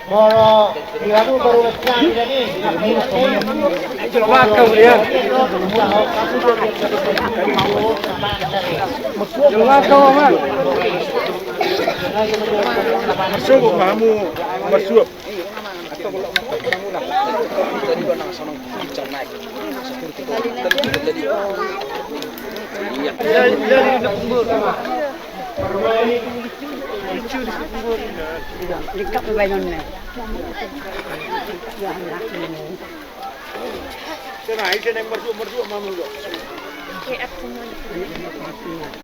Moro, dia tu baru sekarang jadi. Coba kau lihat. Coba kau man. Masuk kamu masuk. Dekat berbayangan. Saya naik, saya naik berdua mamu. Oke, aku mau.